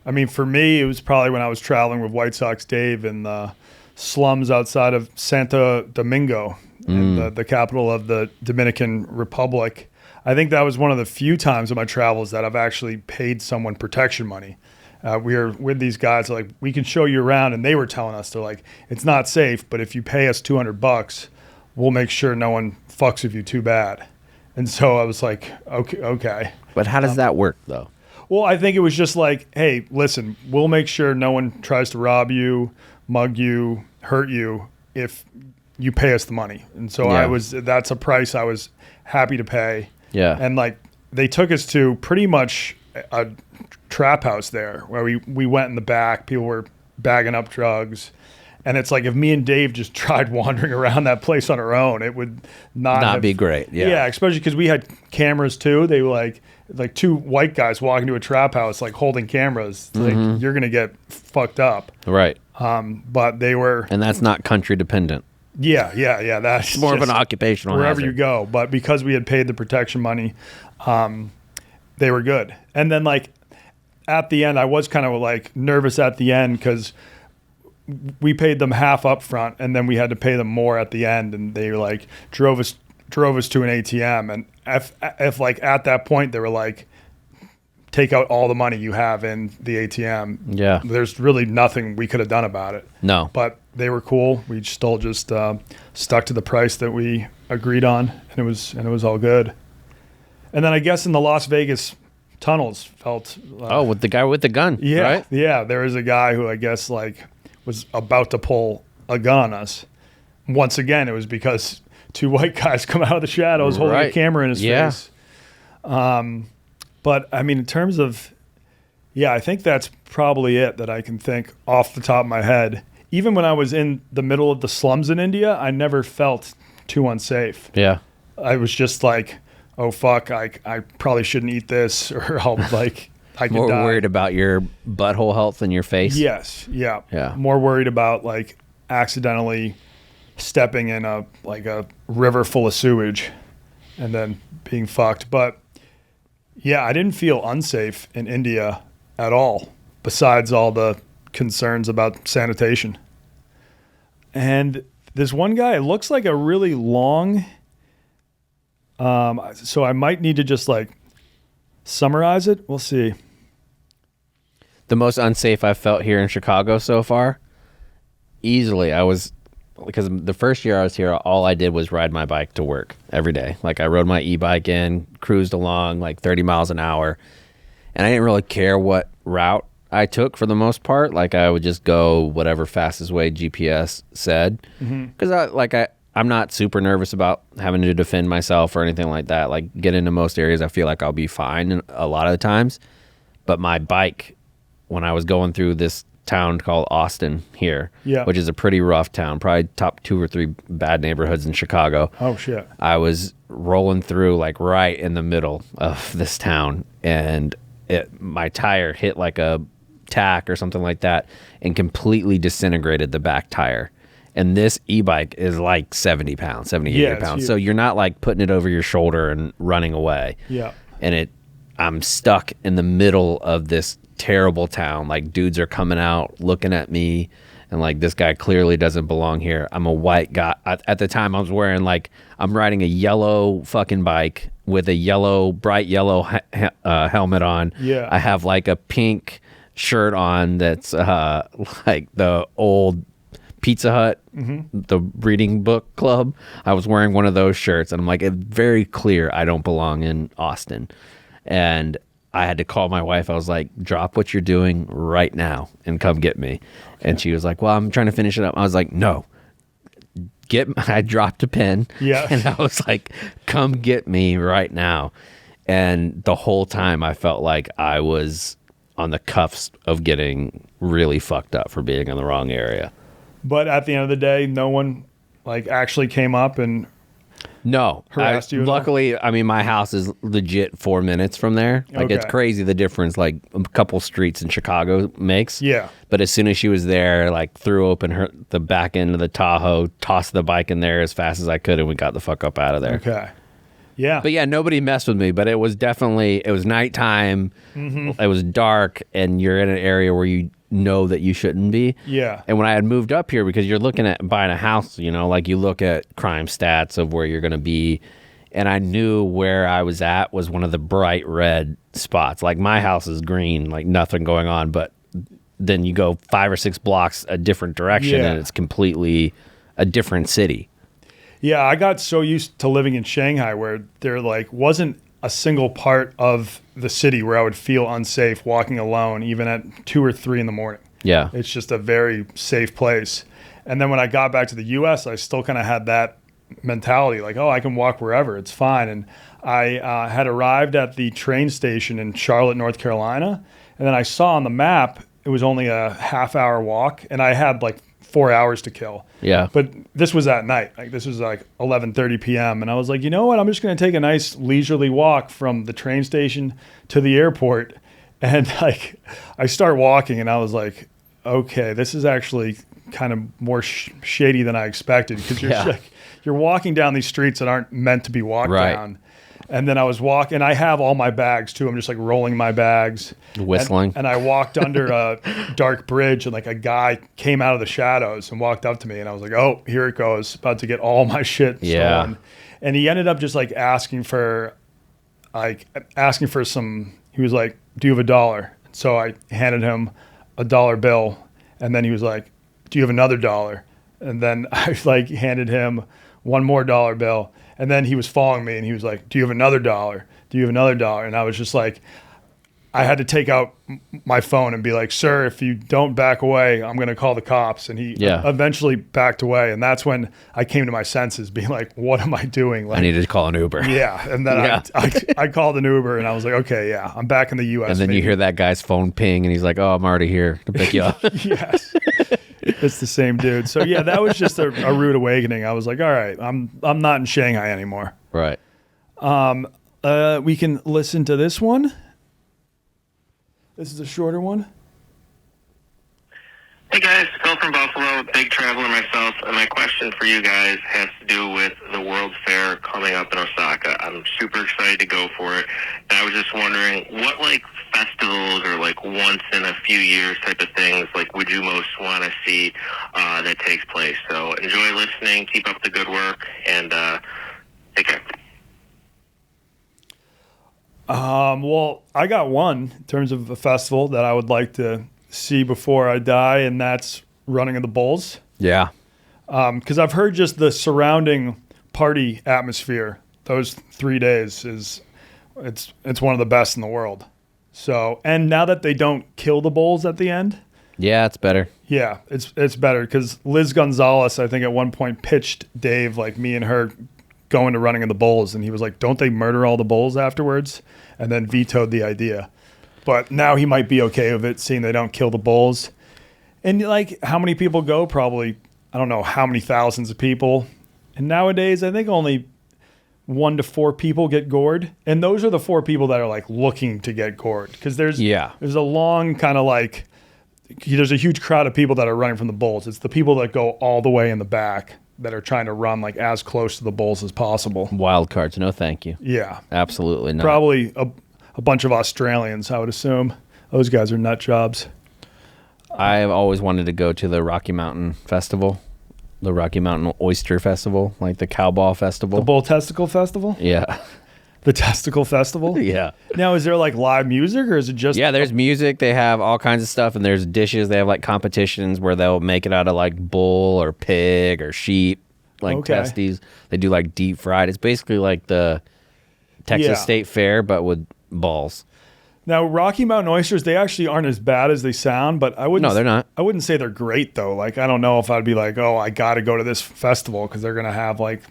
I mean, for me, it was probably when I was traveling with White Sox Dave in the slums outside of Santo Domingo, in the capital of the Dominican Republic. I think that was one of the few times in my travels that I've actually paid someone protection money. We were with these guys, like, we can show you around, and they were telling us, they're like, it's not safe, but if you pay us $200, we'll make sure no one fucks with you too bad. And so I was like, okay. But how does that work, though? Well, I think it was just like, hey, listen, we'll make sure no one tries to rob you, mug you, hurt you if you pay us the money. And so that's a price I was happy to pay. Yeah. And like, they took us to pretty much a trap house there where we went in the back. People were bagging up drugs. And it's like, if me and Dave just tried wandering around that place on our own, it would not be great. Yeah. Yeah, especially because we had cameras too. They were like two white guys walking to a trap house, like holding cameras. Like, you're going to get fucked up. Right. But they were. And that's not country dependent. Yeah. That's more of an occupational wherever hazard. you go. But because we had paid the protection money, they were good. And then like at the end, I was kind of like nervous at the end because we paid them half up front and then we had to pay them more at the end. And they like drove us to an ATM. And if like at that point they were like, take out all the money you have in the ATM. Yeah. There's really nothing we could have done about it. No. But they were cool. We still just stuck to the price that we agreed on, and it was all good. And then I guess in the Las Vegas tunnels felt with the guy with the gun, yeah, right? Yeah, there was a guy who I guess like was about to pull a gun on us. Once again, it was because two white guys come out of the shadows holding a camera in his face. But I mean, in terms of, I think that's probably it that I can think off the top of my head. Even when I was in the middle of the slums in India, I never felt too unsafe. Yeah. I was just like, oh, fuck, I probably shouldn't eat this, or I'll like, I could More die. worried about your butthole health than your face? Yes. Yeah. Yeah. More worried about like accidentally stepping in a river full of sewage and then being fucked. But yeah, I didn't feel unsafe in India at all, besides all the concerns about sanitation. And this one guy, it looks like a really long, so I might need to just like summarize it. We'll see. The most unsafe I've felt here in Chicago so far, easily, because the first year I was here, all I did was ride my bike to work every day. Like I rode my e-bike in, cruised along like 30 miles an hour, and I didn't really care what route I took for the most part. Like I would just go whatever fastest way GPS said, because I'm not super nervous about having to defend myself or anything like that. Like get into most areas, I feel like I'll be fine a lot of the times. But my bike, when I was going through this town called Austin here, which is a pretty rough town, probably top 2 or 3 bad neighborhoods in Chicago. Oh shit. I was rolling through like right in the middle of this town, and my tire hit like a tack or something like that and completely disintegrated the back tire. And this e-bike is like 70 pounds, 70, 80 pounds. So you're not like putting it over your shoulder and running away. Yeah. And I'm stuck in the middle of this terrible town. Like dudes are coming out looking at me, and like this guy clearly doesn't belong here. I'm a white guy. At the time I was wearing I'm riding a yellow fucking bike with a bright yellow helmet on. Yeah. I have like a pink shirt on that's like the old Pizza Hut, the reading book club. I was wearing one of those shirts, and I'm like, it's very clear I don't belong in Austin. And I had to call my wife. I was like, drop what you're doing right now and come get me. Okay. And she was like, well, I'm trying to finish it up. I was like, no. I dropped a pen. Yeah. And I was like, come get me right now. And the whole time I felt like I was on the cuffs of getting really fucked up for being in the wrong area. But at the end of the day, no one actually came up and harassed you. Luckily, I mean, my house is legit 4 minutes from there. It's crazy the difference like a couple streets in Chicago makes. Yeah. But as soon as she was there, like threw open the back end of the Tahoe, tossed the bike in there as fast as I could, and we got the fuck up out of there. Okay. Yeah. But yeah, nobody messed with me, but it was nighttime. It was dark, and you're in an area where you know that you shouldn't be. Yeah. And when I had moved up here, because you're looking at buying a house, like you look at crime stats of where you're going to be and I knew where I was at was one of the bright red spots. Like my house is green, like nothing going on, but then you go 5 or 6 blocks a different direction and it's completely a different city. Yeah, I got so used to living in Shanghai where there like wasn't a single part of the city where I would feel unsafe walking alone, even at 2 or 3 in the morning. Yeah. It's just a very safe place. And then when I got back to the U.S., I still kind of had that mentality, like, oh, I can walk wherever, it's fine. And I had arrived at the train station in Charlotte, North Carolina, and then I saw on the map it was only a half-hour walk, and I had like 4 hours to kill. Yeah. But this was at night. Like this was like 11:30 p.m. And I was like, you know what? I'm just going to take a nice leisurely walk from the train station to the airport. And like I start walking, and I was like, okay, this is actually kind of more shady than I expected, because you're walking down these streets that aren't meant to be walked down. And then I was walking, I have all my bags too. I'm just like rolling my bags, whistling. And I walked under a dark bridge, and like a guy came out of the shadows and walked up to me, and I was like, oh, here it goes, about to get all my shit stolen. And he ended up just like asking for some, he was like, do you have $1? So I handed him a $1 bill, and then he was like, do you have another $1? And then I like handed him one more $1 bill. And then he was following me, and he was like, do you have another $1? Do you have another $1? And I was just like, I had to take out my phone and be like, sir, if you don't back away, I'm going to call the cops. And he eventually backed away. And that's when I came to my senses, being like, what am I doing? Like, I needed to call an Uber. Yeah. And then I called an Uber, and I was like, okay, yeah, I'm back in the U.S. And then you hear that guy's phone ping, and he's like, oh, I'm already here to pick you up. Yes. It's the same dude. So yeah, that was just a rude awakening. I was like, all right, I'm not in Shanghai anymore. Right. We can listen to this one. This is a shorter one. Hey guys, Phil from Buffalo, big traveler myself, and my question for you guys has to do with the World's Fair coming up in Osaka. I'm super excited to go for it, and I was just wondering, what like festivals or like once in a few years type of things like would you most want to see that takes place? So enjoy listening, keep up the good work, and take care. Well, I got one in terms of a festival that I would like to see before I die, and that's Running of the Bulls. Yeah. Because I've heard just the surrounding party atmosphere those 3 days it's one of the best in the world. So, and now that they don't kill the bulls at the end, yeah, it's better. Yeah, it's better, because Liz Gonzalez, I think at one point pitched Dave like me and her going to Running of the Bulls, and he was like, don't they murder all the bulls afterwards? And then vetoed the idea. But now he might be okay with it, seeing they don't kill the bulls. And like, how many people go? Probably, I don't know how many thousands of people. And nowadays, I think only 1 to 4 people get gored. And those are the 4 people that are like looking to get gored. Because there's a long kind of like, there's a huge crowd of people that are running from the bulls. It's the people that go all the way in the back that are trying to run like as close to the bulls as possible. Wild cards, no thank you. Yeah. Absolutely not. Probably a bunch of Australians, I would assume. Those guys are nut jobs. I've always wanted to go to the Rocky Mountain Festival, the Rocky Mountain Oyster Festival, like the Cowball Festival. The Bull Testicle Festival? Yeah. The Testicle Festival? Yeah. Now, is there like live music, or is it just... Yeah, there's music. They have all kinds of stuff, and there's dishes. They have like competitions where they'll make it out of like bull or pig or sheep, like testes. They do like deep fried. It's basically like the Texas State Fair, but with balls. Now, Rocky Mountain oysters, they actually aren't as bad as they sound, but I wouldn't... No, they're not. I wouldn't say they're great, though. Like, I don't know if I'd be like, oh, I got to go to this festival because they're going to have like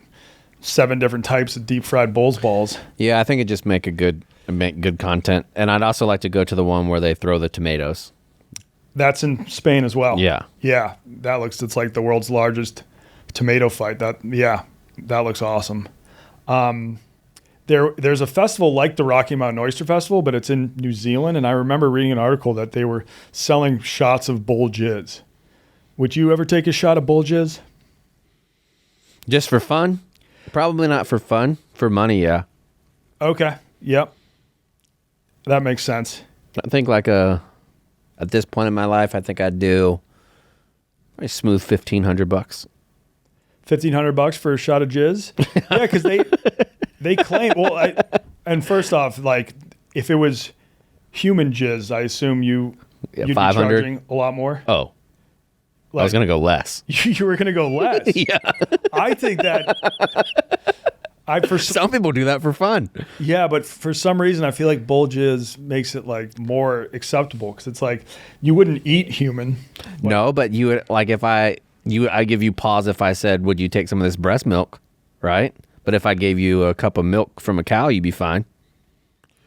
7 different types of deep fried bull's balls. Yeah, I think it just make good content. And I'd also like to go to the one where they throw the tomatoes. That's in Spain as well. Yeah. Yeah. It's like the world's largest tomato fight. That looks awesome. There's a festival like the Rocky Mountain Oyster Festival, but it's in New Zealand. And I remember reading an article that they were selling shots of bull jizz. Would you ever take a shot of bull jizz? Just for fun? Probably not for fun. For money, yeah. Okay. Yep. That makes sense. I think at this point in my life, I think I'd do a smooth $1,500. $1,500 for a shot of jizz? Yeah, because They claim. Well, and first off, like if it was human jizz, I assume you'd be 500? charging a lot more. Oh, I was gonna go less. You were gonna go less. Yeah, I think that. Some people do that for fun. Yeah, but for some reason, I feel like bull jizz makes it like more acceptable because it's like you wouldn't eat human. No, but you would like if I give you pause if I said, "Would you take some of this breast milk?" Right? But if I gave you a cup of milk from a cow, you'd be fine.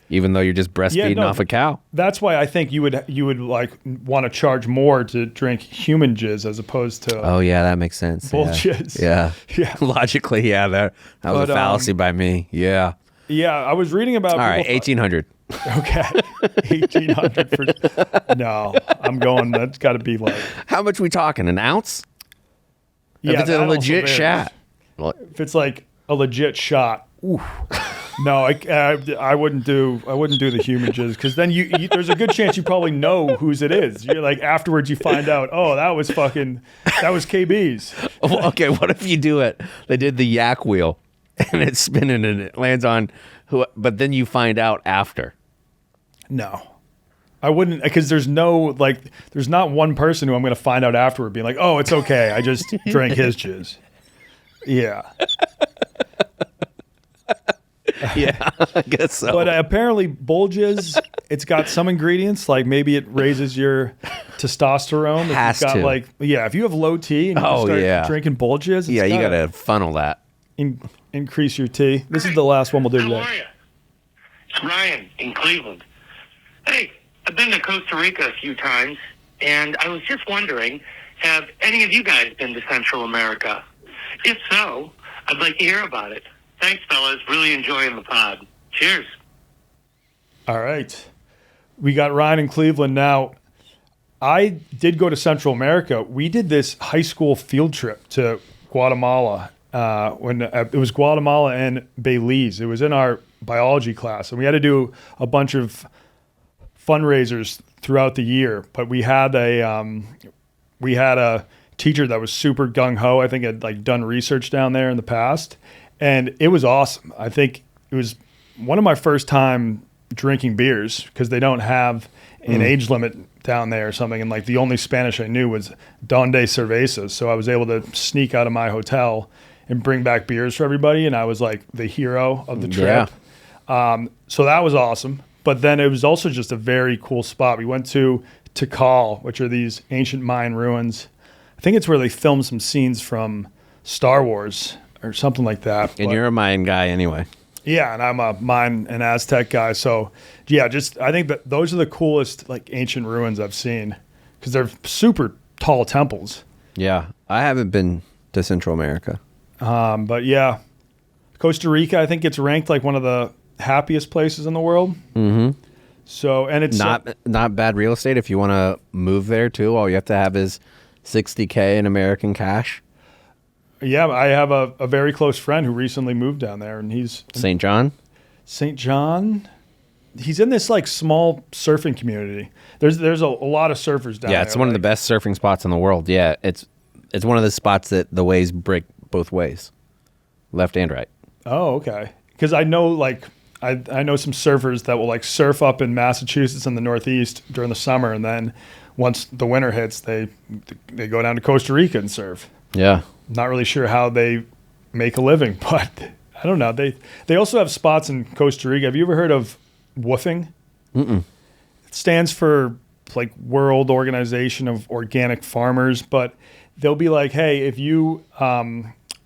Even though you're just breastfeeding off a cow. That's why I think you would like want to charge more to drink human jizz as opposed to Oh yeah, that makes sense. bull jizz. Yeah. Yeah. Logically, yeah, that was a fallacy by me. Yeah. Yeah, I was reading about All right, 1800. Okay. 1800 for No, I'm going that's got to be like How much we talking? An ounce? yeah, if it's a that also legit varies. shot. If it's like a legit shot. Ooh. No, I wouldn't do the human jizz because then you there's a good chance you probably know whose it is. You're like afterwards you find out, oh, that was KB's. Well, okay, what if you do it? They did the yak wheel and it's spinning and it lands on but then you find out after. No. I wouldn't because there's not one person who I'm going to find out afterward being like, oh, it's okay. I just drank his jizz. Yeah. Yeah, I guess so. But apparently, bull jizz, it's got some ingredients like maybe it raises your testosterone. Has got to. If you have low T and you start drinking bull jizz, yeah, you gotta funnel that. Increase your T. This is the last one we'll do How today. are you? It's Ryan in Cleveland. Hey, I've been to Costa Rica a few times, and I was just wondering, have any of you guys been to Central America? If so, I'd like to hear about it. Thanks, fellas. Really enjoying the pod. Cheers. All right. We got Ryan in Cleveland. Now, I did go to Central America. We did this high school field trip to Guatemala. It was Guatemala and Belize. It was in our biology class, and we had to do a bunch of fundraisers throughout the year. But we had a teacher that was super gung ho. I think had done research down there in the past, and it was awesome. I think it was one of my first time drinking beers because they don't have an age limit down there or something. And the only Spanish I knew was Donde Cervezas. So I was able to sneak out of my hotel and bring back beers for everybody. And I was like the hero of the trip. Yeah. So that was awesome. But then it was also just a very cool spot. We went to Tikal, which are these ancient Mayan ruins. I think it's where they filmed some scenes from Star Wars or something like that. And you're a Mayan guy anyway. Yeah, and I'm a Mayan and Aztec guy. So, yeah, I think that those are the coolest ancient ruins I've seen because they're super tall temples. Yeah, I haven't been to Central America. But yeah, Costa Rica, I think gets ranked like one of the happiest places in the world. Mm-hmm. So, and it's not bad real estate if you want to move there too. All you have to have is $60K in American cash. Yeah, I have a very close friend who recently moved down there, and he's St. John. St. John. He's in this small surfing community. There's a lot of surfers down there. Yeah, it's one of the best surfing spots in the world. Yeah, it's one of the spots that the waves break both ways, left and right. Oh, okay. Because I know I know some surfers that will surf up in Massachusetts in the Northeast during the summer, and then once the winter hits, they go down to Costa Rica and surf. Yeah. Not really sure how they make a living, but I don't know. They also have spots in Costa Rica. Have you ever heard of WOOFing? Mm-mm. It stands for World Organization of Organic Farmers, but they'll be like, hey, if you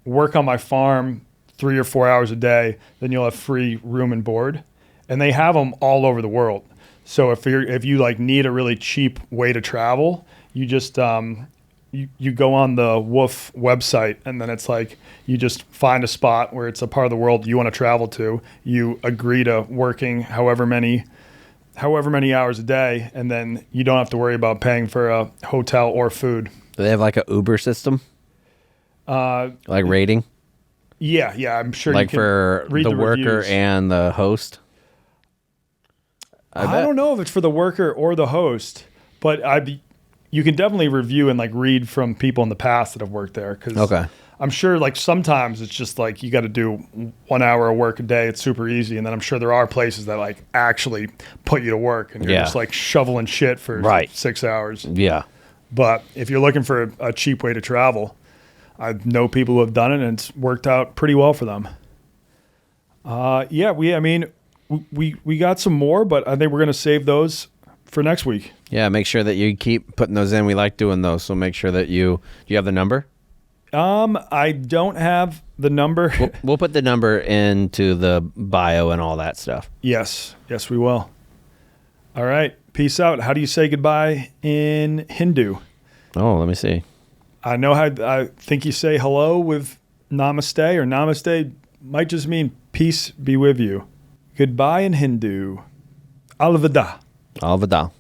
work on my farm 3 or 4 hours a day, then you'll have free room and board. And they have them all over the world. So if you need a really cheap way to travel, you just you go on the Woof website, and then it's you just find a spot where it's a part of the world you want to travel to. You agree to working however many hours a day, and then you don't have to worry about paying for a hotel or food. Do they have a Uber system? Rating? Yeah, I'm sure. You can for read the worker reviews. and the host. I don't know if it's for the worker or the host, but you can definitely review and read from people in the past that have worked there. Because Okay. I'm sure like sometimes it's just like you got to do 1 hour of work a day. It's super easy. And then I'm sure there are places that like actually put you to work and you're just like shoveling shit for 6 hours. Yeah. But if you're looking for a cheap way to travel, I know people who have done it and it's worked out pretty well for them. We got some more, but I think we're going to save those for next week. Yeah, make sure that you keep putting those in. We like doing those, so make sure that you have the number? I don't have the number. We'll put the number into the bio and all that stuff. Yes, we will. All right, peace out. How do you say goodbye in Hindu? Oh, let me see. I think you say hello with namaste, or namaste might just mean peace be with you. Goodbye in Hindu. Alvida. Alvida.